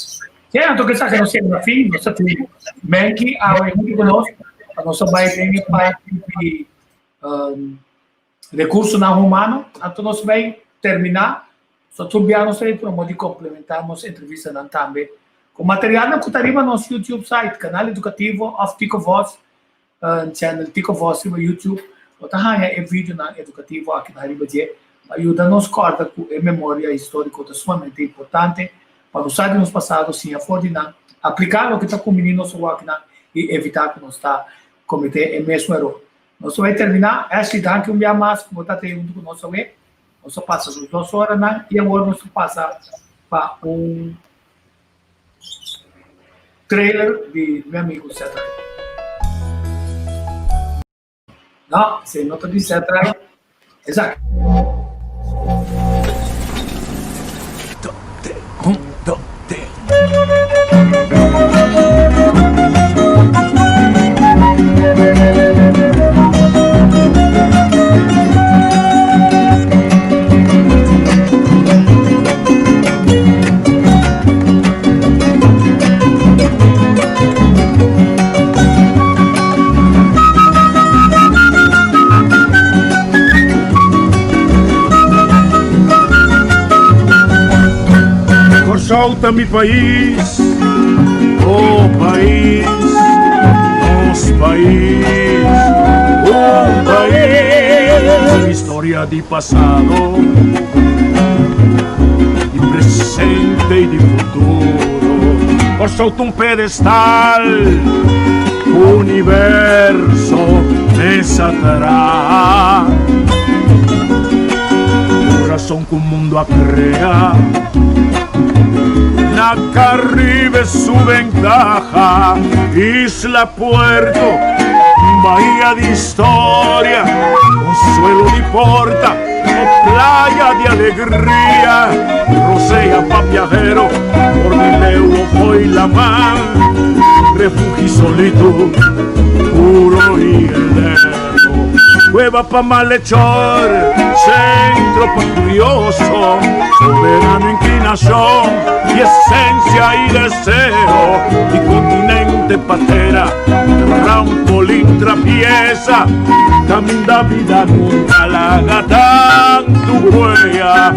Certo, que sabe, nós temos aqui, nossa filha, Melky, a gente conosco, a nossa bairro parte de recurso não humano. Então nós vai terminar. Só turbiamos aí para modo complementarmos a entrevista não também. Com material na Cutariba nosso YouTube site, canal educativo of Tico Voz, channel Tico Voz no YouTube. Outra é vídeo na educativo aqui na Riba de ajuda nos corta com a memória histórica que é sumamente importante para usar nos passados sim a fordinar aplicar o que está com meninos aqui e evitar que nós está cometer o mesmo erro. Nós vai terminar esta danke dia mais como está tendo com nós hoje. Nós passa as 2 horas e agora nós passa para trailer de meu amigo Cetra. Não, se não está de Cetra, exato. Solta-me país, oh país, nosso país, um país, história de passado, de presente e de futuro. Por solta pedestal, o universo nessa terra, coração que o mundo acrea. Na Caribe su ventaja, Isla Puerto, bahía de historia, consuelo de porta, playa de alegría, Rosea pa' viajero, Bornileo foi la mar, refugio solito, puro y heleno, cueva pa' malhechor, centro pa' curioso, soberano inclinación, y esencia y deseo, y continente patera, trampolín trapieza, camino da vida nunca la tanto huella,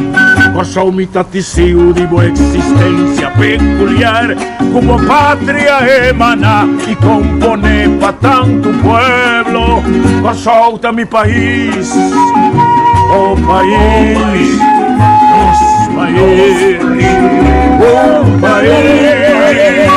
cosa umitaticio de boa existencia peculiar, como patria emana y compone pa' tanto pueblo, cosa mi país, oh país, nos país, oh país.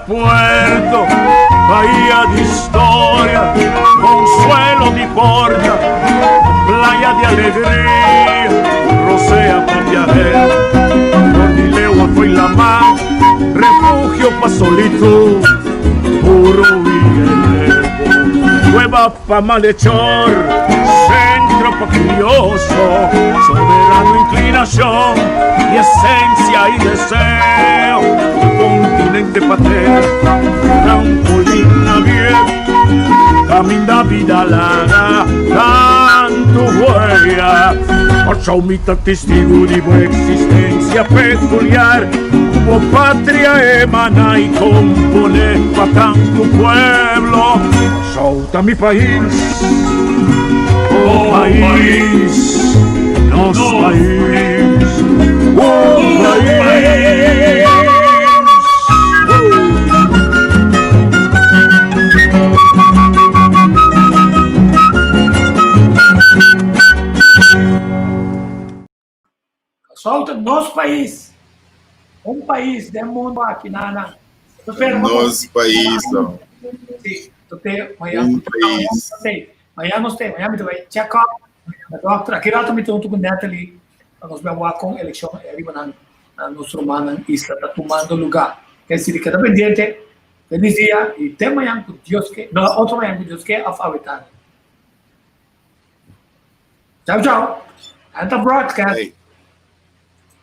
Puerto, bahía de historia, consuelo de porta, playa de alegría, Rosea pa' viajero, Bornileo fue la mar, refugio pa' solito, puro y heleno, cueva pa' malhechor, centro pa' curioso, soberano inclinación y esencia y deseo, continente patera, trampolín abierto, camino da vida larga, tanto huella, por mitad testigo de boa existencia peculiar, como patria emana y compone pa' tanto pueblo, solta mi país, oh país, nos país, oh país. Solta nosso país. País do mundo aqui na nosso país. Sim, país. Amanhã nós temos, amanhã me vai check up. Doctor, aqui lá também estou com Natalie, nós vamos com eleição arriba na nossa romana isla está tomando lugar. Quer dizer que está pendente. Feliz dia e até amanhã com Deus que, não, outro amanhã com Deus que alfabetado. Ciao, ciao. At the broadcast. Hey.